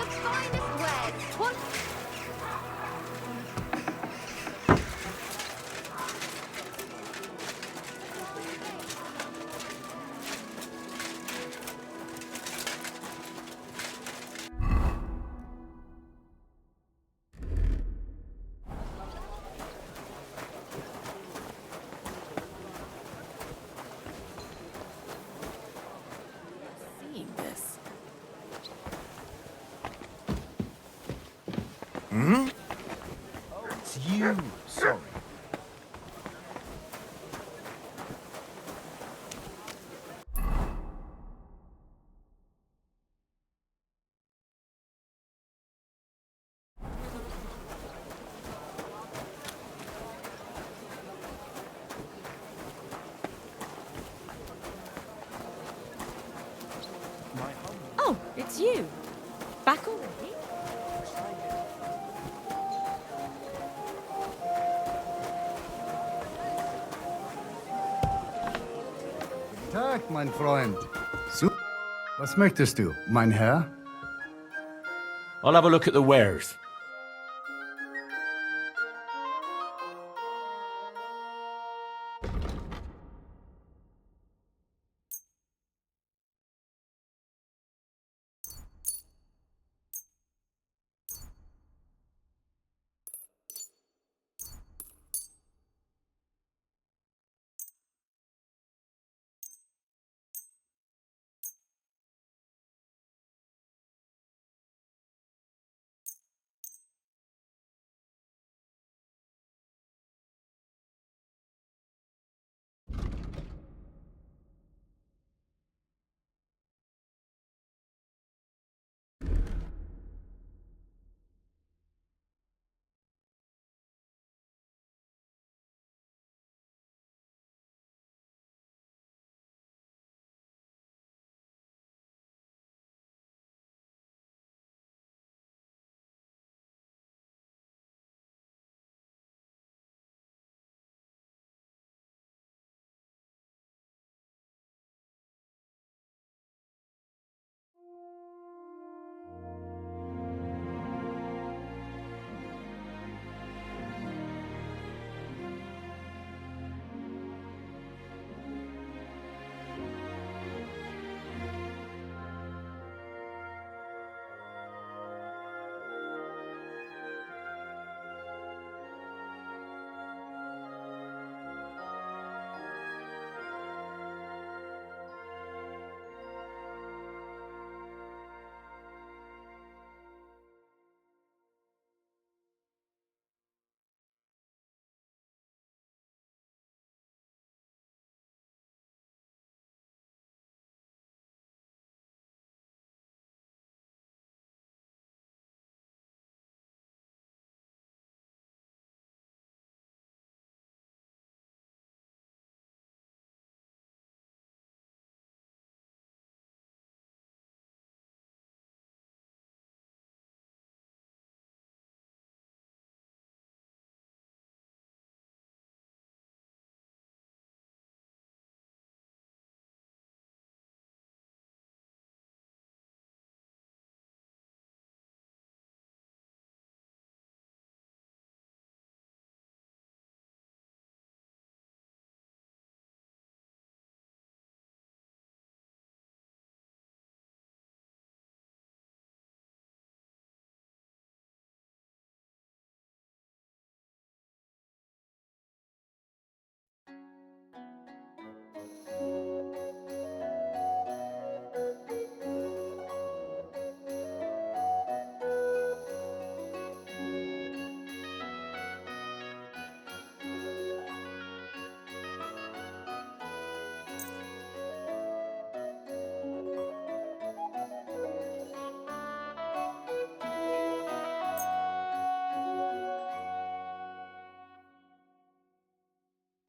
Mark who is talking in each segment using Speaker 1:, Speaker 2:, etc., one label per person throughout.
Speaker 1: finest wares. What?
Speaker 2: Seeing this.
Speaker 3: It's you. Sorry.
Speaker 2: Oh, it's you. Back already?
Speaker 4: Tag, mein Freund. Was möchtest du, mein Herr?
Speaker 5: I'll have a look at the wares.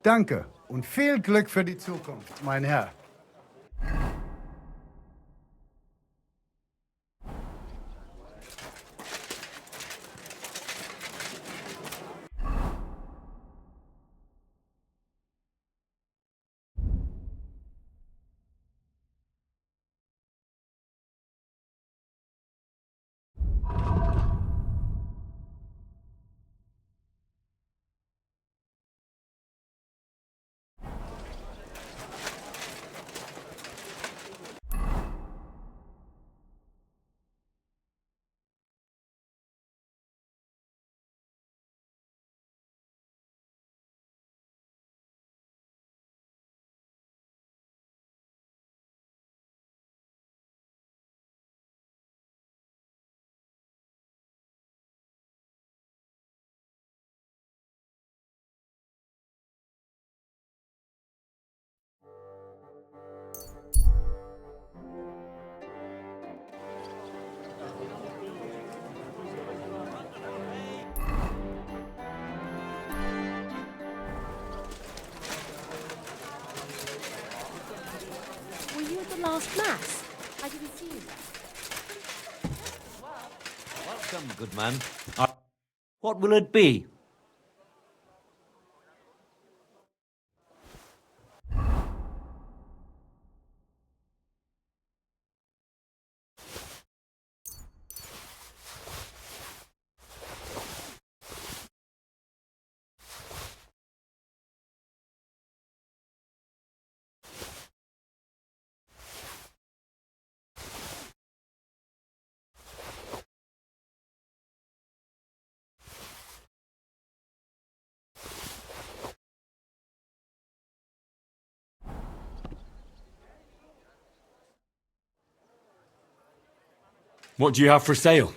Speaker 4: Danke und viel Glück für die Zukunft, mein Herr.
Speaker 2: Lass, I didn't see you there.
Speaker 3: Welcome, good man. What will it be?
Speaker 5: What do you have for sale?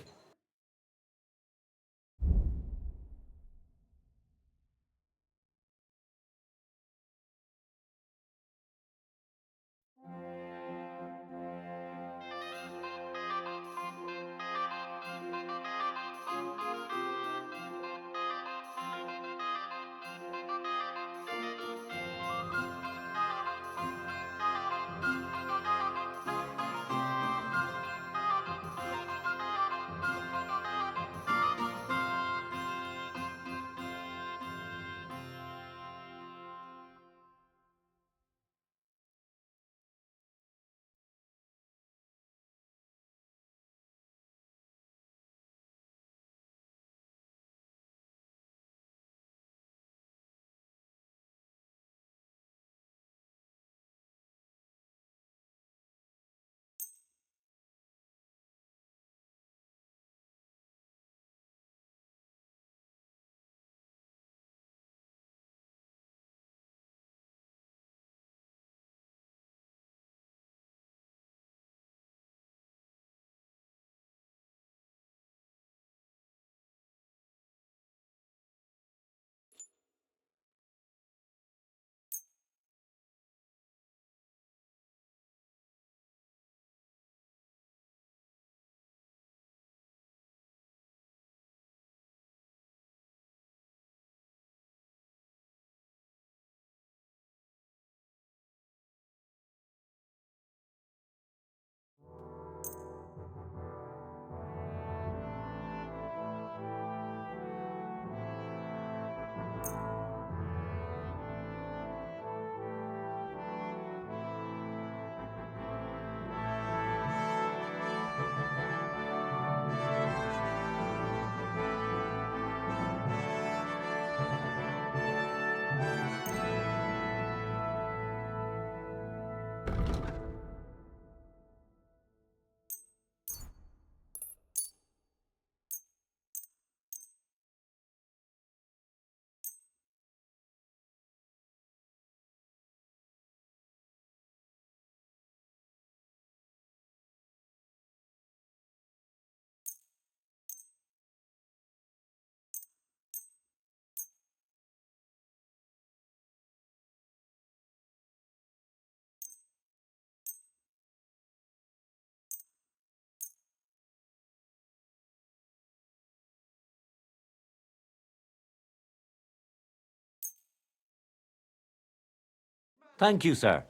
Speaker 3: Thank you, sir.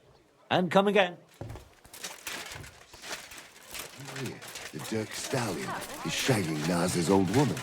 Speaker 3: And come again.
Speaker 6: Here, the Dirk Stallion is shagging Nas's old woman.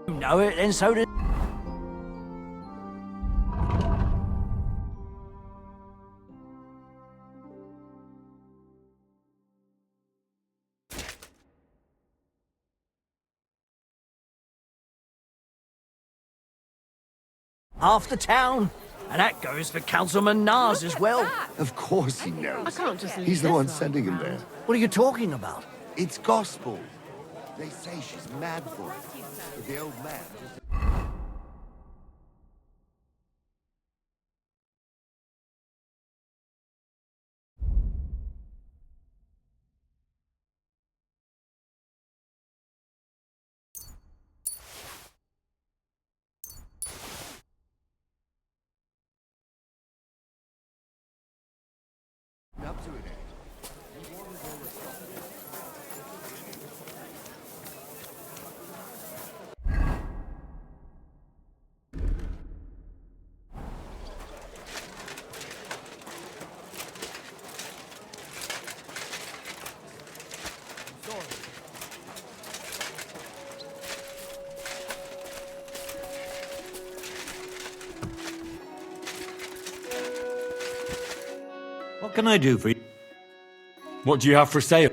Speaker 7: You know it, and so did... half the town. And that goes for Councilman Nars as well.
Speaker 6: Of course he knows.
Speaker 2: I can't just leave
Speaker 6: He's the
Speaker 2: this
Speaker 6: one
Speaker 2: lying
Speaker 6: sending him
Speaker 2: around.
Speaker 6: there.
Speaker 7: What are you talking about?
Speaker 6: It's gospel. They say she's mad for it. But the old man just... Up to it, eh?
Speaker 3: What can I do for you?
Speaker 5: What do you have for sale?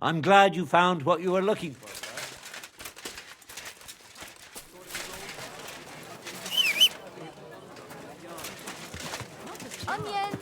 Speaker 3: I'm glad you found what you were looking for.
Speaker 1: Onion.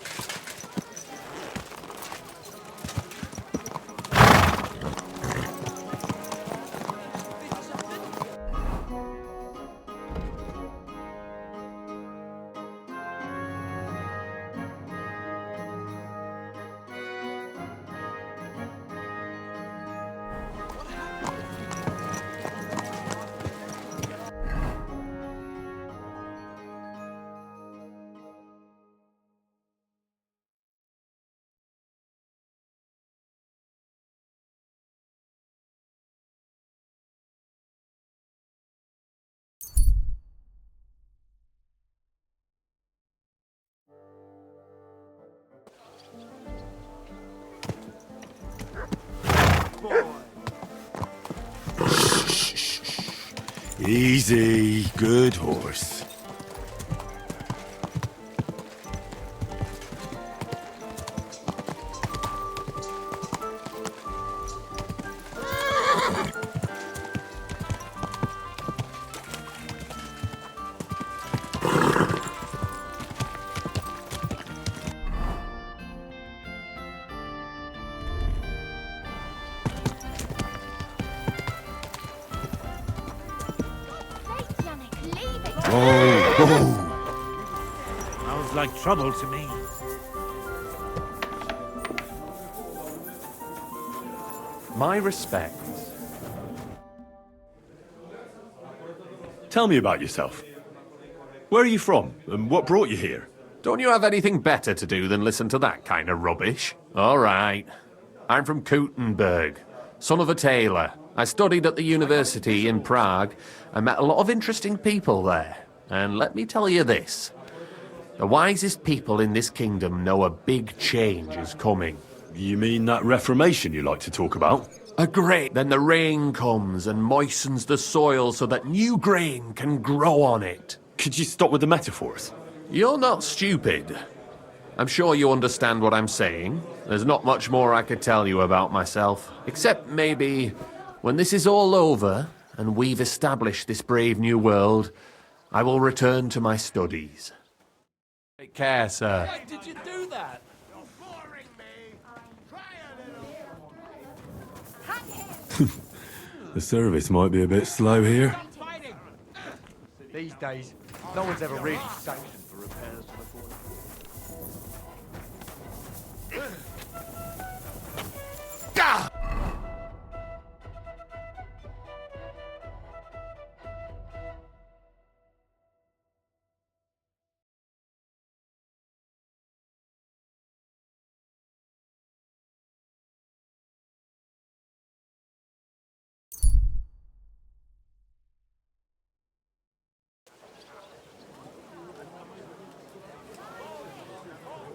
Speaker 5: Easy, good horse.
Speaker 1: Wait, Yannick, leave it.
Speaker 8: Sounds like trouble to me.
Speaker 5: My respects. Tell me about yourself. Where are you from, and what brought you here?
Speaker 9: Don't you have anything better to do than listen to that kind of rubbish? All right. I'm from Kuttenberg, son of a tailor. I studied at the university in Prague and met a lot of interesting people there. And let me tell you this. The wisest people in this kingdom know a big change is coming.
Speaker 5: You mean that reformation you like to talk about?
Speaker 9: Great. Then the rain comes and moistens the soil so that new grain can grow on it.
Speaker 5: Could you stop with the metaphors?
Speaker 9: You're not stupid. I'm sure you understand what I'm saying. There's not much more I could tell you about myself, except maybe when this is all over and we've established this brave new world, I will return to my studies. Take care, sir.
Speaker 7: Why did you do that?
Speaker 5: The service might be a bit slow here.
Speaker 10: These days, no one's ever really sanctioned for repairs to the fort.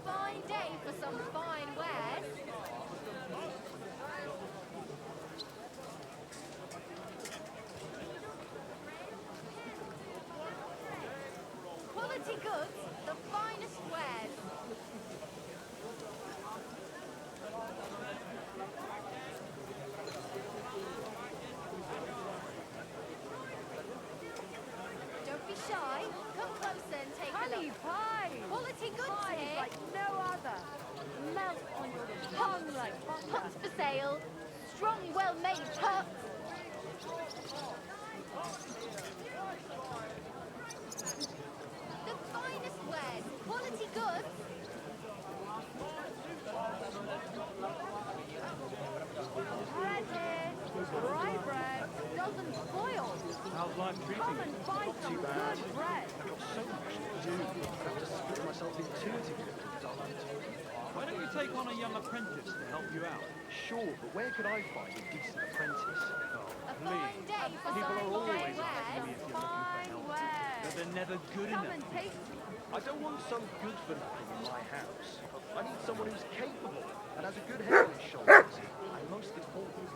Speaker 1: Fine day for some fine wares. Quality goods, the finest wares. Don't be shy. Come closer and take a look. Pie. Quality goods here. Like no other. Melt on your tongue like pups for sale. Strong, well-made pups. The finest wares. Quality goods. Rye bread doesn't spoil.
Speaker 8: How's life treating
Speaker 1: Come
Speaker 8: you?
Speaker 1: and buy some good bread.
Speaker 8: Why don't you take on a young apprentice to help you out?
Speaker 10: Sure, but where could I find a decent apprentice?
Speaker 1: A fine day for
Speaker 8: People
Speaker 1: some
Speaker 8: are
Speaker 1: fine
Speaker 8: always
Speaker 1: wares.
Speaker 8: asking me if you're looking for
Speaker 1: Fine
Speaker 8: help.
Speaker 1: wares.
Speaker 8: But they're never good
Speaker 1: Come
Speaker 8: enough.
Speaker 1: and taste me.
Speaker 10: I don't want some good for nothing in my house. I need someone who's capable and has a good head on his shoulders. And most important,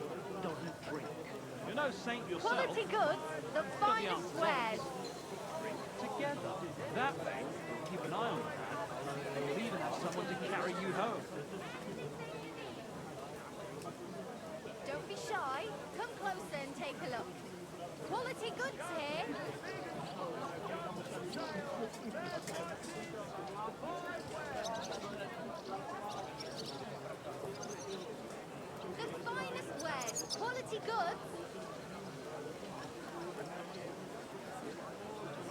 Speaker 10: doesn't drink.
Speaker 8: You're no saint yourself.
Speaker 1: Quality goods, the finest wares.
Speaker 8: Together. That way, we'll keep an eye on the lad, and you'll even have someone to carry you home.
Speaker 1: Don't be shy. Come closer and take a look. Quality goods here. The finest wares. Quality goods.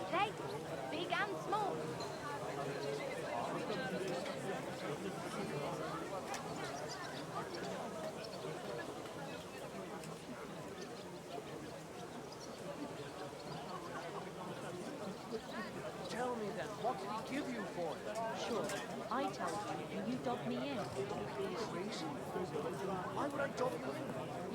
Speaker 1: Plates, big and small.
Speaker 10: Tell me then, what did he give you for it?
Speaker 2: Sure, I told you and you dobbed me in.
Speaker 10: Crazy. Why would I dob you in?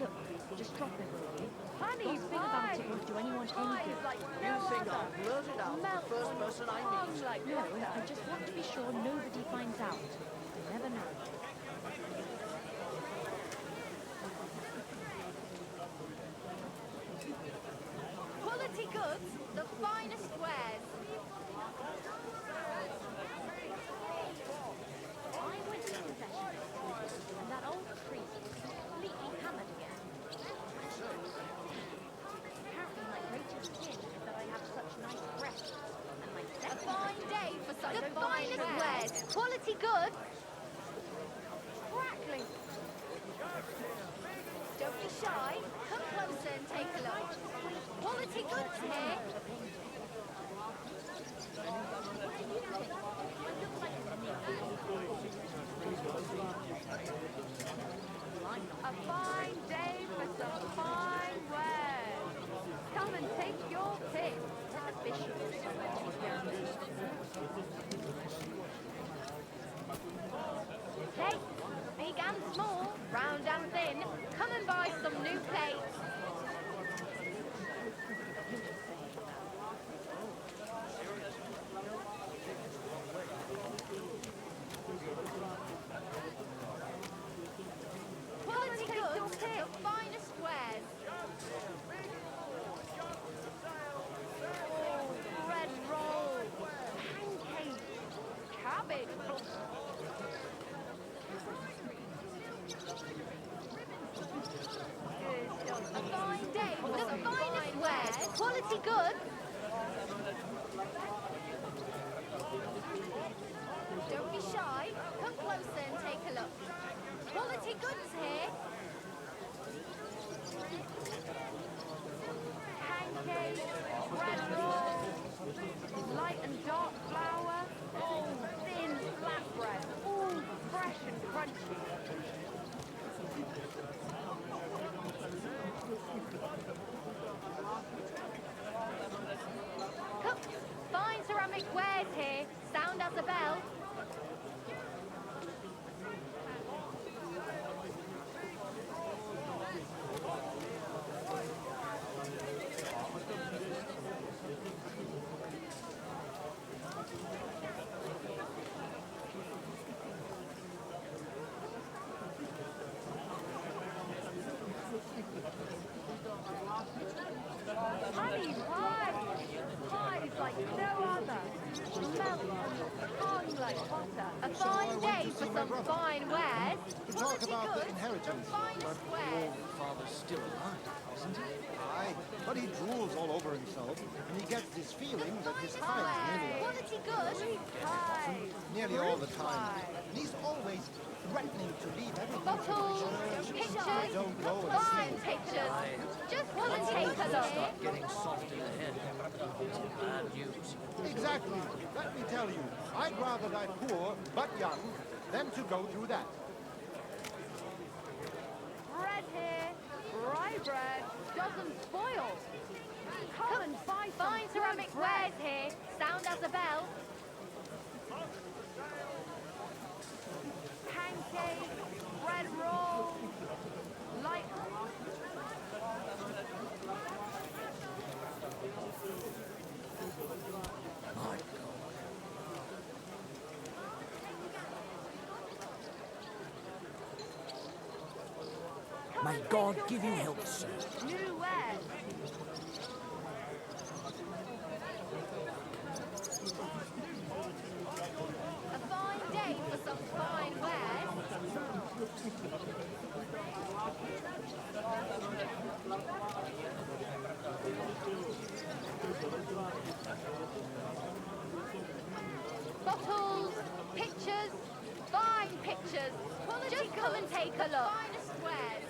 Speaker 2: Look, just drop it, will you?
Speaker 1: Honey
Speaker 2: Don't think about it won't do anyone any good.
Speaker 10: You think I'll blurt it out to the first person I meet?
Speaker 2: No, I just want to be sure nobody finds out. You never know.
Speaker 1: Quality Quality goods, the finest wares. I went to possession, and that old priest was completely hammered again. Apparently my greatest sin is that I have such nice breasts, and my second... A fine day for such the finest wares. Quality goods. Crackling. Don't be shy. Come closer and take a look. Quality goods here. A fine day for some fine wares. Come and take your pick. Let the bishop Hey, big and small, round and thin, come and buy some new plates. Quality goods, the finest wares. Oh, bread roll, pancakes, cabbage. A fine day for the finest wares. Quality goods. Don't be shy. Come closer and take a look. Quality goods here. Pancakes, bread roll, light and dark flour, oh, thin flat bread, all fresh and crunchy. Cups, fine ceramic wares here, sound as a bell. Honey pie! Pies like no other. Melt on your tongue like butter. A fine day for some fine wares.
Speaker 11: Talk about the
Speaker 1: Quality goods,
Speaker 11: inheritance.
Speaker 1: the finest wares.
Speaker 11: Father's still alive, isn't he? Aye, but he drools all over himself, and he gets this feeling that his time is nearly up.
Speaker 1: Quality goods. Pie.
Speaker 11: Nearly all the time. And he's always threatening to leave everything to the
Speaker 1: Bottles,
Speaker 11: church.
Speaker 1: pictures,
Speaker 11: Don't go and
Speaker 1: fine pictures. Just quality colour.
Speaker 7: Getting soft in the head. It's bad news.
Speaker 11: Exactly. Let me tell you, I'd rather die poor but young than to go through that.
Speaker 1: Bread here. Rye bread doesn't spoil. Come and buy some fine ceramic wares here. Sound as a bell. Pancakes, bread roll, light.
Speaker 7: My God. May God give you health, sir.
Speaker 1: New wares. A fine day for some fine wares. Bottles, pictures, fine pictures. Just come and take a look. Finest wares.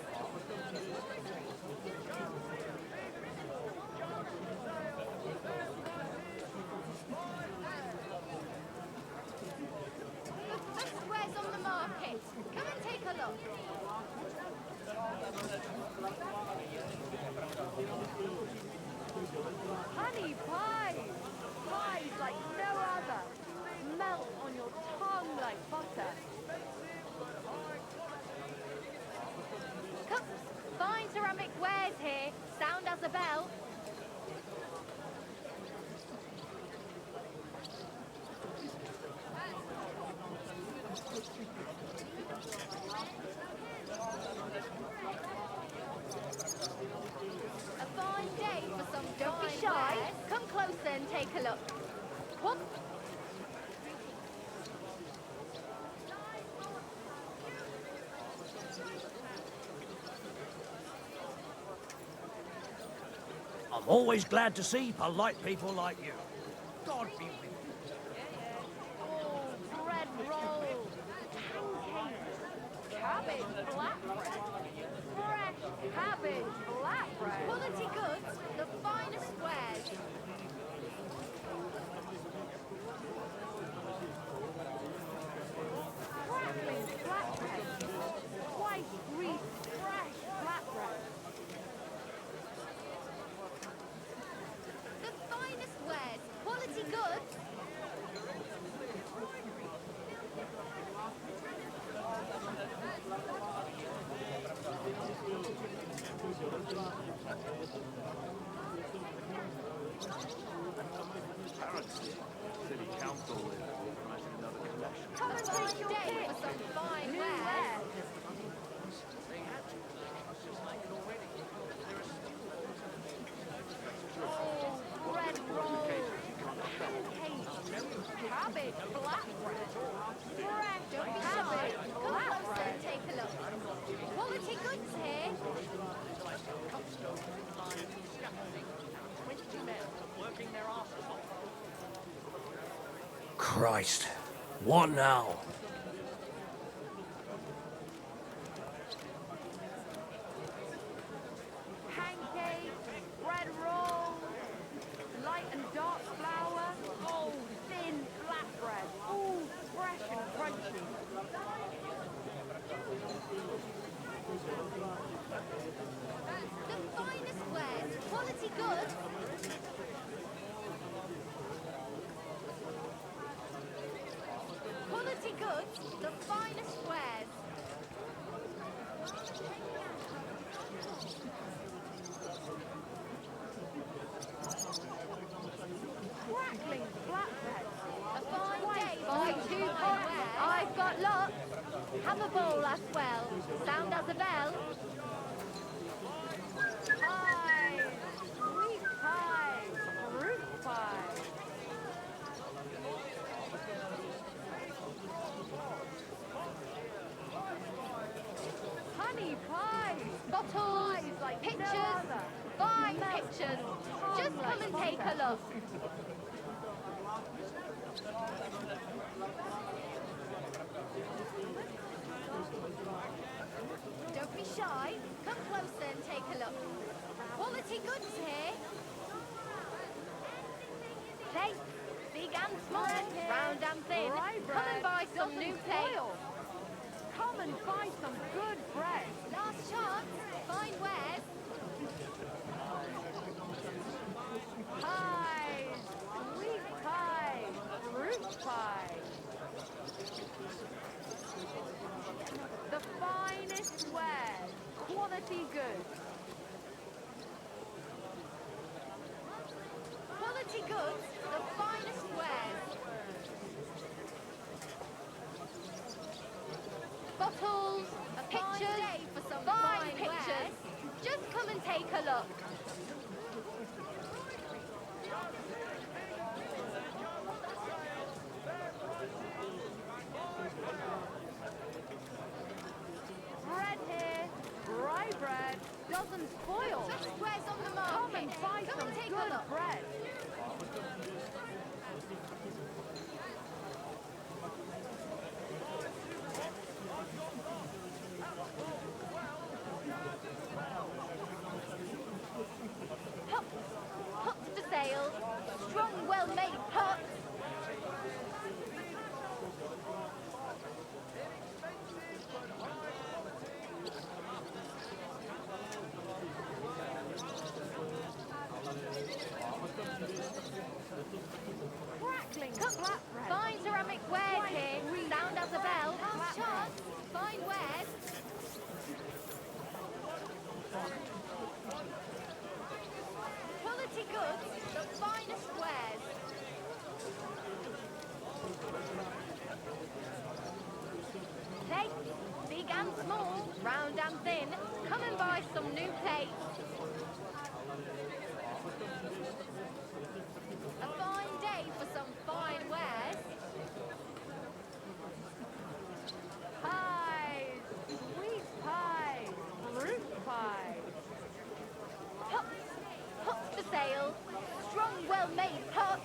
Speaker 1: The best wares on the market. Come and take a look. Honey pies! Pies like no other. Melt on your tongue like butter. and take a look. What?
Speaker 7: I'm always glad to see polite people like you. God be with you.
Speaker 1: Oh, bread roll, pancakes, cabbage flatbread, fresh cabbage flatbread. Quality goods, the finest wares. Crackling flatbread, white greased fresh flatbread. The finest wares, quality goods.
Speaker 10: City Council is organizing another collection.
Speaker 1: Come and take your day for some fine wares.
Speaker 10: They had to. Just like it already. There are still
Speaker 1: Oh, bread roll, pancakes, cabbage flatbread, fresh cabbage flatbread. Take a look. Quality goods here.
Speaker 8: Working their asses off.
Speaker 7: Christ. What now?
Speaker 1: Pancakes, bread rolls, light and dark flour, oh, thin flatbread, all fresh and crunchy. The finest wares, quality goods. Quality goods, the finest wares. Crackling flatbread. A fine day. Buy 2 pots. I've got lots. Have a bowl as well. Sound as a bell. Pie. Sweet pie. Fruit pie. Honey pie. Bottles. Like pictures. Fine pictures. Just come and take a look. Don't be shy. Come closer and take a look. Quality goods here. Plates, big and small, round and thin. Come and buy some new plates. Come and buy some good bread. Last chance. Fine wares. Pies, sweet pie, fruit pie. The finest wares, quality goods. Quality goods, the finest wares. Bottles, pictures, for some fine pictures. Just come and take a look. Bread here, rye bread, doesn't spoil. Just where's on the market. Come and buy some good bread. Pots for sale, strong, well-made pots. Crackling flatbread. Fine ceramic wares here. Sound as a bell. Last chance. Fine wares. Quality goods. The finest wares. Plates, big and small, round and thin. Come and buy some new plates. A well-made pots.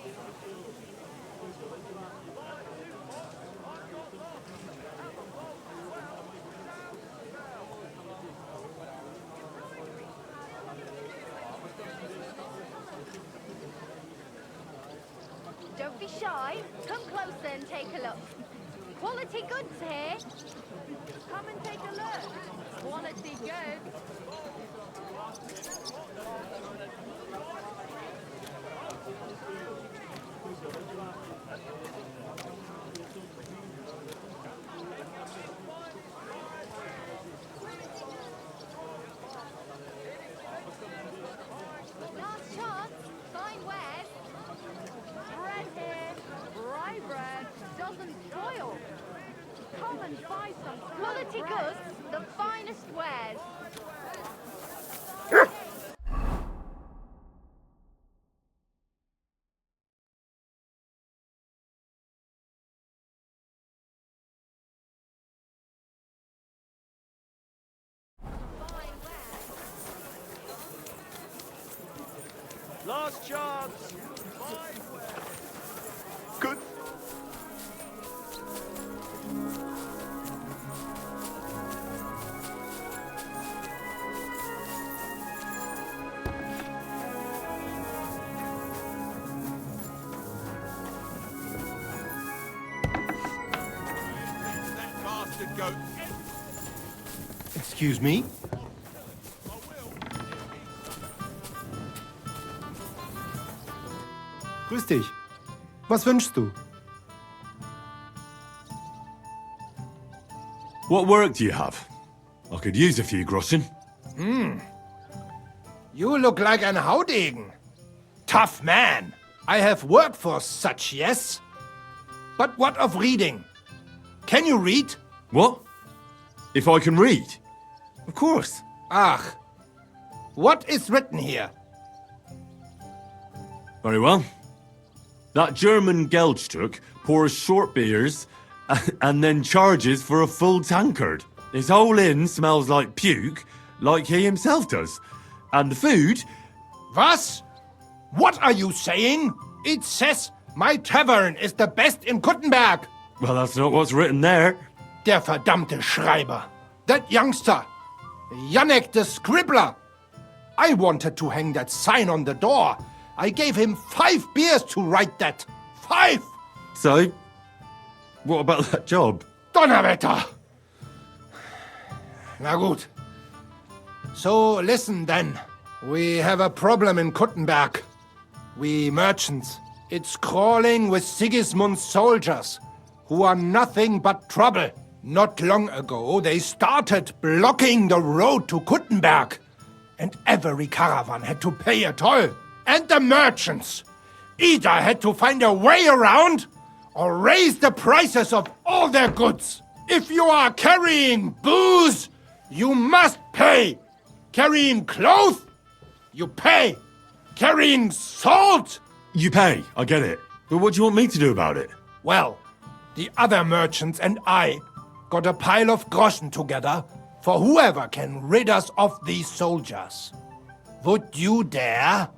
Speaker 1: Don't be shy. Come closer and take a look. Quality goods here. Come and take a look. Quality goods. Last chance. Fine wares. Bread here. Rye bread. Doesn't spoil. Come and buy some quality goods, the finest wares.
Speaker 10: Last chance.
Speaker 6: Good.
Speaker 11: Excuse me? Grüß dich. Was wünschst du?
Speaker 5: What work do you have? I could use a few groschen.
Speaker 7: You look like an Haudegen. Tough man. I have work for such, yes? But what of reading? Can you read?
Speaker 5: What? If I can read? Of course.
Speaker 7: Ach. What is written here?
Speaker 5: Very well. That German Geldstück pours short beers and then charges for a full tankard. His whole inn smells like puke, like he himself does. And the food...
Speaker 7: Was? What are you saying? It says my tavern is the best in Kuttenberg.
Speaker 5: Well, that's not what's written there.
Speaker 7: Der verdammte Schreiber. That youngster. Janek the scribbler. I wanted to hang that sign on the door. I gave him 5 beers to write that. 5!
Speaker 5: So, what about that job?
Speaker 7: Donnerwetter! Na gut. So listen then. We have a problem in Kuttenberg. We merchants. It's crawling with Sigismund's soldiers, who are nothing but trouble. Not long ago, they started blocking the road to Kuttenberg, and every caravan had to pay a toll. And the merchants either had to find a way around or raise the prices of all their goods. If you are carrying booze, you must pay. Carrying clothes, you pay. Carrying salt,
Speaker 5: You pay, I get it. But what do you want me to do about it?
Speaker 7: well, the other merchants and I got a pile of groschen together for whoever can rid us of these soldiers. Would you dare?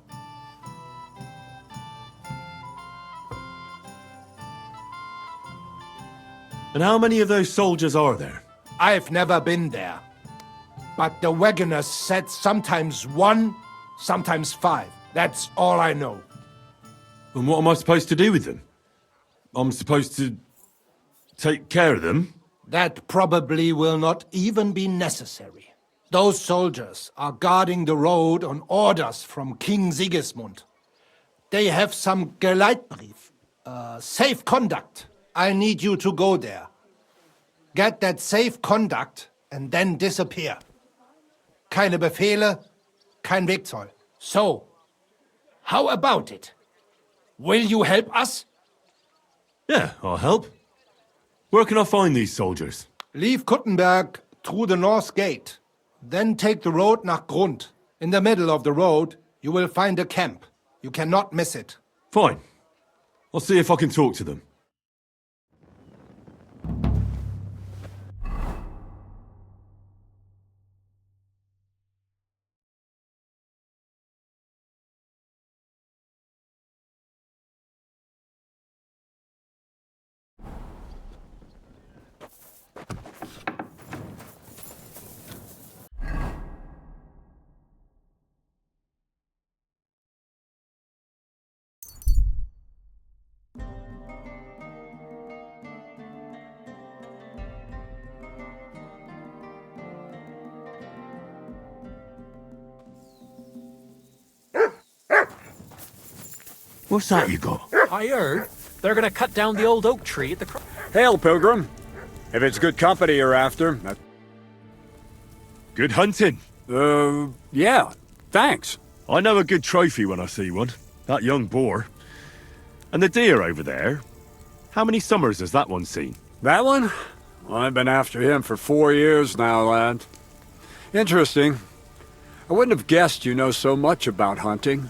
Speaker 5: And how many of those soldiers are there?
Speaker 7: I've never been there. But the wagoners said sometimes 1, sometimes 5. That's all I know.
Speaker 5: And what am I supposed to do with them? I'm supposed to take care of them?
Speaker 7: That probably will not even be necessary. Those soldiers are guarding the road on orders from King Sigismund. They have some Geleitbrief, safe conduct. I need you to go there. Get that safe conduct and then disappear. Keine Befehle, kein Wegzoll. So, how about it? Will you help us?
Speaker 5: Yeah, I'll help. Where can I find these soldiers?
Speaker 7: Leave Kuttenberg through the north gate. Then take the road nach Grund. In the middle of the road, you will find a camp. You cannot miss it.
Speaker 5: Fine. I'll see if I can talk to them. What's that you got?
Speaker 8: I heard they're gonna cut down the old oak tree at the
Speaker 12: Hail, Pilgrim. If it's good company you're after,
Speaker 5: Good hunting.
Speaker 12: yeah, thanks.
Speaker 5: I know a good trophy when I see one. That young boar. And the deer over there. How many summers has that one seen?
Speaker 12: That one? Well, I've been after him for 4 years now, lad. Interesting. I wouldn't have guessed you know so much about hunting.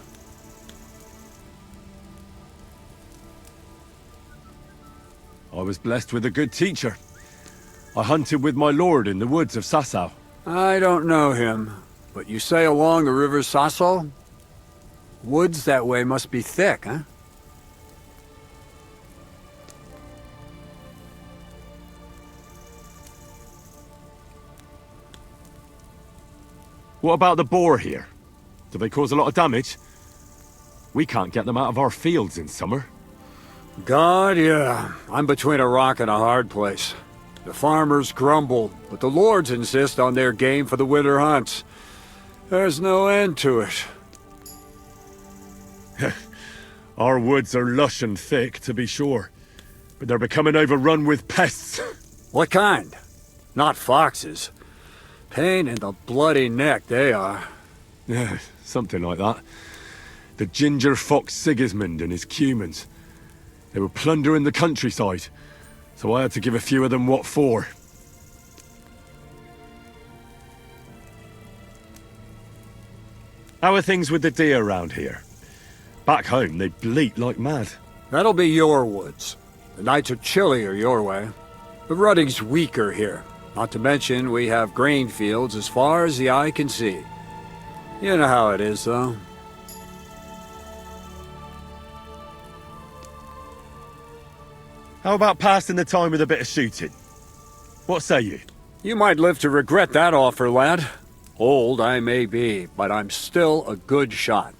Speaker 5: I was blessed with a good teacher. I hunted with my lord in the woods of Sasau.
Speaker 12: I don't know him, but you say along the river Sasso? Woods that way must be thick, huh?
Speaker 5: What about the boar here? Do they cause a lot of damage? We can't get them out of our fields in summer.
Speaker 12: God, yeah. I'm between a rock and a hard place. The farmers grumble, but the lords insist on their game for the winter hunts. There's no end to it.
Speaker 5: Our woods are lush and thick, to be sure. But they're becoming overrun with pests.
Speaker 12: What kind? Not foxes. Pain in the bloody neck, they are.
Speaker 5: Yeah, something like that. The ginger fox Sigismund and his cumans. They were plundering the countryside, so I had to give a few of them what for. How are things with the deer around here? Back home, they bleat like mad.
Speaker 12: That'll be your woods. The nights are chillier your way. The rutting's weaker here. Not to mention, we have grain fields as far as the eye can see. You know how it is, though.
Speaker 5: How about passing the time with a bit of shooting? What say you?
Speaker 12: You might live to regret that offer, lad. Old I may be, but I'm still a good shot.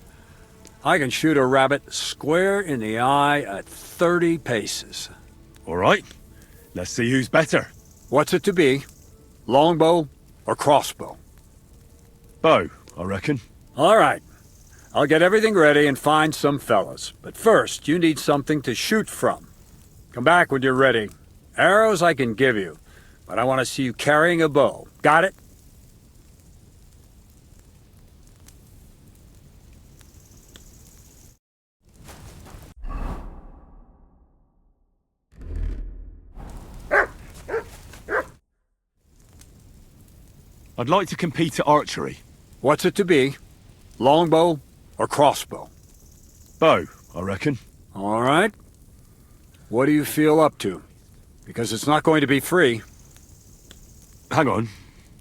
Speaker 12: I can shoot a rabbit square in the eye at 30 paces.
Speaker 5: All right. Let's see who's better.
Speaker 12: What's it to be? Longbow or crossbow?
Speaker 5: Bow, I reckon.
Speaker 12: All right. I'll get everything ready and find some fellas. But first, you need something to shoot from. Come back when you're ready. Arrows I can give you, but I want to see you carrying a bow. Got it?
Speaker 5: I'd like to compete at archery.
Speaker 12: What's it to be? Longbow or crossbow?
Speaker 5: Bow, I reckon.
Speaker 12: All right. What do you feel up to? Because it's not going to be free.
Speaker 5: Hang on.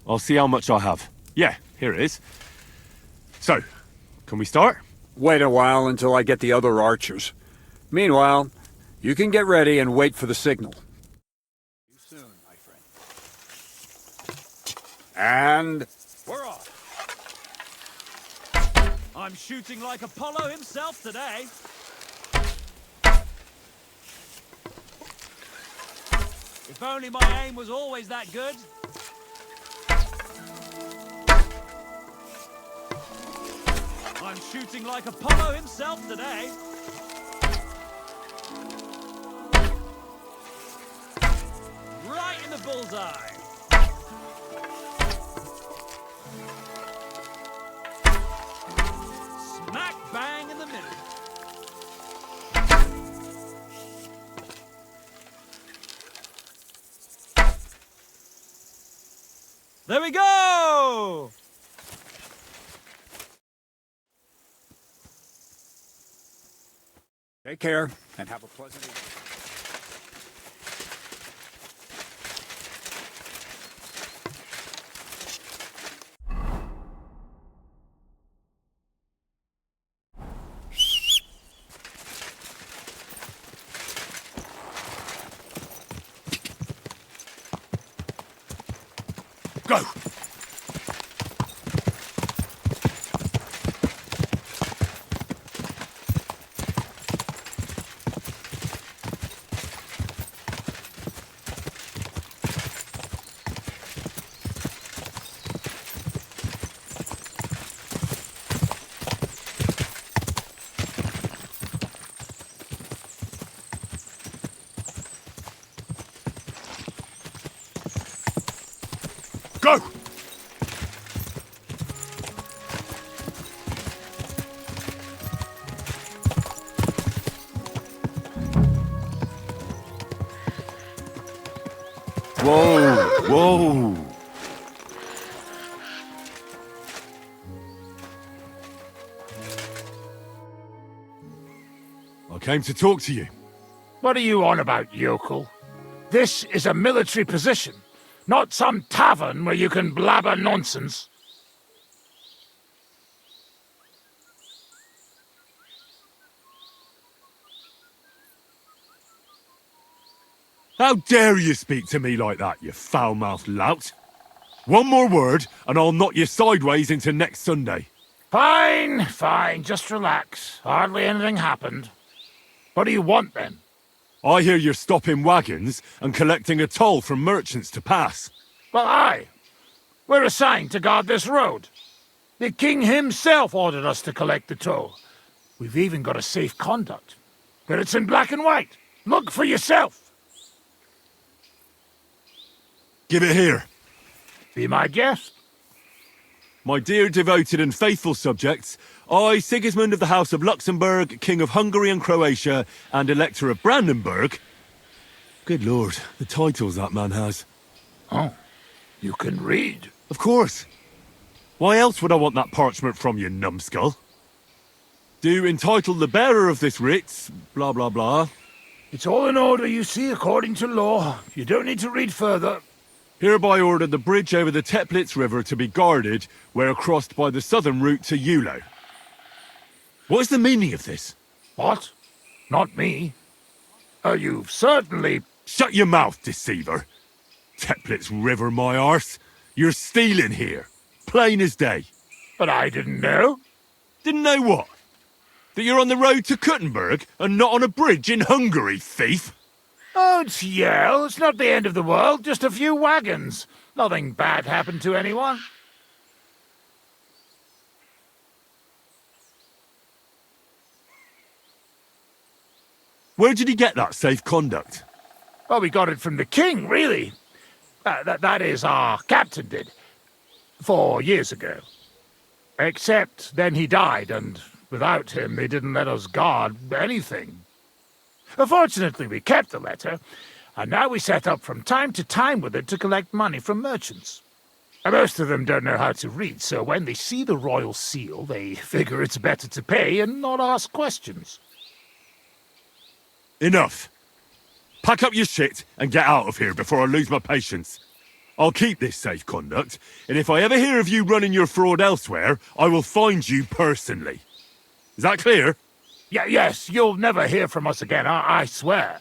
Speaker 5: I'll see how much I have. Yeah, here it is. So, can we start?
Speaker 12: Wait a while until I get the other archers. Meanwhile, you can get ready and wait for the signal. See you soon, my friend. And we're off.
Speaker 8: I'm shooting like Apollo himself today. If only my aim was always that good. I'm shooting like Apollo himself today. Right in the bullseye. Smack bang in the middle. There we go!
Speaker 12: Take care and have a pleasant evening.
Speaker 5: Go! Whoa, whoa. I came to talk to you.
Speaker 13: What are you on about, yokel? This is a military position, not some tavern where you can blabber nonsense.
Speaker 5: How dare you speak to me like that, you foul-mouthed lout? One more word, and I'll knock you sideways into next Sunday.
Speaker 13: Fine, fine, just relax. Hardly anything happened. What do you want, then?
Speaker 5: I hear you're stopping wagons and collecting a toll from merchants to pass.
Speaker 13: Well, aye. We're assigned to guard this road. The king himself ordered us to collect the toll. We've even got a safe conduct. But it's in black and white. Look for yourself.
Speaker 5: Give it here.
Speaker 13: Be my guest.
Speaker 5: My dear devoted and faithful subjects, I, Sigismund of the House of Luxembourg, King of Hungary and Croatia, and Elector of Brandenburg... Good lord, the titles that man has.
Speaker 13: Oh, you can read?
Speaker 5: Of course. Why else would I want that parchment from you, numbskull? Do entitle the bearer of this writ, blah blah blah.
Speaker 13: It's all in order, you see, according to law. You don't need to read further.
Speaker 5: Hereby order the bridge over the Teplitz River to be guarded where crossed by the southern route to Yulo. What is the meaning of this?
Speaker 13: What? Not me. You've certainly...
Speaker 5: Shut your mouth, deceiver. Teplitz River, my arse. You're stealing here. Plain as day.
Speaker 13: But I didn't know.
Speaker 5: Didn't know what? That you're on the road to Kuttenberg and not on a bridge in Hungary, thief?
Speaker 13: Oh, it's Yale. It's not the end of the world. Just a few wagons. Nothing bad happened to anyone.
Speaker 5: Where did he get that safe conduct?
Speaker 13: Well, we got it from the king, really. That is, our captain did. 4 years ago. Except then he died, and without him they didn't let us guard anything. Fortunately, we kept the letter, and now we set up from time to time with it to collect money from merchants. Most of them don't know how to read, so when they see the royal seal, they figure it's better to pay and not ask questions.
Speaker 5: Enough. Pack up your shit and get out of here before I lose my patience. I'll keep this safe conduct, and if I ever hear of you running your fraud elsewhere, I will find you personally. Is that clear?
Speaker 13: Yes, you'll never hear from us again, I swear.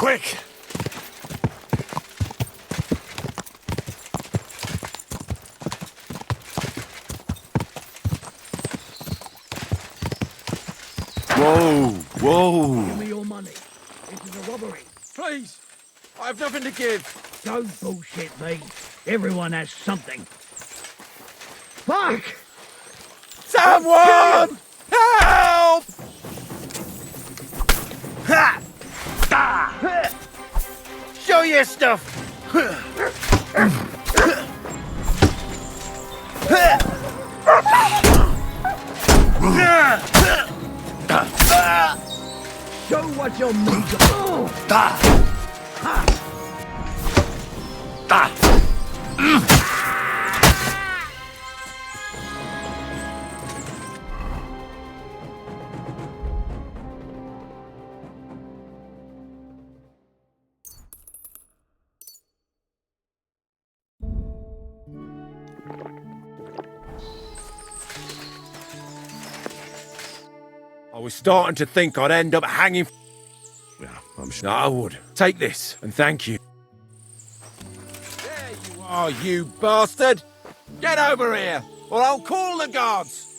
Speaker 13: quick!
Speaker 5: Whoa, whoa.
Speaker 14: Give me your money. This is a robbery.
Speaker 9: Please, I have nothing to give.
Speaker 14: Don't bullshit me. Everyone has something. Fuck!
Speaker 9: Someone! Help!
Speaker 14: Ha! Ah! Show your stuff! Show what you're made of!
Speaker 9: I was starting to think I'd end up hanging. Yeah, I'm sure I would. Take this, and thank you. There you are, you bastard! Get over here, or I'll call the guards!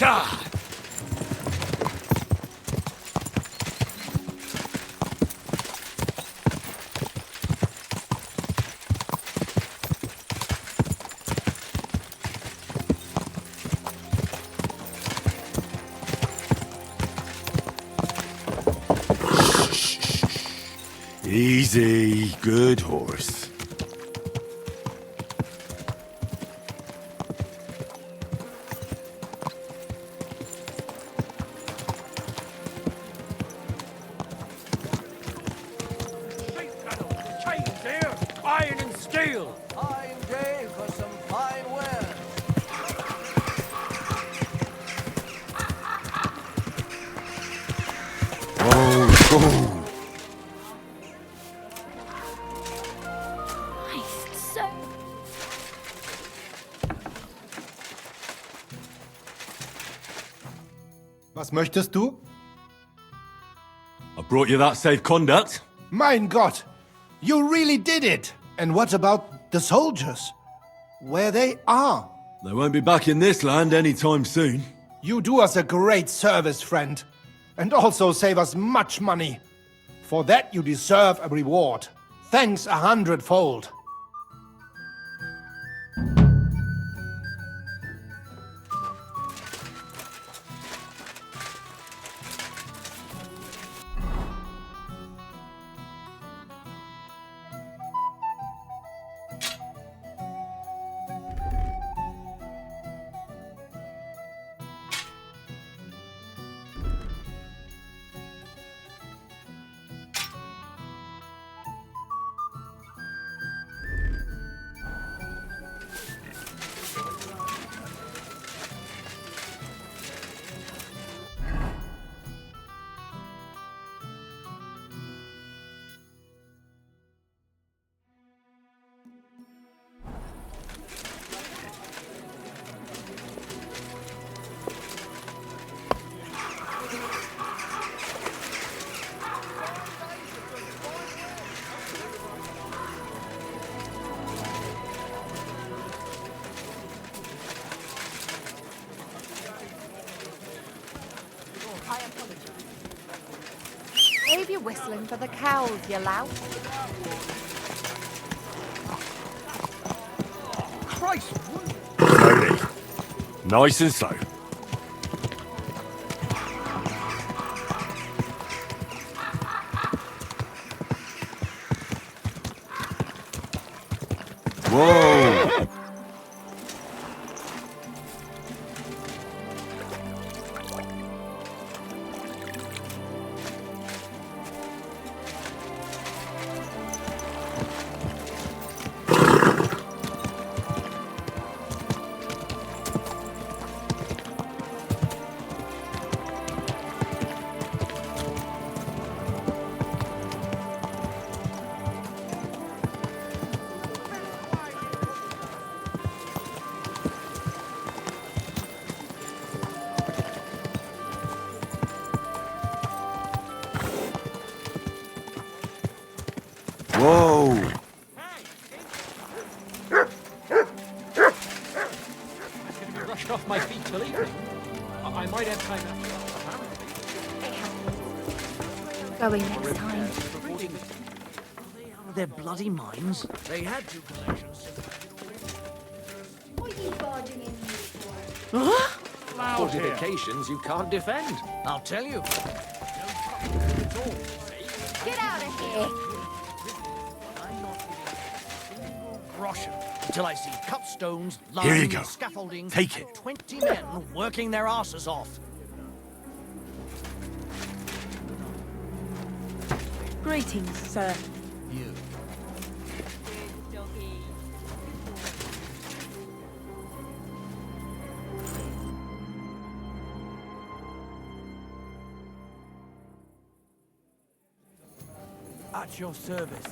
Speaker 13: God!
Speaker 5: Easy, good horse.
Speaker 13: Iron and steel!
Speaker 11: Fine day for some fine wear.
Speaker 5: Oh,
Speaker 1: So
Speaker 7: Was möchtest du?
Speaker 5: I brought you that safe conduct.
Speaker 7: Mein Gott! You really did it! And what about the soldiers? Where they are?
Speaker 5: They won't be back in this land anytime soon.
Speaker 7: You do us a great service, friend. And also save us much money. For that you deserve a reward. Thanks 100-fold.
Speaker 1: save your whistling for the cows, you lout.
Speaker 14: Christ!
Speaker 5: Slowly. Nice and slow. Whoa! Whoa!
Speaker 8: I'm going to be rushed off my feet till evening. I might have time after all,
Speaker 1: Going next time.
Speaker 3: Out of their bloody minds. They had two collections.
Speaker 1: What are you barging in for?
Speaker 3: Fortifications you can't defend. I'll tell you.
Speaker 1: Get out of here!
Speaker 3: Groschen. Until I see cut stones,
Speaker 5: Here you
Speaker 3: lines,
Speaker 5: go.
Speaker 3: scaffolding,
Speaker 5: Take
Speaker 3: and
Speaker 5: it.
Speaker 3: 20 men working their asses off.
Speaker 2: Greetings, sir.
Speaker 3: You.
Speaker 14: At your service.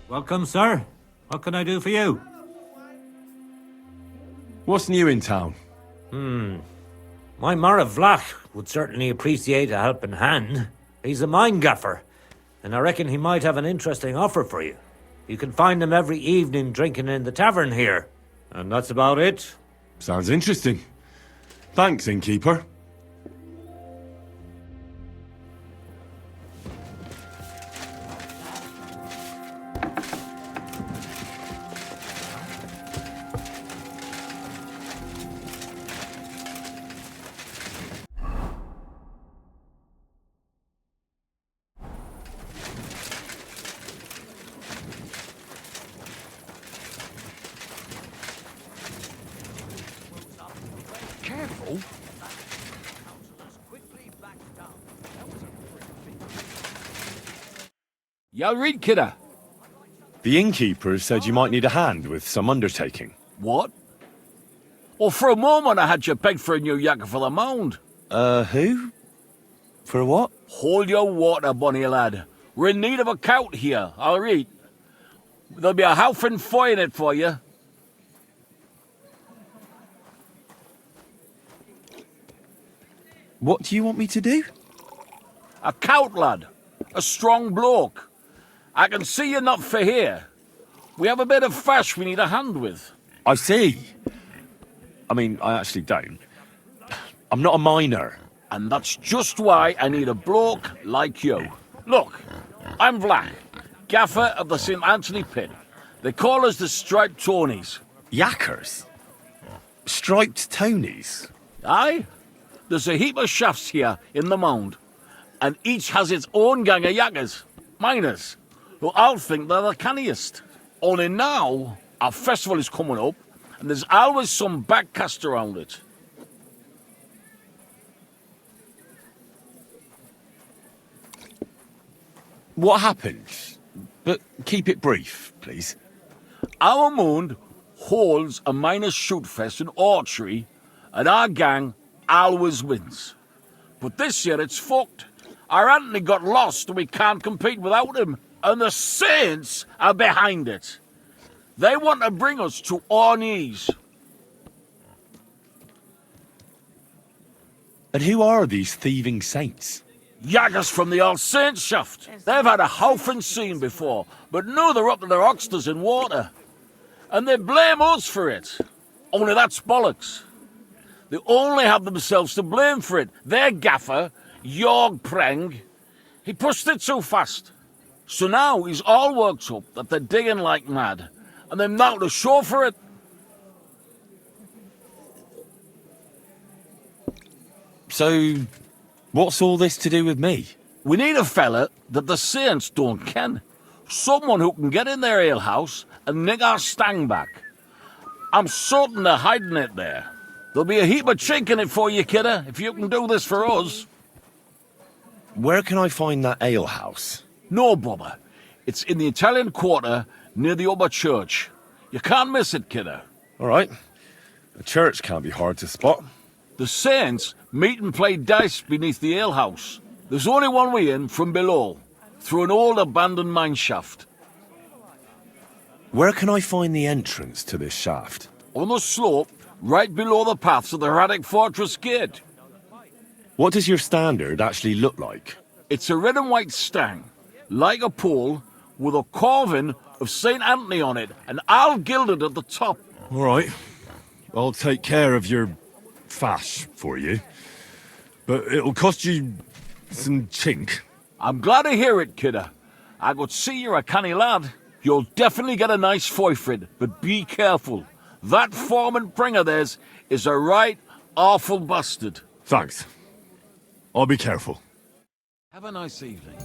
Speaker 3: Welcome, sir. What can I do for you?
Speaker 5: What's new in town?
Speaker 3: My Mara Vlach would certainly appreciate a helping hand. He's a mine gaffer, and I reckon he might have an interesting offer for you. You can find him every evening drinking in the tavern here. And that's about it.
Speaker 5: Sounds interesting. Thanks, innkeeper.
Speaker 3: Careful.
Speaker 13: You read, kidder?
Speaker 5: The innkeeper said you might need a hand with some undertaking.
Speaker 13: What? Well, for a moment I had you pegged for a new yacker for the mound.
Speaker 5: Who? For what?
Speaker 13: Hold your water, bonny lad. We're in need of a cout here, all right? There'll be a halfing fire in it for you.
Speaker 5: What do you want me to do?
Speaker 13: A cout, lad. A strong bloke. I can see you're not for here. We have a bit of fash we need a hand with.
Speaker 5: I see. I mean, I actually don't. I'm not a miner.
Speaker 13: And that's just why I need a bloke like you. Look, I'm Vlach, gaffer of the St. Anthony Pit. They call us the Striped Tonies.
Speaker 5: Yackers? Striped Tonies?
Speaker 13: Aye? There's a heap of shafts here in the mound, and each has its own gang of yackers, miners, who all think they're the canniest. Only now, our festival is coming up, and there's always some backcast around it.
Speaker 5: What happened? But keep it brief, please.
Speaker 13: Our mound holds a miners' shoot fest in archery, and our gang always wins. But this year it's fucked. Our Anthony got lost and we can't compete without him. And the Saints are behind it. They want to bring us to our knees.
Speaker 5: And who are these thieving saints?
Speaker 13: Yaggers from the All Saints shaft. They've had a halfing scene before, but now they're up to their oxters in water. And they blame us for it. Only that's bollocks. They only have themselves to blame for it. Their gaffer, Jorg Preng, he pushed it too fast. So now he's all worked up that they're digging like mad, and they're now to show for it.
Speaker 5: So, what's all this to do with me?
Speaker 13: We need a fella that the Saints don't ken,
Speaker 15: Someone who can get in their alehouse and nick our stang back. I'm certain they're hiding it there. There'll be a heap of chink in it for you, kidder, if you can do this for us.
Speaker 5: Where can I find that alehouse?
Speaker 15: No bother. It's in the Italian Quarter near the upper church. You can't miss it, kidder.
Speaker 5: All right. A church can't be hard to spot.
Speaker 15: The saints meet and play dice beneath the alehouse. There's only one way in from below, through an old abandoned mine shaft.
Speaker 5: Where can I find the entrance to this shaft?
Speaker 15: On the slope, right below the paths of the Radic Fortress Gate.
Speaker 5: What does your standard actually look like?
Speaker 15: It's a red and white stang, like a pole, with a carving of St. Anthony on it, and all gilded at the top.
Speaker 5: All right. I'll take care of your fash for you. But it'll cost you some chink.
Speaker 15: I'm glad to hear it, kidder. I could see you're a canny lad. You'll definitely get a nice foy for it, but be careful. That foreman pring of theirs is a right awful bastard.
Speaker 5: Thanks. I'll be careful.
Speaker 15: Have a nice evening.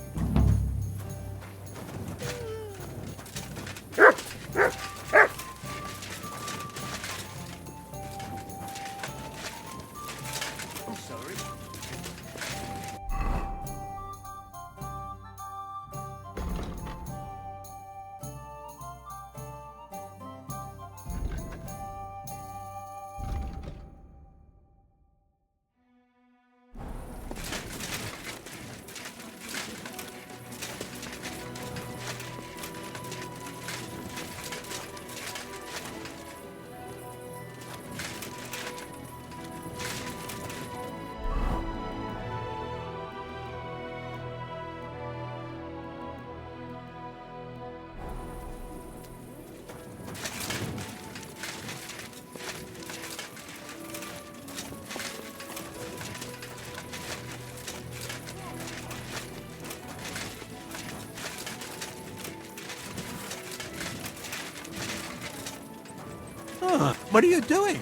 Speaker 16: What are you doing?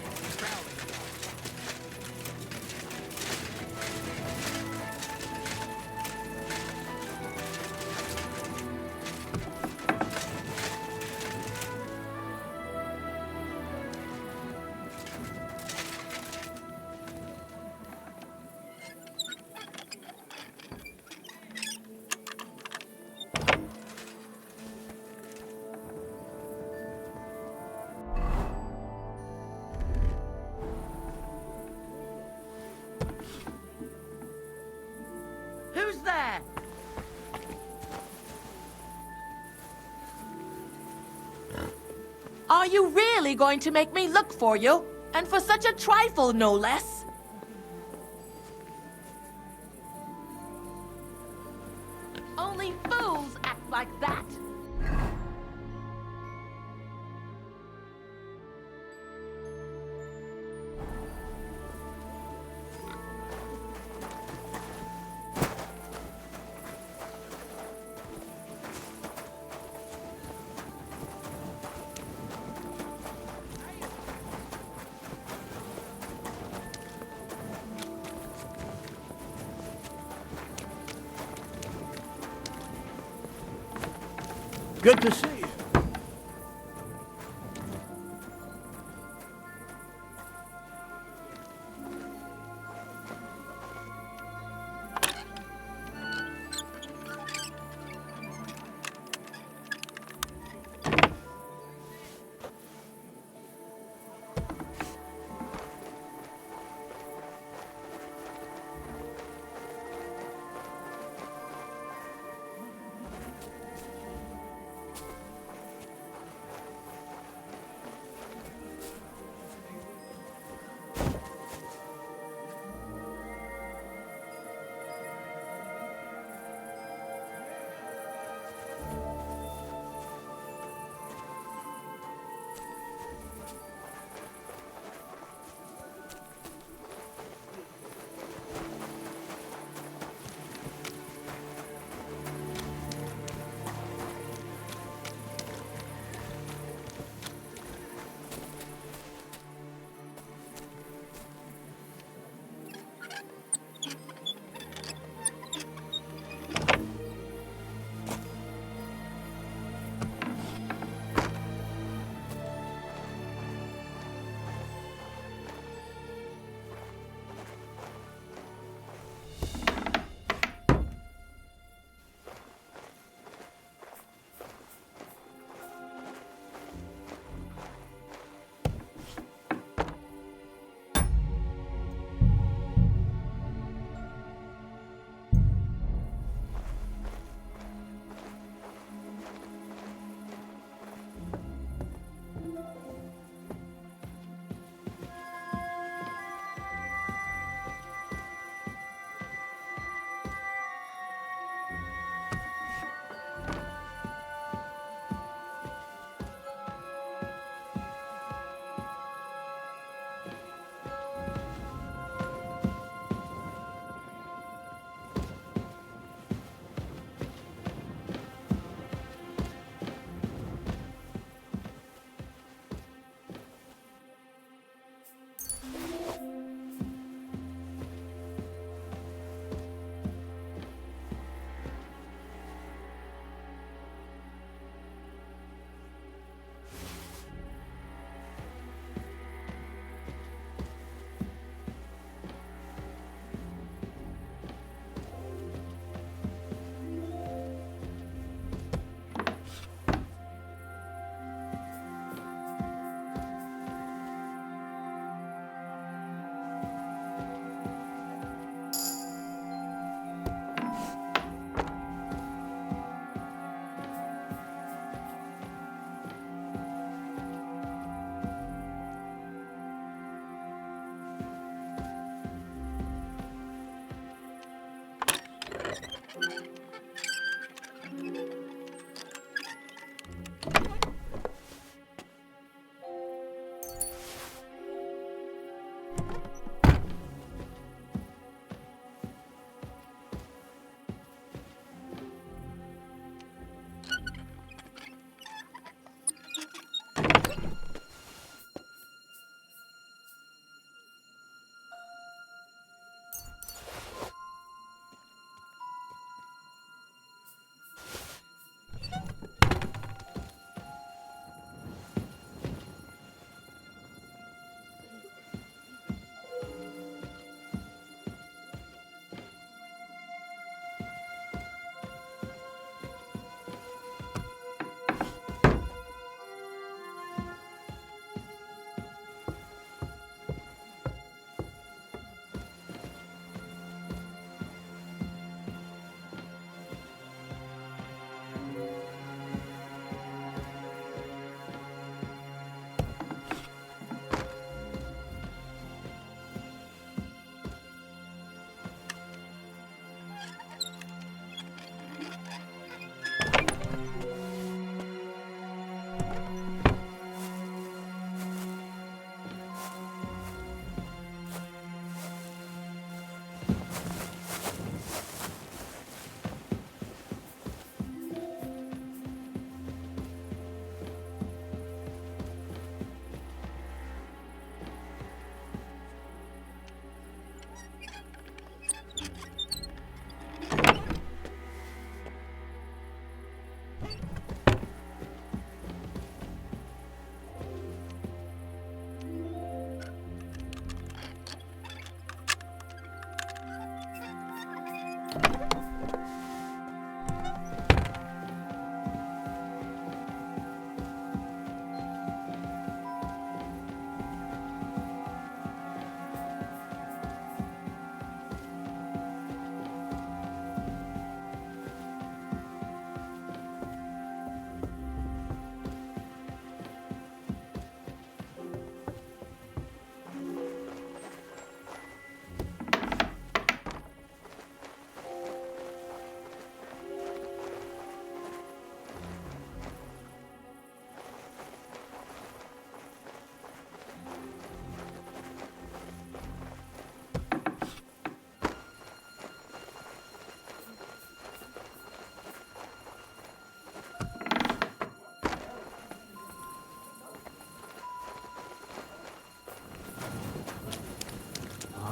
Speaker 17: Who's there? Are you really going to make me look for you? And for such a trifle, no less? Only fools act like that.
Speaker 16: Good to see you.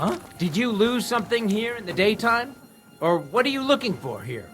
Speaker 18: Huh? Did you lose something here in the daytime? Or what are you looking for here?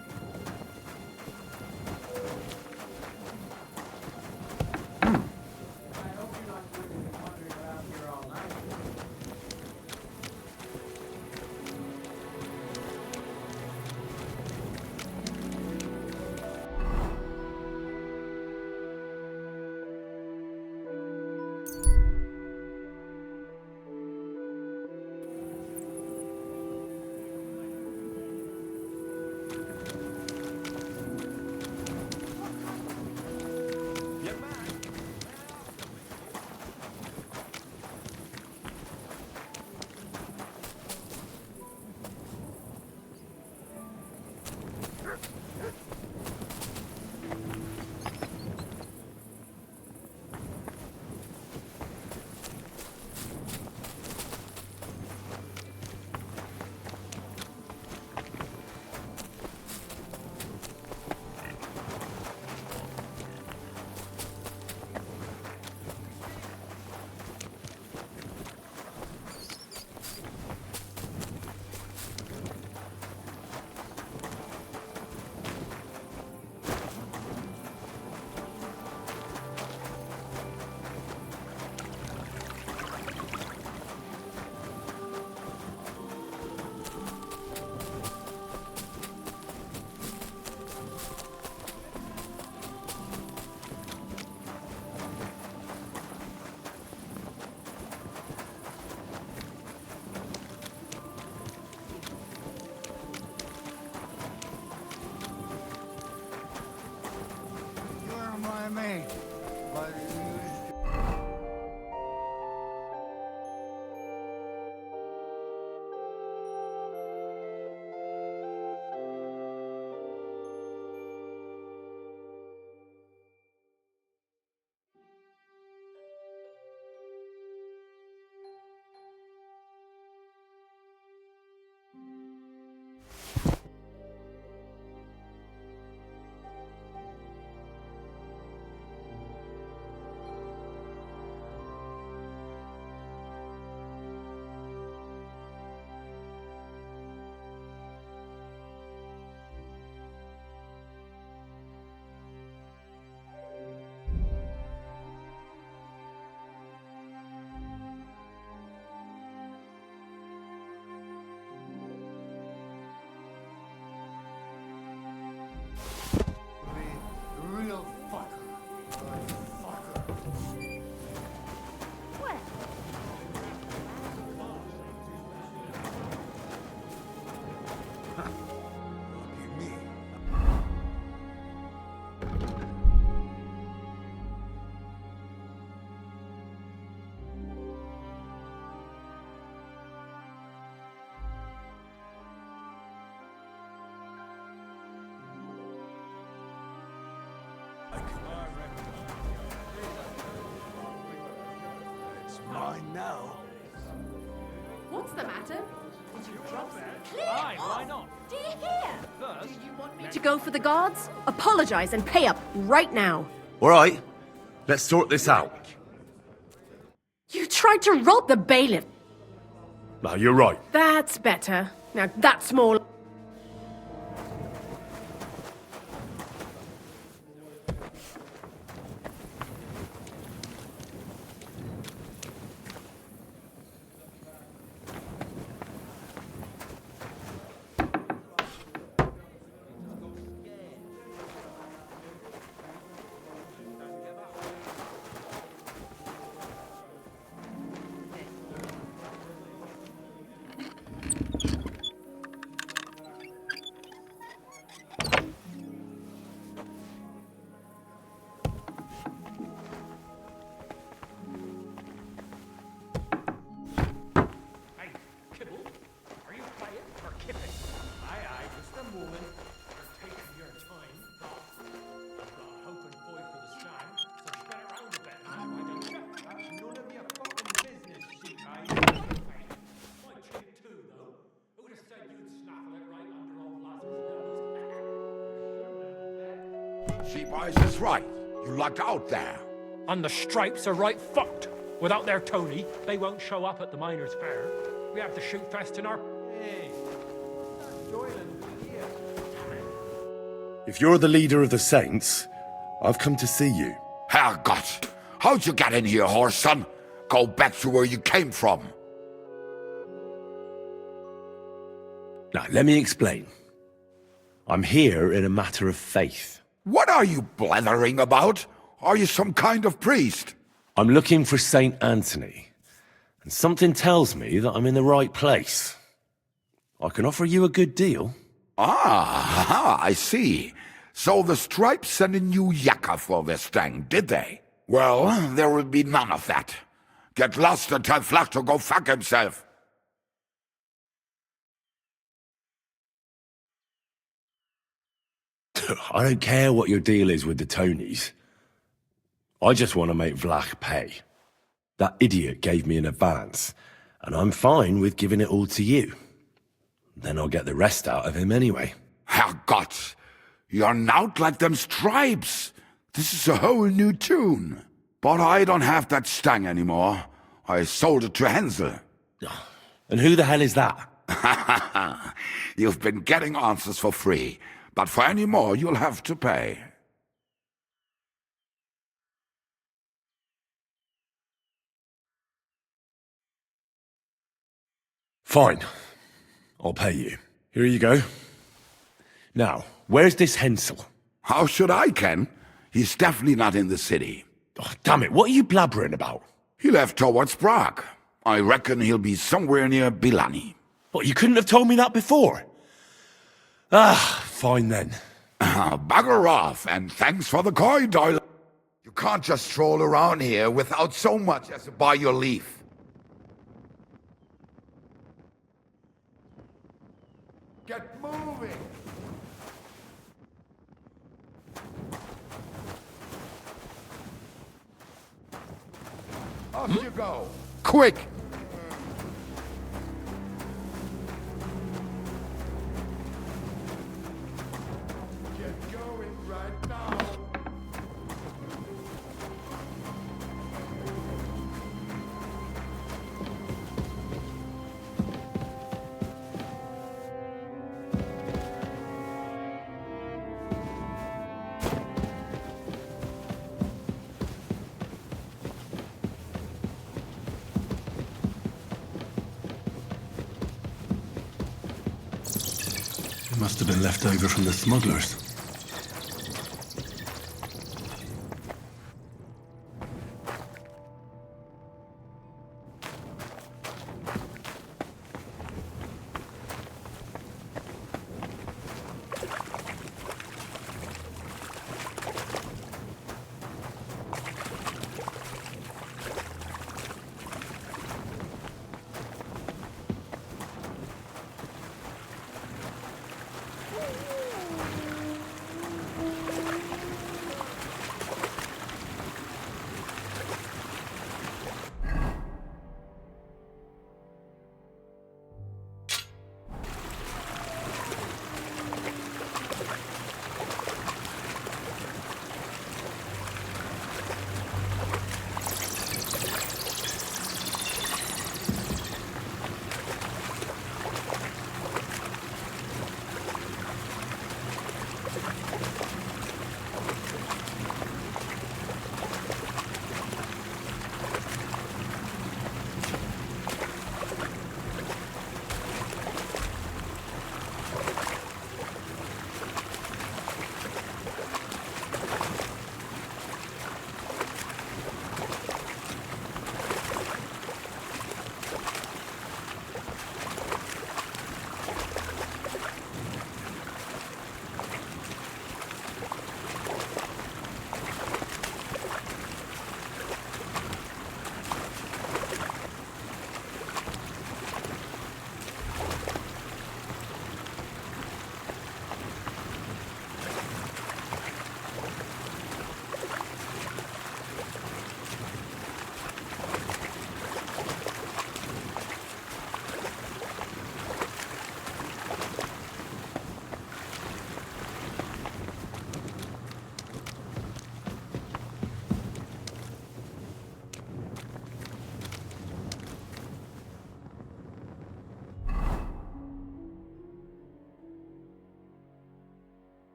Speaker 4: You're my mate. But real fucker.
Speaker 1: Well,
Speaker 11: It's mine now.
Speaker 17: What's the matter? Did you drop some? Clear
Speaker 8: Aye,
Speaker 17: off!
Speaker 8: why not?
Speaker 17: Do you hear?
Speaker 8: First,
Speaker 17: Do you want me to go for the guards? Apologize and pay up right now.
Speaker 6: All right, let's sort this out.
Speaker 17: You tried to rob the bailiff.
Speaker 6: No, you're right.
Speaker 17: That's better. Now that's more.
Speaker 6: Sheep Eyes is right. You lucked out there.
Speaker 8: And the Stripes are right fucked. Without their Tony, they won't show up at the miners' fair. We have the shoot fest in our...
Speaker 6: If you're the leader of the Saints, I've come to see you.
Speaker 19: Herrgott! How'd you get in here, horse son? Go back to where you came from.
Speaker 6: Now, let me explain. I'm here in a matter of faith.
Speaker 19: What are you blethering about? Are you some kind of priest?
Speaker 6: I'm looking for Saint Anthony, and something tells me that I'm in the right place. I can offer you a good deal.
Speaker 19: Ah, I see. So the Stripes sent a new Yacker for this thing, did they? Well, there will be none of that. Get lost and tell Flash to go fuck himself.
Speaker 6: I don't care what your deal is with the Tonies. I just want to make Vlach pay. That idiot gave me an advance, and I'm fine with giving it all to you. Then I'll get the rest out of him anyway.
Speaker 19: Herrgott! You're not like them Stripes. This is a whole new tune. But I don't have that stang anymore. I sold it to Hensel.
Speaker 6: And who the hell is that?
Speaker 19: You've been getting answers for free, but for any more you'll have to pay.
Speaker 6: Fine. I'll pay you. Here you go. Now, where's this Hensel?
Speaker 19: How should I, Ken? He's definitely not in the city.
Speaker 6: Oh, damn it, what are you blabbering about?
Speaker 19: He left towards Prague. I reckon he'll be somewhere near Bilani.
Speaker 6: What, you couldn't have told me that before? Ah, fine then.
Speaker 19: Bugger off, and thanks for the coin, Doyle. You can't just stroll around here without so much as to buy your leaf. Get moving! Off you go!
Speaker 7: Quick!
Speaker 19: Get going right now!
Speaker 6: It must have been left over from the smugglers.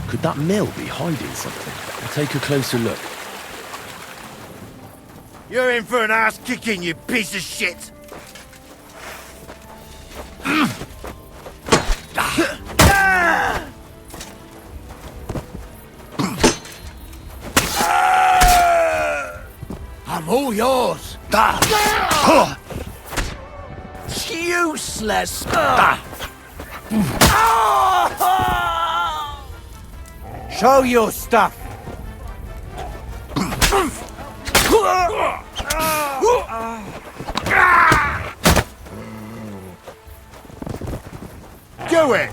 Speaker 6: Could that mill be hiding something? I'll take a closer look.
Speaker 20: You're in for an ass kicking, you piece of shit!
Speaker 14: I'm all yours. Useless.
Speaker 20: Show your stuff! Do it!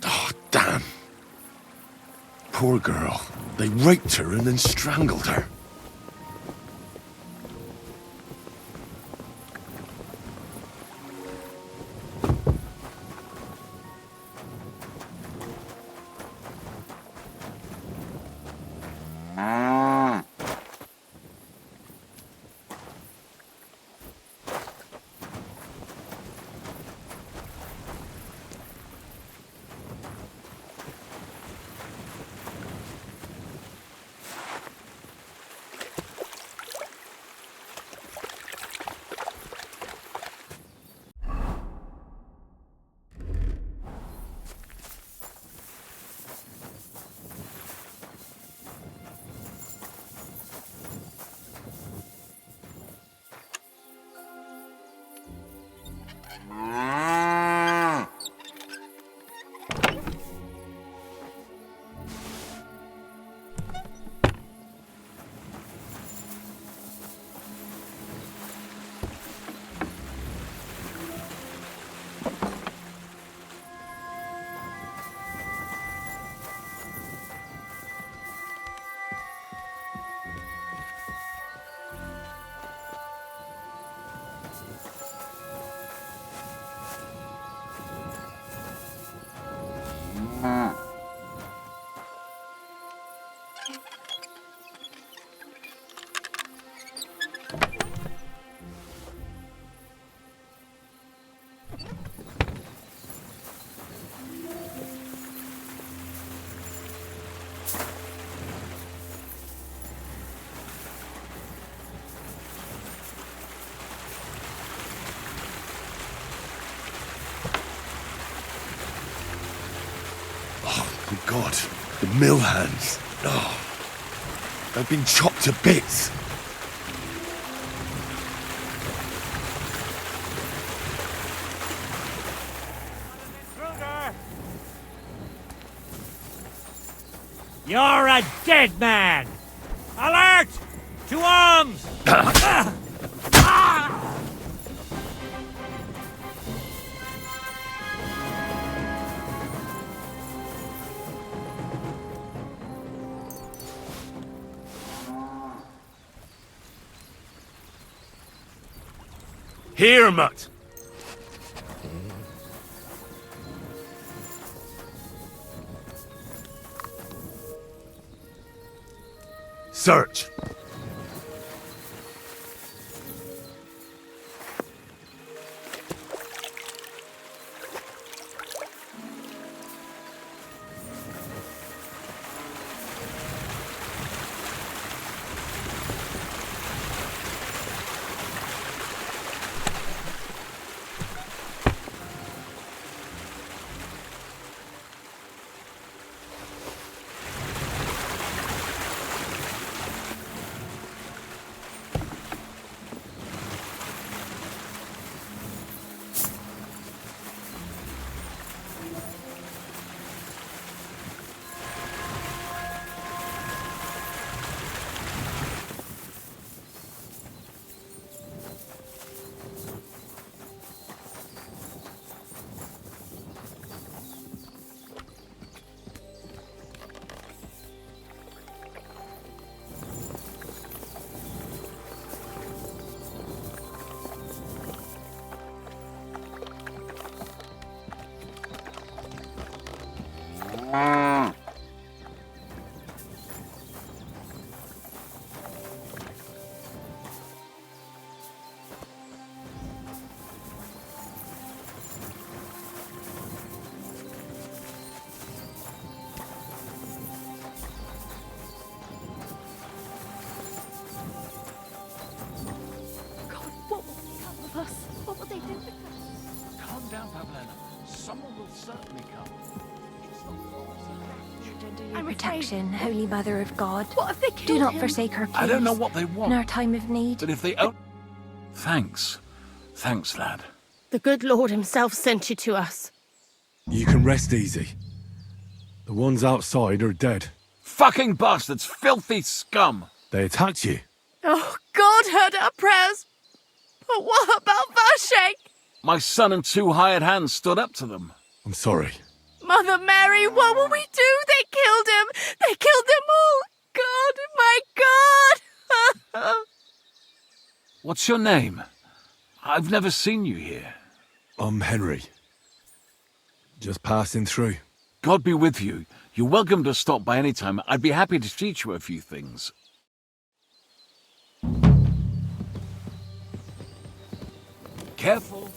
Speaker 6: Oh, damn. Poor girl. They raped her and then strangled her. Oh, God. The mill hands. Oh. They've been chopped to bits.
Speaker 3: You're a dead man! Alert! To arms!
Speaker 5: Here, mutt. Search.
Speaker 15: Someone will certainly come.
Speaker 21: Your protection, Holy Mother of God.
Speaker 1: What if they killed
Speaker 21: Do not
Speaker 1: him?
Speaker 21: forsake her, please.
Speaker 15: I don't know what they want.
Speaker 21: In our time of need.
Speaker 15: But if they own... Thanks. Thanks, lad.
Speaker 22: The good Lord himself sent you to us.
Speaker 6: You can rest easy. The ones outside are dead.
Speaker 15: Fucking bastards! Filthy scum!
Speaker 6: They attacked you.
Speaker 22: Oh, God heard our prayers. But what about Vash?
Speaker 15: My son and 2 hired hands stood up to them.
Speaker 6: I'm sorry.
Speaker 22: Mother Mary, what will we do? They killed him. They killed them all. God, my God.
Speaker 15: What's your name? I've never seen you here.
Speaker 6: I'm Henry. Just passing through.
Speaker 15: God be with you. You're welcome to stop by any time. I'd be happy to teach you a few things. Careful.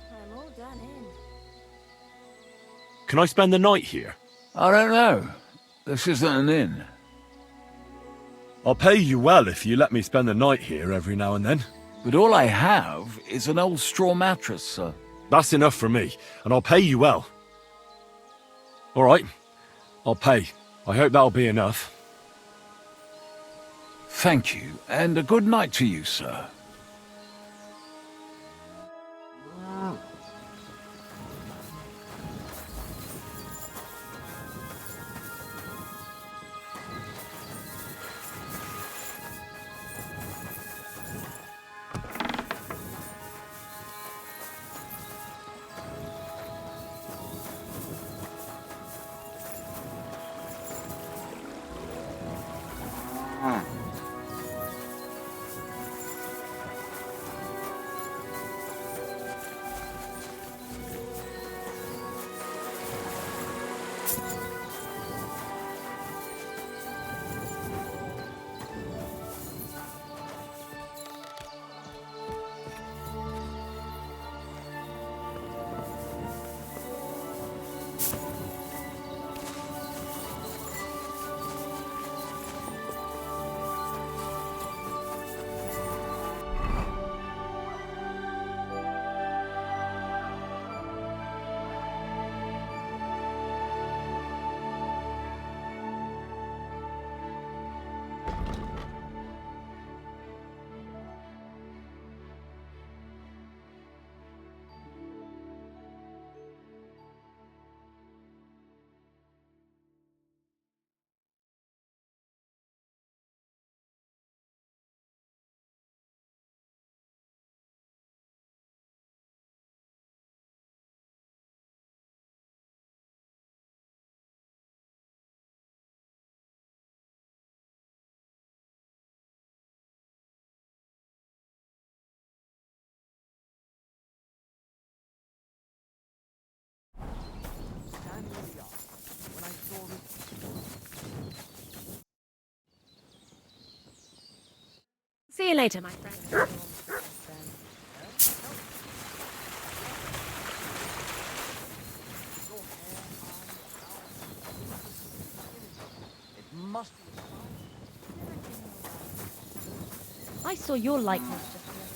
Speaker 21: I'm all done in.
Speaker 6: Can I spend the night here?
Speaker 15: I don't know. This isn't an inn.
Speaker 6: I'll pay you well if you let me spend the night here every now and then.
Speaker 15: But all I have is an old straw mattress, sir.
Speaker 6: That's enough for me, and I'll pay you well. All right, I'll pay. I hope that'll be enough.
Speaker 15: Thank you, and a good night to you, sir.
Speaker 2: See you later, my friend. I saw your likeness just the other day.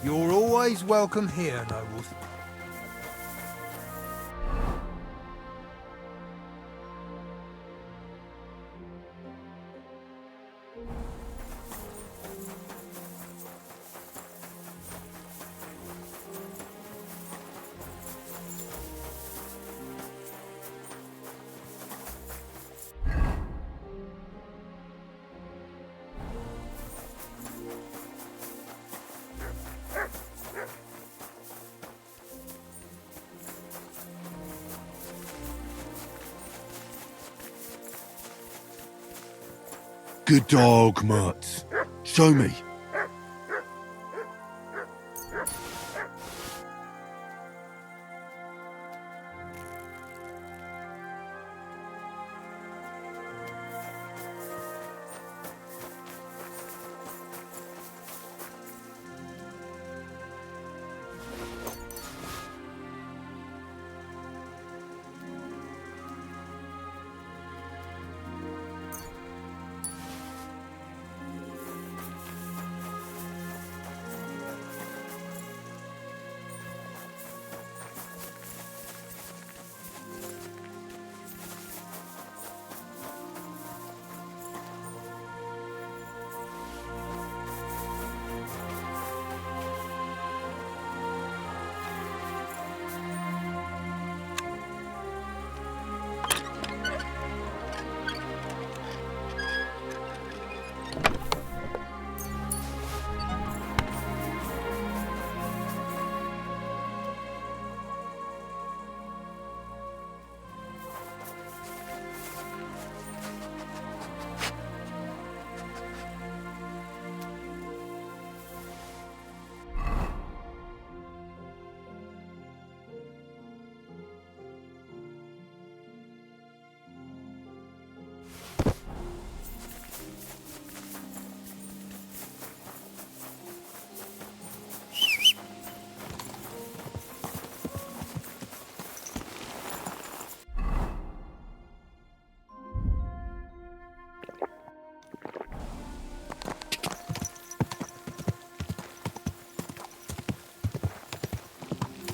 Speaker 10: You're always welcome here, nobles.
Speaker 6: Good dog, Mutt. Show me.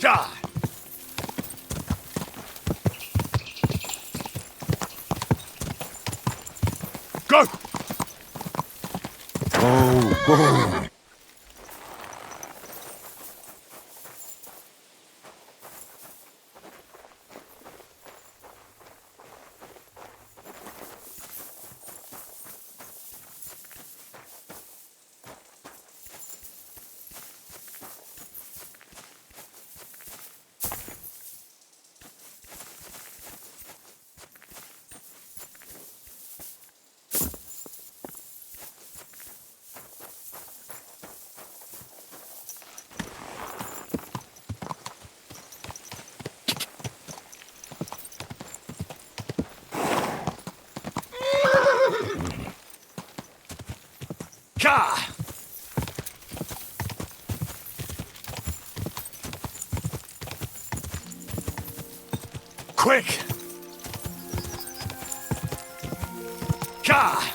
Speaker 5: Go! Oh. Ka! Quick! Ka!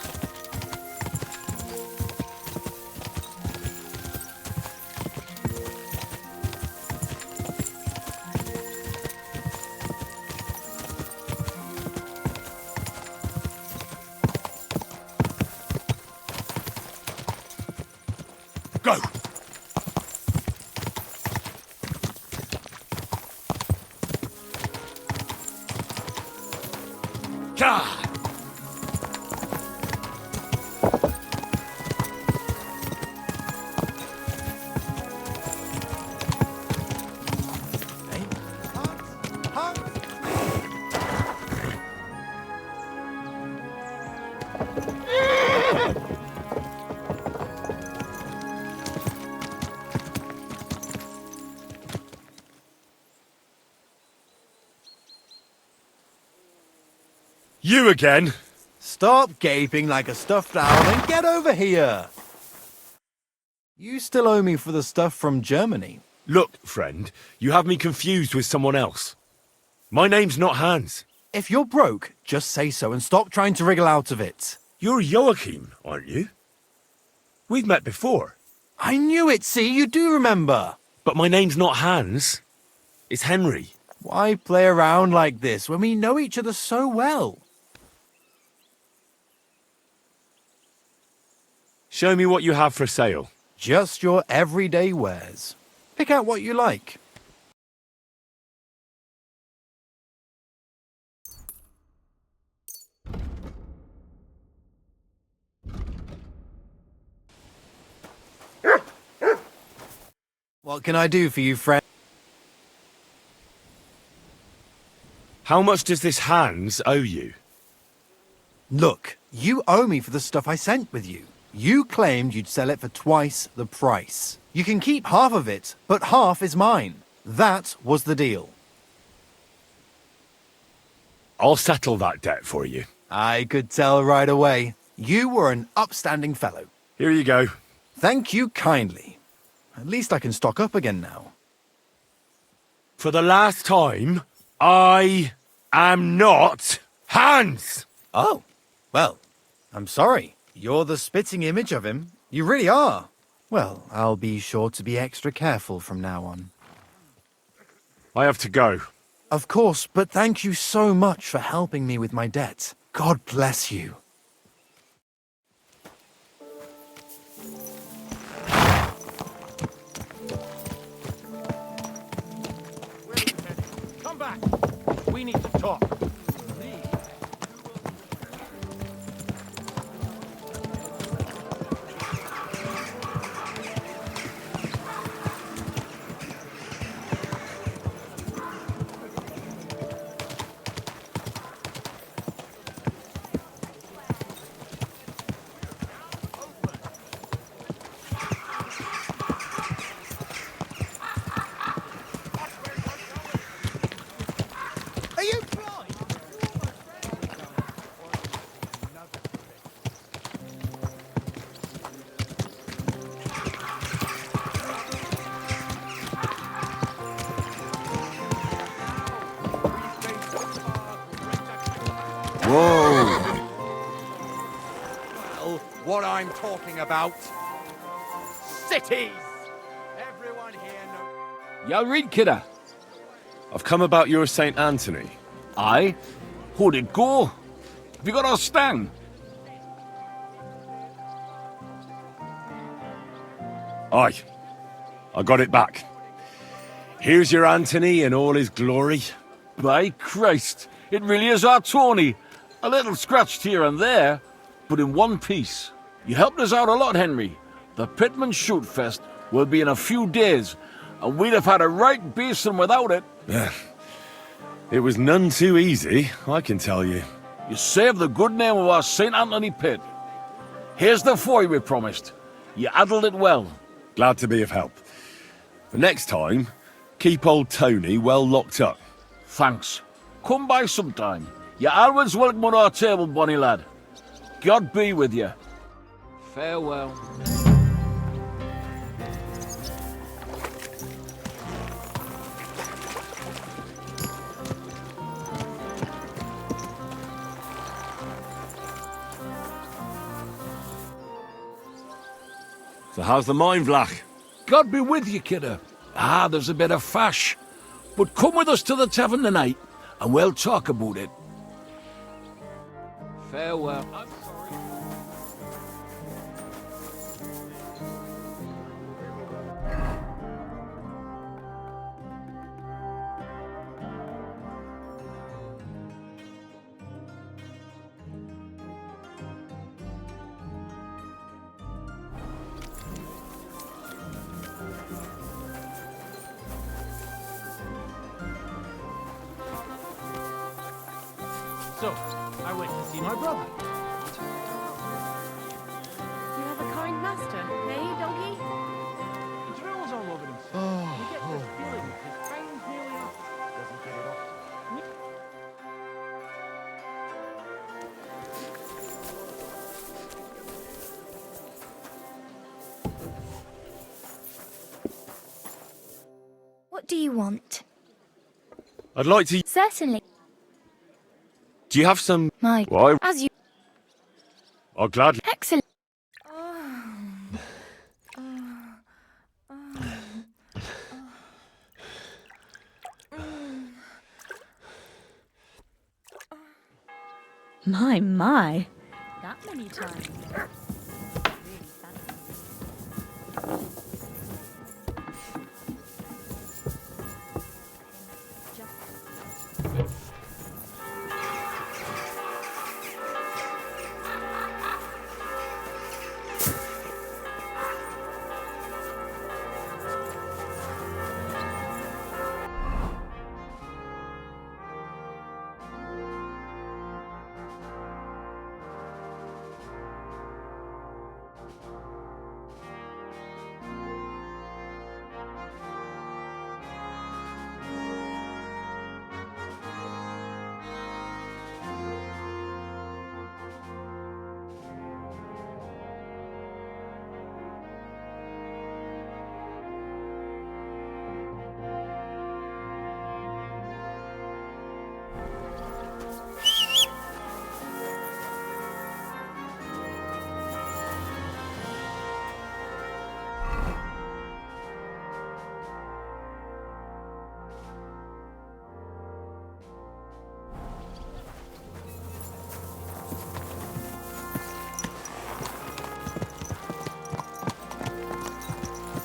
Speaker 5: Go! Ka! You again?
Speaker 9: Stop gaping like a stuffed owl and get over here! You still owe me for the stuff from Germany.
Speaker 6: Look, friend, you have me confused with someone else. My name's not Hans.
Speaker 9: If you're broke, just say so and stop trying to wriggle out of it.
Speaker 6: You're Joachim, aren't you? We've met before.
Speaker 9: I knew it, see, you do remember.
Speaker 6: But my name's not Hans. It's Henry.
Speaker 9: Why play around like this when we know each other so well?
Speaker 6: Show me what you have for sale.
Speaker 9: Just your everyday wares. Pick out what you like. What can I do for you, friend?
Speaker 6: How much does this Hans owe you?
Speaker 9: Look, you owe me for the stuff I sent with you. You claimed you'd sell it for twice the price. You can keep half of it, but half is mine. That was the deal.
Speaker 6: I'll settle that debt for you.
Speaker 9: I could tell right away. You were an upstanding fellow.
Speaker 6: Here you go.
Speaker 9: Thank you kindly. At least I can stock up again now.
Speaker 6: For the last time, I am not Hans!
Speaker 9: Oh, well, I'm sorry. You're the spitting image of him. You really are. Well, I'll be sure to be extra careful from now on.
Speaker 6: I have to go.
Speaker 9: Of course, but thank you so much for helping me with my debt. God bless you.
Speaker 13: Come back. We need to talk.
Speaker 20: What I'm talking about. Cities! Everyone here knows.
Speaker 15: Ya read, kidder.
Speaker 6: I've come about your St. Anthony.
Speaker 15: Aye? How'd it go? Have you got our stang?
Speaker 6: Aye. I got it back. Here's your Anthony in all his glory.
Speaker 15: By Christ, it really is our Tony. A little scratched here and there, but in one piece. You helped us out a lot, Henry. The Pitman Shoot Fest will be in a few days, and we'd have had a right basin without it.
Speaker 6: It was none too easy, I can tell you.
Speaker 15: You saved the good name of our St. Anthony pit. Here's the foy we promised. You handled it well.
Speaker 6: Glad to be of help. For next time, keep old Tony well locked up.
Speaker 15: Thanks. Come by sometime. You're always welcome on our table, bonny lad. God be with you. Farewell.
Speaker 6: So how's the mine, Vlach?
Speaker 15: God be with you, kidder. There's a bit of fash. But come with us to the tavern tonight, and we'll talk about it. Farewell. I'm sorry.
Speaker 18: So, I went to see my brother.
Speaker 22: You have a kind master, eh, doggy?
Speaker 8: He drills all over himself. He gets this feeling that his brain's nearly off. Doesn't get it off.
Speaker 21: What do you want?
Speaker 6: I'd like to...
Speaker 21: Certainly.
Speaker 6: Do you have some...
Speaker 21: My...
Speaker 6: Why?
Speaker 21: As you...
Speaker 6: I'll gladly...
Speaker 21: Excellent.
Speaker 2: My. That many times.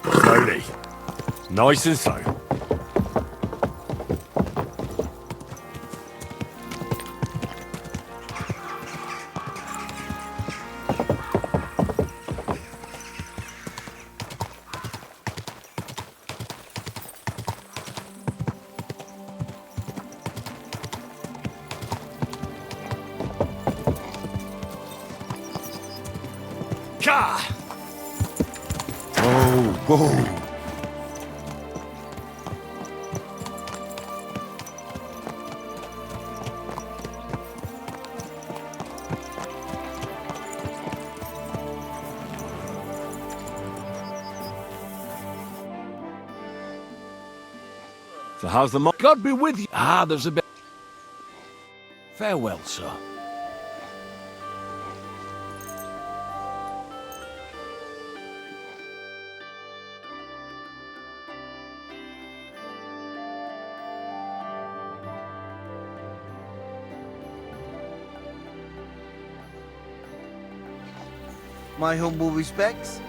Speaker 6: Slowly. Nice and slow. Whoa. So how's the
Speaker 15: God be with you. There's a bit... Farewell, sir.
Speaker 20: My humble respects.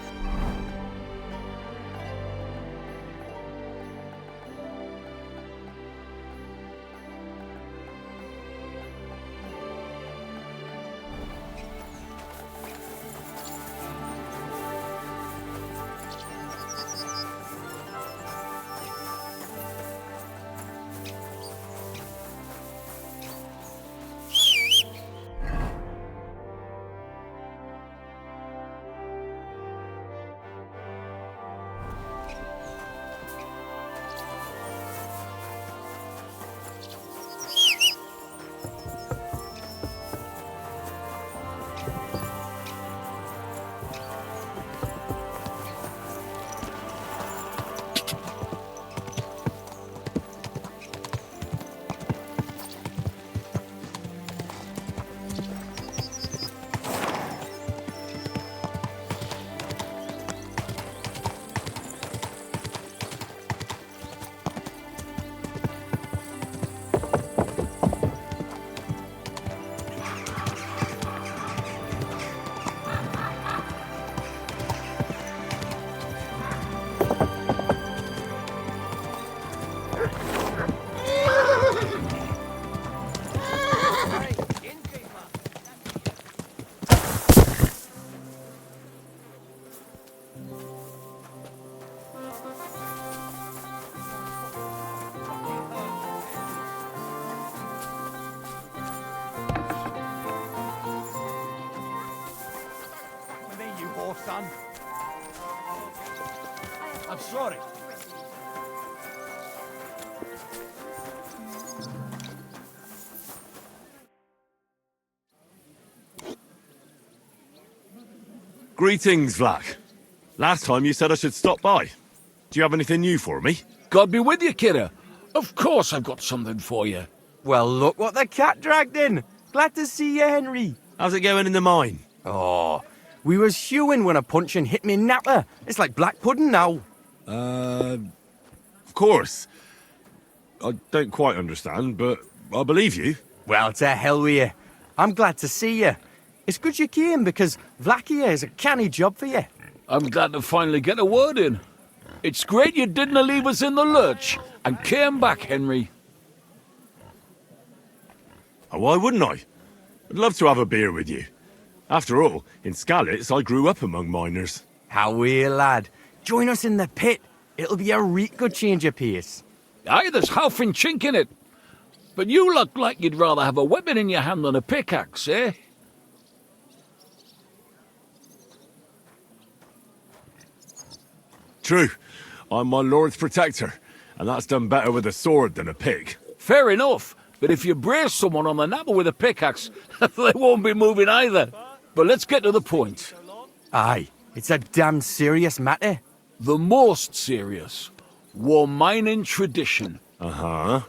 Speaker 8: Son. I'm sorry.
Speaker 5: Greetings, Vlak. Last time you said I should stop by. Do you have anything new for me?
Speaker 15: God be with you, kidder. Of course I've got something for you.
Speaker 20: Well, look what the cat dragged in. Glad to see you, Henry.
Speaker 5: How's it going in the mine?
Speaker 20: Oh, we was hewing when a puncheon hit me napper. It's like black pudding now.
Speaker 5: Of course. I don't quite understand, but I believe you.
Speaker 20: Well, to hell with you. I'm glad to see you. It's good you came, because Vlak here is a canny job for you.
Speaker 15: I'm glad to finally get a word in. It's great you didn't leave us in the lurch and came back, Henry.
Speaker 5: Oh, why wouldn't I? I'd love to have a beer with you. After all, in Skalitz, I grew up among miners.
Speaker 20: How are you, lad? Join us in the pit. It'll be a reet good change of pace.
Speaker 15: Aye, there's half and chink in it. But you look like you'd rather have a weapon in your hand than a pickaxe, eh?
Speaker 5: True. I'm my lord's protector, and that's done better with a sword than a pick.
Speaker 15: Fair enough, but if you brace someone on the napper with a pickaxe, they won't be moving either. But let's get to the point.
Speaker 20: Aye, it's a damn serious matter.
Speaker 15: The most serious. War mining tradition.
Speaker 5: Uh-huh.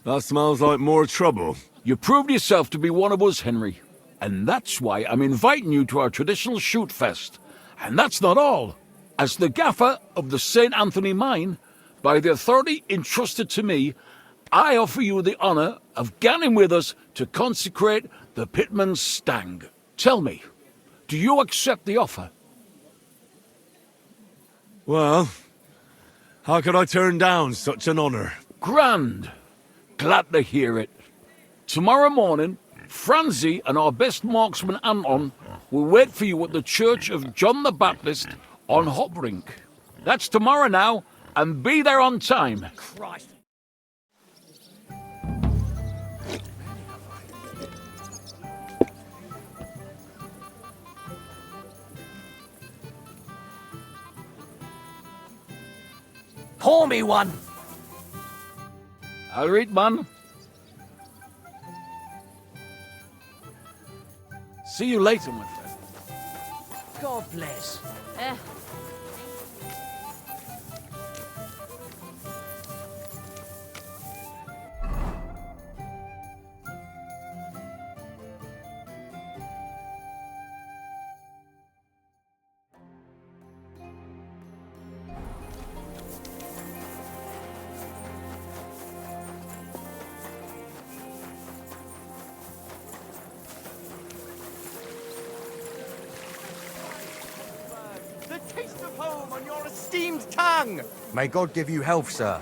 Speaker 5: That smells like more trouble.
Speaker 15: You proved yourself to be one of us, Henry. And that's why I'm inviting you to our traditional shoot fest. And that's not all. As the gaffer of the St. Anthony mine, by the authority entrusted to me, I offer you the honour of ganning with us to consecrate the Pitman's Stang. Tell me, do you accept the offer?
Speaker 5: Well, how could I turn down such an honour?
Speaker 15: Grand. Glad to hear it. Tomorrow morning, Franzi and our best marksman Anton will wait for you at the Church of John the Baptist on Hoprink. That's tomorrow now, and be there on time.
Speaker 8: Christ. Pour me one.
Speaker 15: I'll read, man. See you later, my friend.
Speaker 8: God bless.
Speaker 20: of home on your esteemed tongue.
Speaker 10: May God give you health, sir.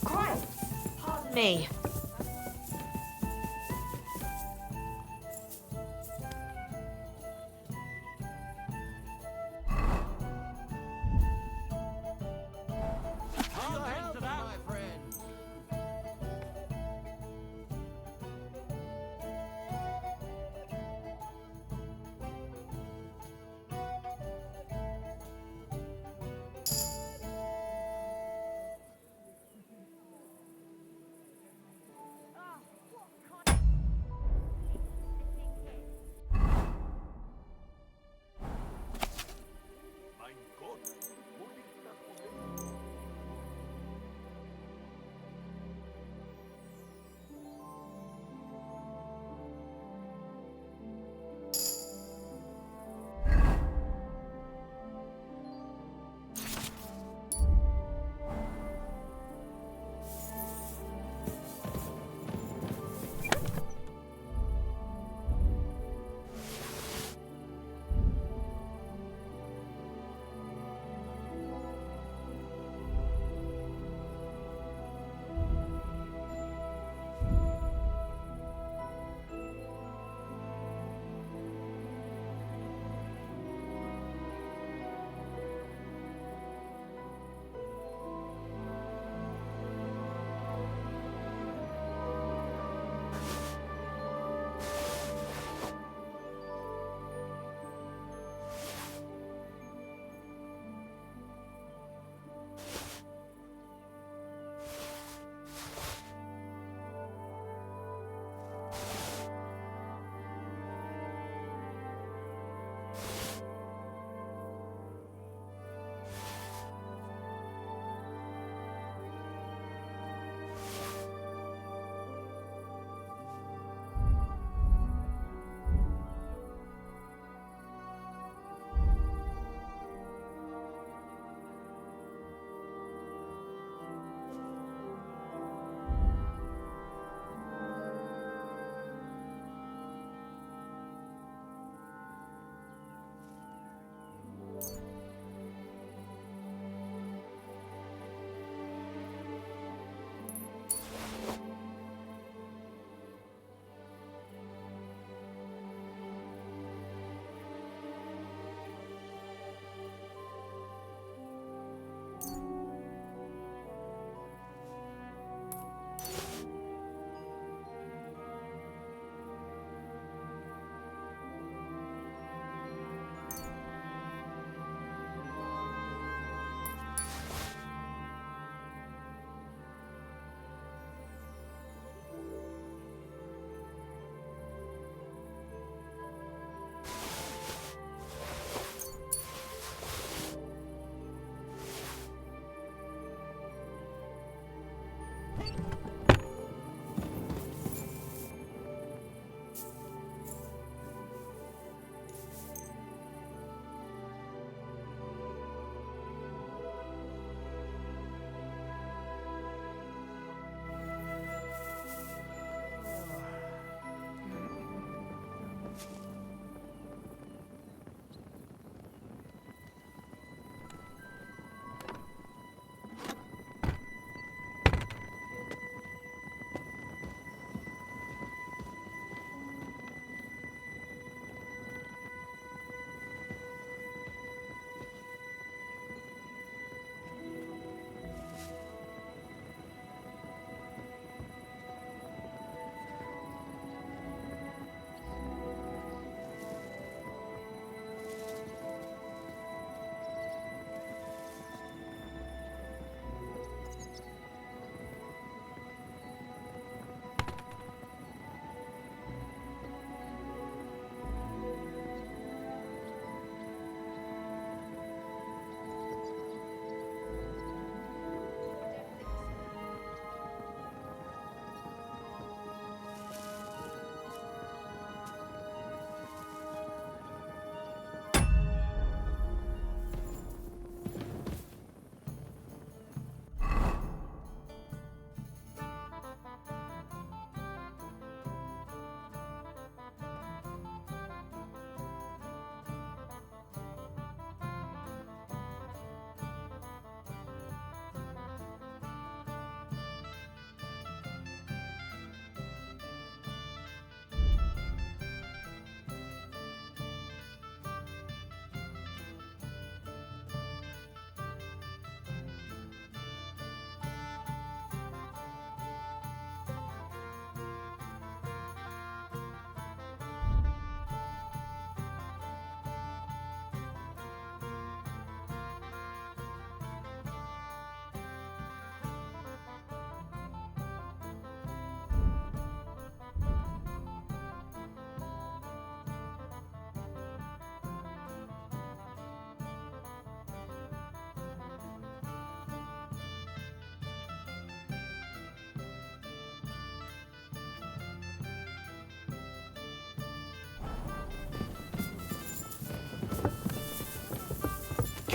Speaker 2: Quiet. Pardon me.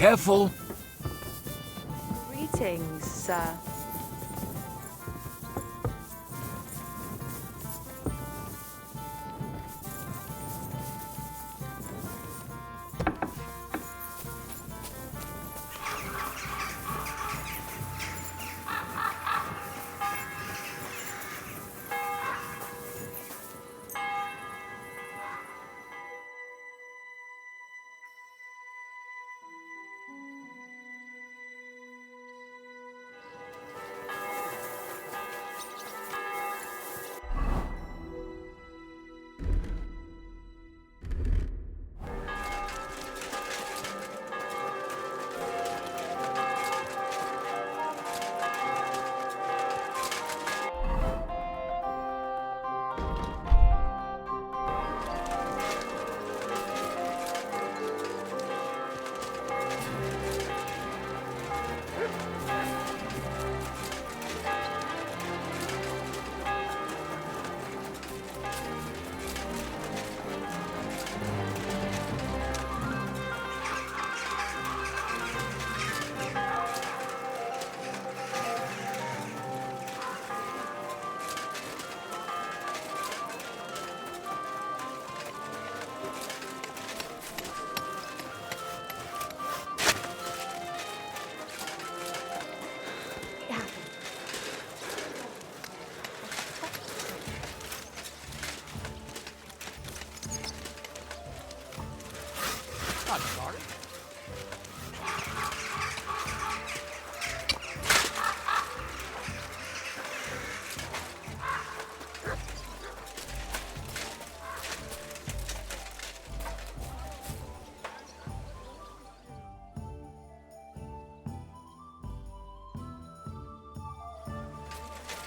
Speaker 15: Careful.
Speaker 22: Greetings, sir.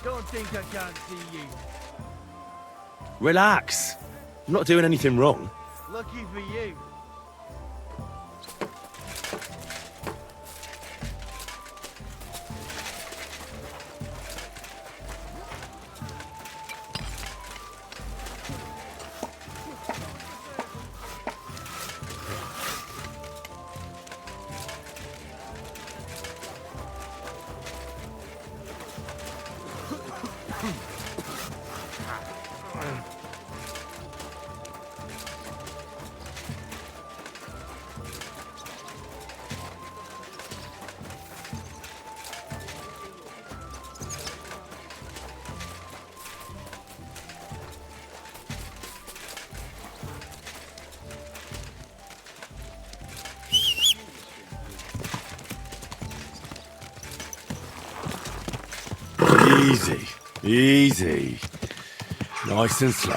Speaker 14: Don't think I can't see you.
Speaker 6: Relax. I'm not doing anything wrong.
Speaker 14: Lucky for you.
Speaker 6: Easy, easy. Nice and slow.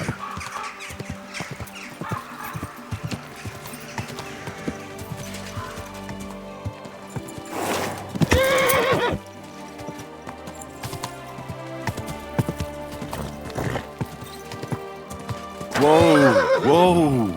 Speaker 6: Whoa, whoa.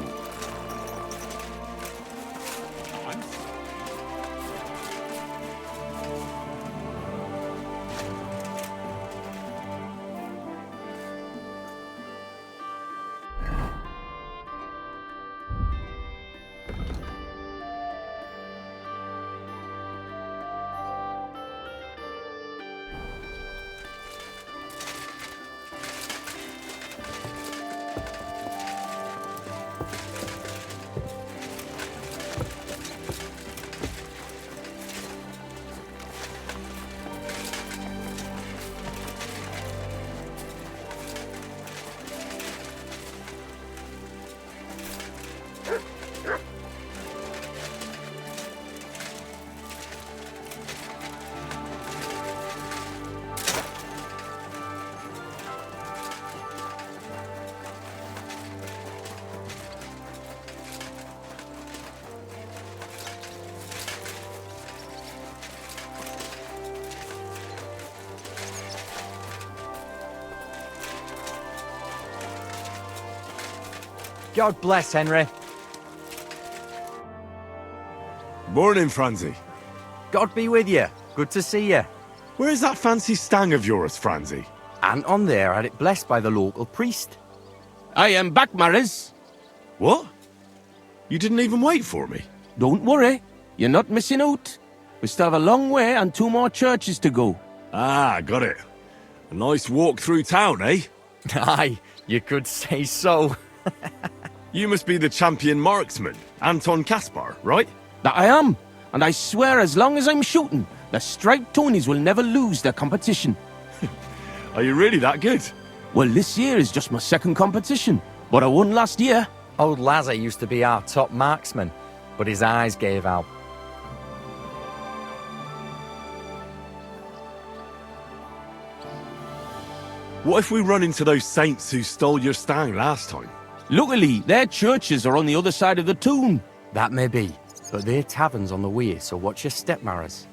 Speaker 20: God bless, Henry.
Speaker 5: Morning, Franzi.
Speaker 20: God be with you. Good to see you.
Speaker 5: Where's that fancy stang of yours, Franzi?
Speaker 20: Anton there had it blessed by the local priest.
Speaker 12: I am back, Maris.
Speaker 5: What? You didn't even wait for me?
Speaker 12: Don't worry. You're not missing out. We still have a long way and 2 more churches to go.
Speaker 5: Ah, got it. A nice walk through town, eh?
Speaker 20: Aye, you could say so.
Speaker 5: You must be the champion marksman, Anton Kaspar, right?
Speaker 12: That I am. And I swear as long as I'm shooting, the striped Tonies will never lose their competition.
Speaker 5: Are you really that good?
Speaker 12: Well, this year is just my 2nd competition, but I won last year.
Speaker 20: Old Lazar used to be our top marksman, but his eyes gave out.
Speaker 5: What if we run into those saints who stole your stang last time?
Speaker 12: Luckily, their churches are on the other side of the tomb.
Speaker 20: That may be, but their tavern's on the way, so watch your step, Maras.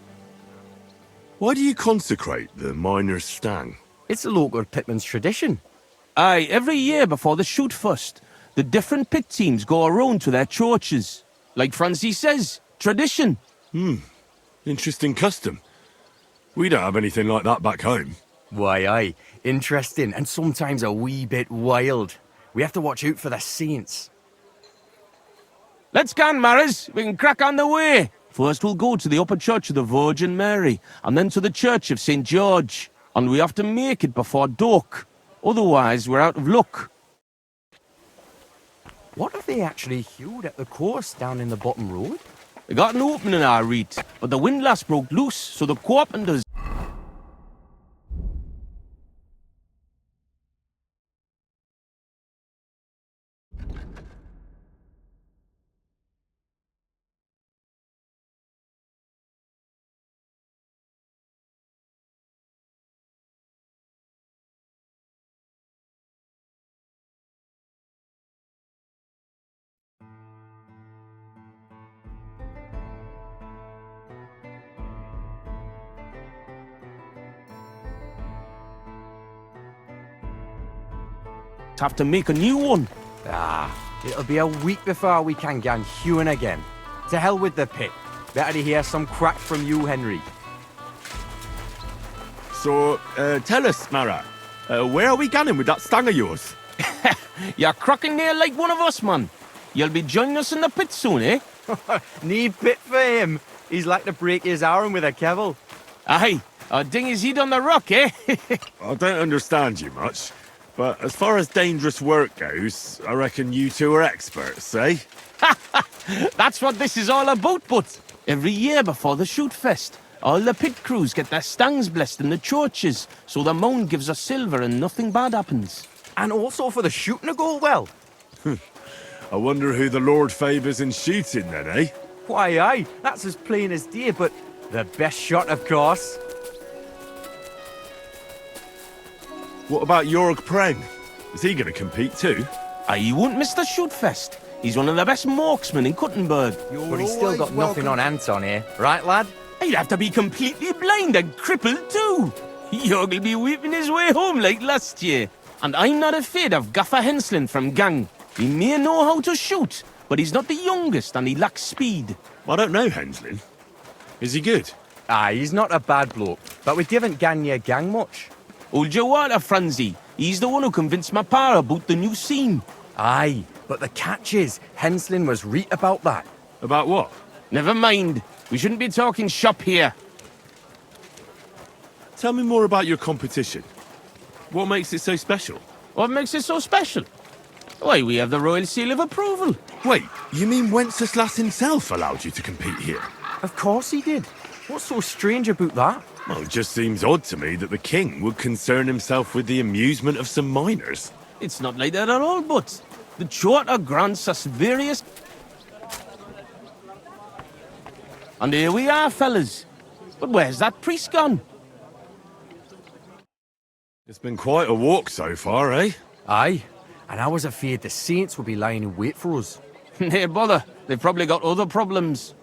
Speaker 5: Why do you consecrate the miner's stang?
Speaker 20: It's a local pitman's tradition.
Speaker 12: Aye, every year before the shoot first, the different pit teams go around to their churches. Like Francis says, tradition.
Speaker 5: Interesting custom. We don't have anything like that back home.
Speaker 20: Why, aye. Interesting, and sometimes a wee bit wild. We have to watch out for the saints.
Speaker 12: Let's go, Maras. We can crack on the way. First we'll go to the upper church of the Virgin Mary, and then to the church of St. George. And we have to make it before dark. Otherwise, we're out of luck.
Speaker 20: What have they actually hewed at the course down in the bottom road?
Speaker 12: They got an opening, I read, but the windlass broke loose, so the carpenters... have to make a new one.
Speaker 20: It'll be a week before we can gang hewing again. To hell with the pit. Better to hear some crack from you, Henry.
Speaker 5: So, tell us, Mara, where are we going with that stang of yours?
Speaker 12: You're cracking there like one of us, man. You'll be joining us in the pit soon, eh?
Speaker 20: Need pit for him. He's like to break his arm with a kevil.
Speaker 12: Aye, I'll ding his head on the rock, eh?
Speaker 5: I don't understand you much, but as far as dangerous work goes, I reckon you two are experts, eh?
Speaker 12: That's what this is all about, but every year before the shoot fest, all the pit crews get their stangs blessed in the churches, so the mound gives us silver and nothing bad happens.
Speaker 20: And also for the shooting to go well.
Speaker 5: I wonder who the Lord favours in shooting then, eh?
Speaker 20: Why, aye, that's as plain as day, but the best shot, of course.
Speaker 5: What about Jorg Preng? Is he going to compete too?
Speaker 12: He won't miss the shoot fest. He's one of the best marksmen in Kuttenberg.
Speaker 20: But he's still got nothing on Anton here, right, lad?
Speaker 12: He'd have to be completely blind and crippled too. Jorg will be weeping his way home like last year. And I'm not afraid of Gaffer Henslin from Gang. He may know how to shoot, but he's not the youngest and he lacks speed.
Speaker 5: I don't know Henslin. Is he good?
Speaker 20: He's not a bad bloke, but we haven't gang near Gang much.
Speaker 12: Hold your water, Franzi. He's the one who convinced my pa about the new scene.
Speaker 20: Aye, but the catch is, Henslin was right about that.
Speaker 5: About what?
Speaker 12: Never mind. We shouldn't be talking shop here.
Speaker 5: Tell me more about your competition. What makes it so special?
Speaker 12: What makes it so special? Why, we have the royal seal of approval.
Speaker 5: Wait, you mean Wenceslas himself allowed you to compete here?
Speaker 20: Of course he did. What's so strange about that?
Speaker 5: Well, it just seems odd to me that the king would concern himself with the amusement of some miners.
Speaker 12: It's not like that at all, but the charter grants us various... And here we are, fellas. But where's that priest gone?
Speaker 5: It's been quite a walk so far, eh?
Speaker 20: Aye, and I was afraid the saints would be lying in wait for us.
Speaker 12: Nay, bother. They've probably got other problems.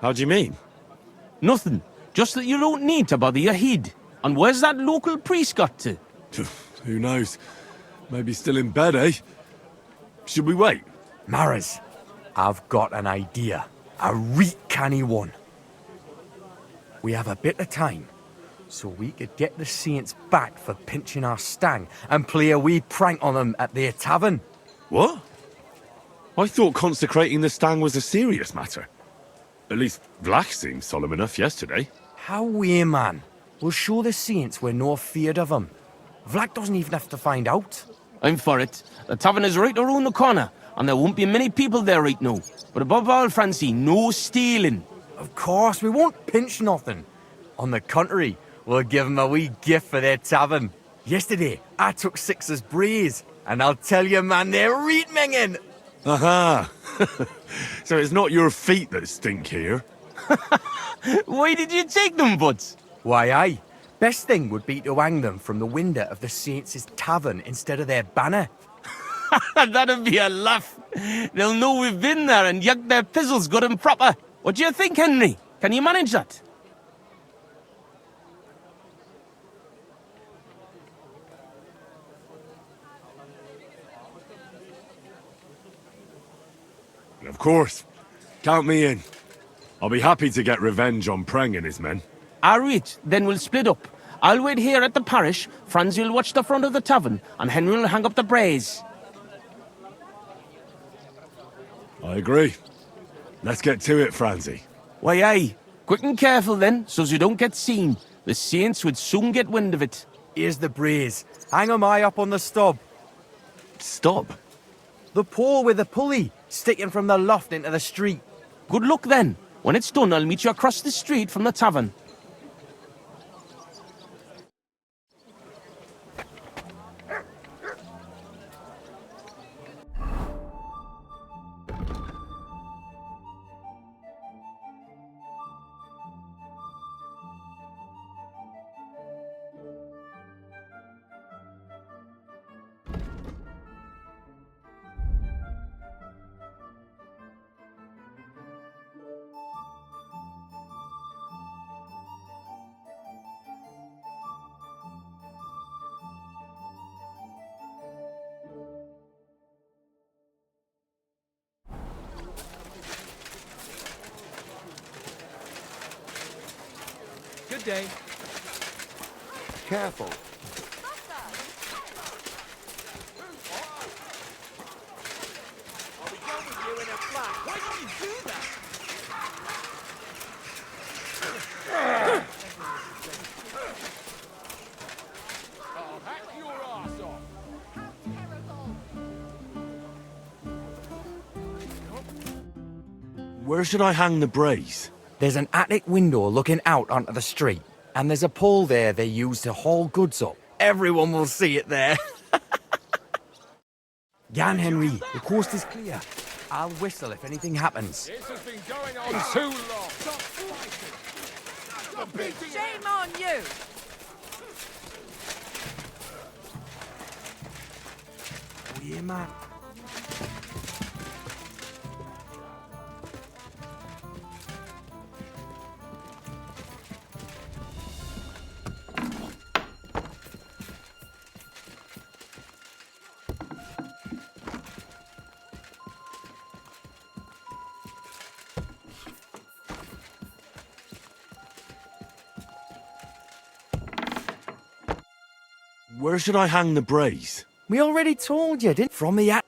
Speaker 5: How do you mean?
Speaker 12: Nothing. Just that you don't need to bother your head. And where's that local priest got to?
Speaker 5: Who knows? Maybe still in bed, eh? Should we wait?
Speaker 20: Maras, I've got an idea. A reet canny one. We have a bit of time, so we could get the saints back for pinching our stang and play a wee prank on them at their tavern.
Speaker 5: What? I thought consecrating the stang was a serious matter. At least Vlach seemed solemn enough yesterday.
Speaker 20: How we, man? We'll show the saints we're no feared of them. Vlach doesn't even have to find out.
Speaker 12: I'm for it. The tavern is right around the corner, and there won't be many people there right now. But above all, Francie, no stealing.
Speaker 20: Of course, we won't pinch nothing. On the contrary, we'll give them a wee gift for their tavern. Yesterday, I took 6's braes, and I'll tell you, man, they're reet-minging.
Speaker 5: Aha! So it's not your feet that stink here.
Speaker 12: Why did you take them, Buds?
Speaker 20: Why, aye. Best thing would be to hang them from the window of the Saints' tavern instead of their banner.
Speaker 12: That'd be a laugh. They'll know we've been there and yucked their pizzles good and proper. What do you think, Henry? Can you manage that?
Speaker 5: Of course. Count me in. I'll be happy to get revenge on Preng and his men.
Speaker 12: Alright, then we'll split up. I'll wait here at the parish, Francie will watch the front of the tavern, and Henry will hang up the braes.
Speaker 5: I agree. Let's get to it, Francie.
Speaker 12: Why, aye. Quick and careful then, so's you don't get seen. The saints would soon get wind of it.
Speaker 20: Here's the braes. Hang 'em high up on the stub.
Speaker 5: Stub?
Speaker 20: The pole with the pulley, sticking from the loft into the street.
Speaker 12: Good luck then. When it's done, I'll meet you across the street from the tavern.
Speaker 18: Good day.
Speaker 11: Careful.
Speaker 18: I'll be going with you in a flash. Why did you do that?
Speaker 13: I'll hack your ass off.
Speaker 5: Where should I hang the brace?
Speaker 20: There's an attic window looking out onto the street, and there's a pole there they use to haul goods up. Everyone will see it there. Gan, Henry, the coast is clear. I'll whistle if anything happens.
Speaker 13: This has been going on too long. Stop fighting. Stop beating.
Speaker 17: Shame on you!
Speaker 20: Oh yeah, man.
Speaker 5: Where should I hang the brace?
Speaker 20: We already told you, didn't? From the attic.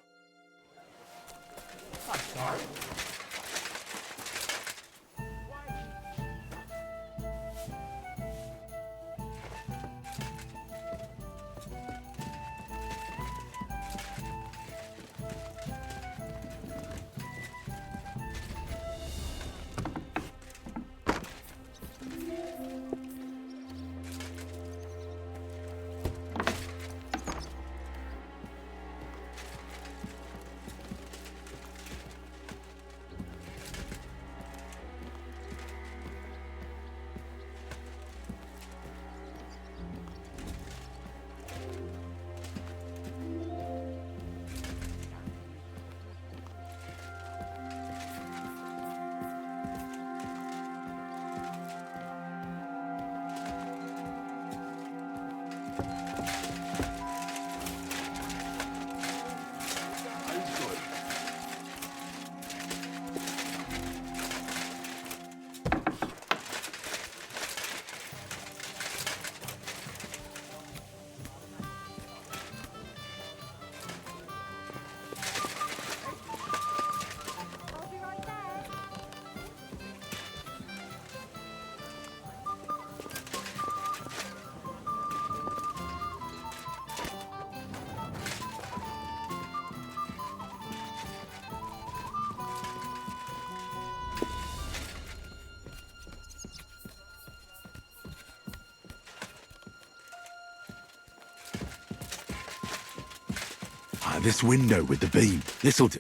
Speaker 6: This window with the beam. This'll do.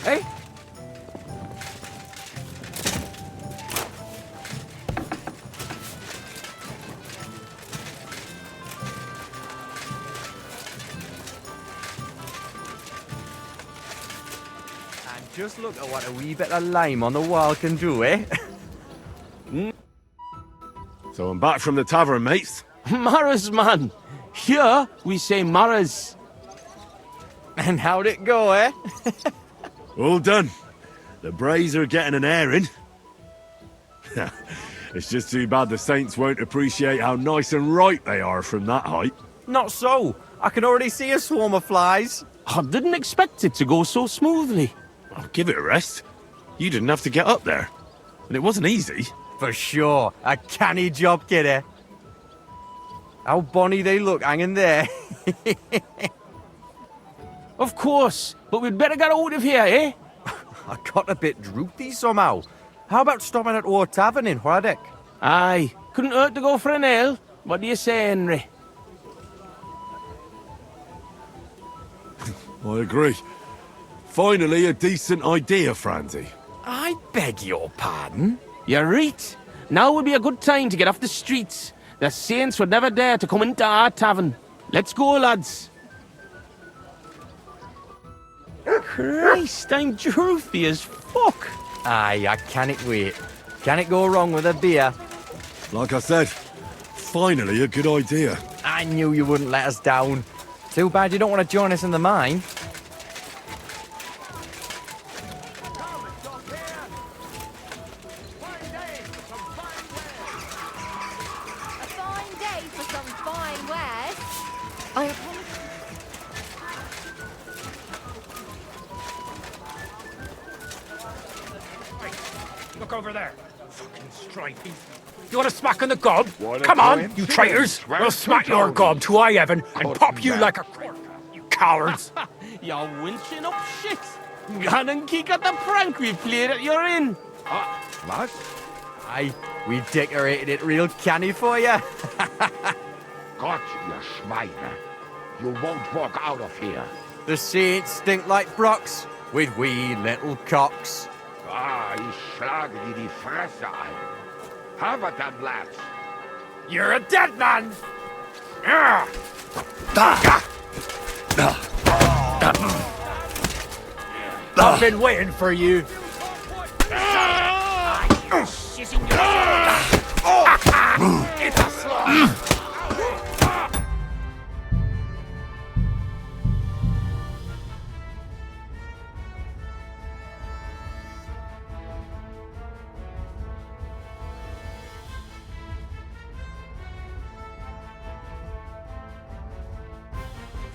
Speaker 20: Hey? And just look at what a wee bit of lime on the wall can do, eh?
Speaker 5: So I'm back from the tavern, mates.
Speaker 12: Maras, man. Here we say Maras.
Speaker 20: And how'd it go, eh?
Speaker 5: All done. The Brays are getting an airing. It's just too bad the Saints won't appreciate how nice and right they are from that height.
Speaker 20: Not so. I can already see a swarm of flies.
Speaker 12: I didn't expect it to go so smoothly.
Speaker 5: I'll give it a rest. You didn't have to get up there. And it wasn't easy.
Speaker 20: For sure. A canny job, kidder. How bonny they look hanging there.
Speaker 12: Of course, but we'd better get out of here, eh?
Speaker 20: I got a bit droopy somehow. How about stopping at our tavern in Hradek?
Speaker 12: Aye, couldn't hurt to go for an ale. What do you say, Henry?
Speaker 5: I agree. Finally, a decent idea, Franzi.
Speaker 20: I beg your pardon?
Speaker 12: You're right. Now would be a good time to get off the streets. The Saints would never dare to come into our tavern. Let's go, lads. Christ, I'm droopy as fuck.
Speaker 20: Aye, I can't wait. Can't go wrong with a beer.
Speaker 5: Like I said, finally a good idea.
Speaker 20: I knew you wouldn't let us down. Too bad you don't want to join us in the mine.
Speaker 1: A fine day for some fine wares. I apologize.
Speaker 13: Look over there. Fucking stripey. You want to smack on the gob? Come on, you traitors. We'll smack your gob to I Evan and pop you like a cork, you cowards.
Speaker 12: You're winching up shit. Gone and kick at the prank we played at your inn.
Speaker 10: What?
Speaker 20: Aye, we decorated it real canny for you.
Speaker 19: Gott, you Schweine. You won't walk out of here.
Speaker 20: The Saints stink like brocks with wee little cocks.
Speaker 19: Ah, ich schlage dir die Fresse ein. Have it then, lads.
Speaker 13: You're a dead man. I've been waiting for you. It's a slaughter.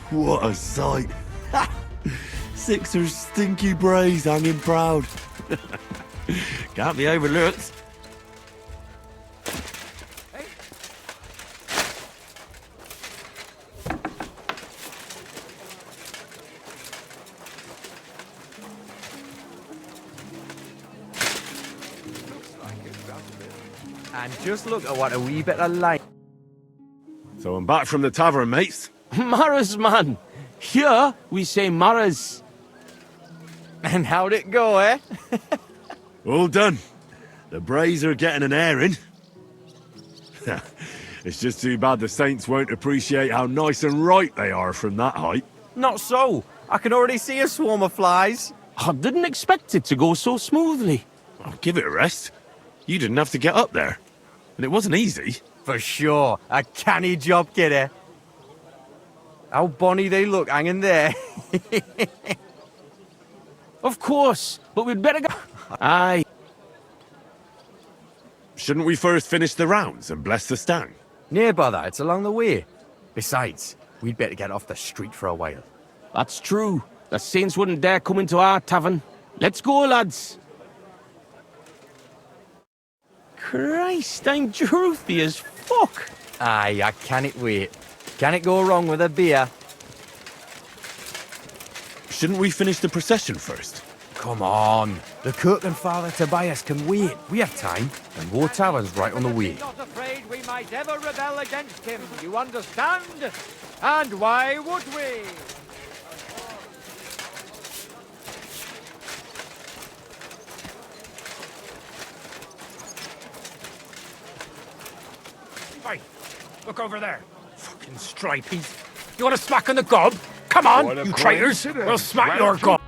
Speaker 5: What a sight. 6 stinky Brays hanging proud. Can't be overlooked.
Speaker 20: And just look at what a wee bit of light.
Speaker 5: So I'm back from the tavern, mates.
Speaker 12: Maras, man. Here we say Maras.
Speaker 20: And how'd it go, eh?
Speaker 5: All done. The Brays are getting an airing. It's just too bad the Saints won't appreciate how nice and right they are from that height.
Speaker 20: Not so. I can already see a swarm of flies.
Speaker 12: I didn't expect it to go so smoothly.
Speaker 5: Oh, give it a rest. You didn't have to get up there. And it wasn't easy.
Speaker 20: For sure. A canny job, kidder. How bonny they look hanging there.
Speaker 12: Of course, but we'd better go. Aye.
Speaker 5: Shouldn't we first finish the rounds and bless the stang?
Speaker 20: Near bother, it's along the way. Besides, we'd better get off the street for a while.
Speaker 12: That's true. The Saints wouldn't dare come into our tavern. Let's go, lads. Christ, I'm drouthy as fuck.
Speaker 20: Aye, I can't wait. Can it go wrong with a beer?
Speaker 5: Shouldn't we finish the procession first?
Speaker 20: Come on. The Kirk and Father Tobias can wait. We have time. And more taverns right on the way.
Speaker 8: Not afraid we might ever rebel against him, you understand? And why would we?
Speaker 13: Hey, look over there. Fucking stripies. You want to smack on the gob? Come on, you traitors. We'll smack your gob.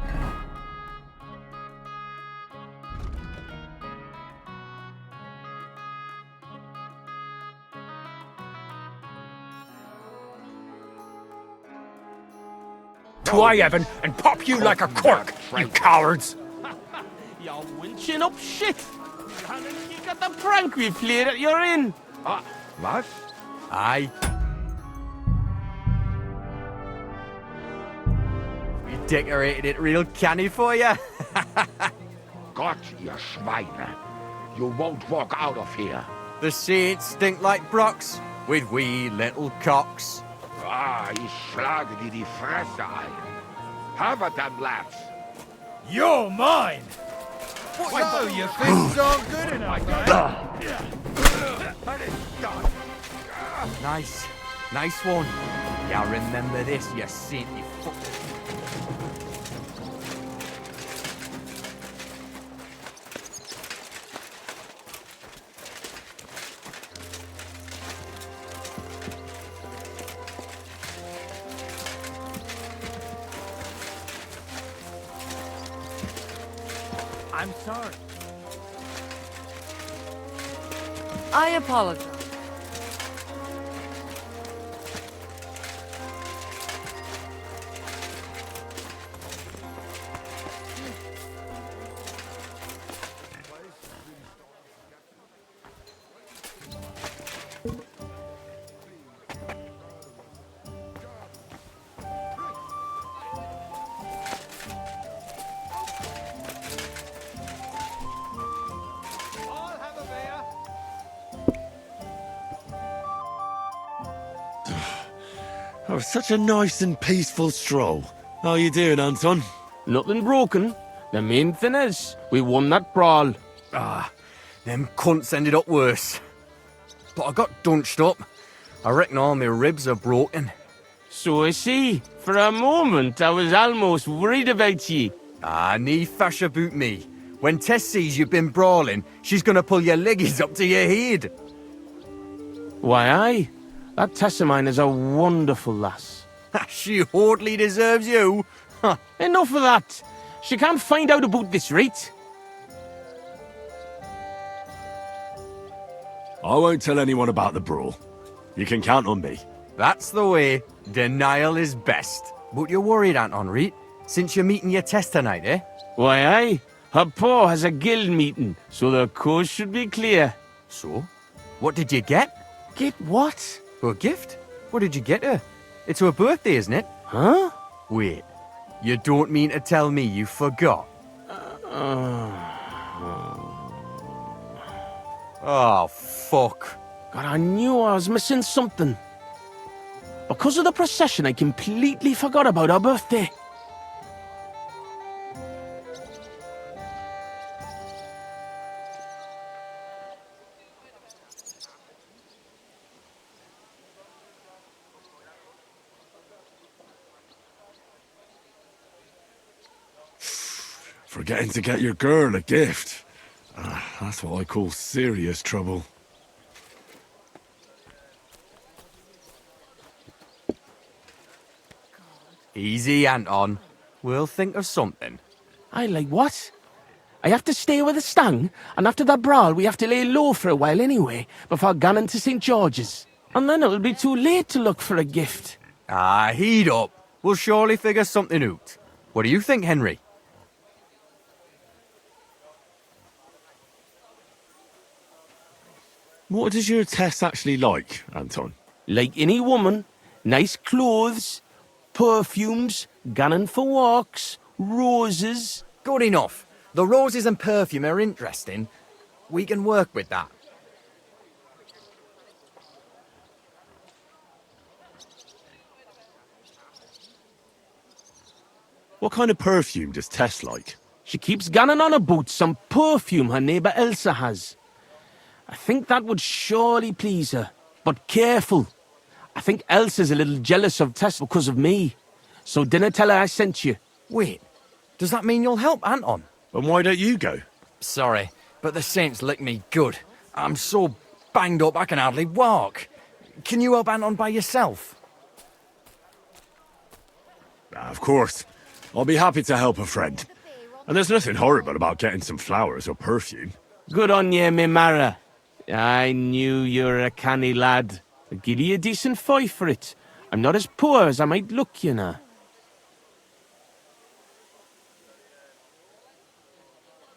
Speaker 13: Try, Evan, and pop you like a cork, you cowards.
Speaker 12: You're winching up shit. Can't kick at the prank we played at your inn.
Speaker 19: What?
Speaker 20: Aye. We decorated it real canny for you.
Speaker 19: Gott, ihr Schweine. You won't walk out of here.
Speaker 20: The Saints stink like brocks, with wee little cocks.
Speaker 19: Ah, ich schlage dir die Fresse ein. Have them, lads.
Speaker 13: You're mine.
Speaker 11: So your fists aren't good enough,
Speaker 20: Nice. Nice one. Yeah, remember this, you saintly fuck.
Speaker 8: I'm sorry.
Speaker 17: I apologize.
Speaker 5: Oh, such a nice and peaceful stroll. How you doing, Anton?
Speaker 12: Nothing broken. The main thing is, we won that brawl.
Speaker 20: Ah, them cunts ended up worse. But I got dunched up. I reckon all my ribs are broken.
Speaker 12: So I see. For a moment, I was almost worried about you.
Speaker 20: Ah, nee fash about me. When Tess sees you've been brawling, she's gonna pull your leggies up to your head.
Speaker 12: Why, aye. That Tess of mine is a wonderful lass.
Speaker 20: She hardly deserves you.
Speaker 12: Enough of that. She can't find out about this, right?
Speaker 5: I won't tell anyone about the brawl. You can count on me.
Speaker 20: That's the way. Denial is best. But you're worried, Anton, right? Since you're meeting your Tess tonight, eh?
Speaker 12: Why, aye. Her pa has a guild meeting, so the coast should be clear.
Speaker 20: So? What did you get?
Speaker 12: Get what?
Speaker 20: A gift? What did you get her? It's her birthday, isn't it?
Speaker 12: Huh?
Speaker 20: Wait. You don't mean to tell me you forgot? Oh, fuck.
Speaker 12: God, I knew I was missing something. Because of the procession, I completely forgot about our birthday.
Speaker 5: Forgetting to get your girl a gift. That's what I call serious trouble.
Speaker 20: Easy, Anton. We'll think of something.
Speaker 12: I like what? I have to stay with the stang, and after that brawl we have to lay low for a while anyway, before going to St. George's. And then it'll be too late to look for a gift.
Speaker 20: Ah, heat up. We'll surely figure something out. What do you think, Henry?
Speaker 5: What does your Tess actually like, Anton?
Speaker 12: Like any woman, nice clothes, perfumes, going for walks, roses.
Speaker 20: Good enough. The roses and perfume are interesting. We can work with that.
Speaker 5: What kind of perfume does Tess like?
Speaker 12: She keeps gunning on about some perfume her neighbour Elsa has. I think that would surely please her. But careful. I think Elsa's a little jealous of Tess because of me. So dinna tell her I sent you.
Speaker 20: Wait, does that mean you'll help Anton?
Speaker 5: And why don't you go?
Speaker 20: Sorry, but the saints licked me good. I'm so banged up I can hardly walk. Can you help Anton by yourself?
Speaker 5: Of course. I'll be happy to help a friend. And there's nothing horrible about getting some flowers or perfume.
Speaker 12: Good on ye, me Mara. I knew you were a canny lad. I'll give you a decent five for it. I'm not as poor as I might look, you know.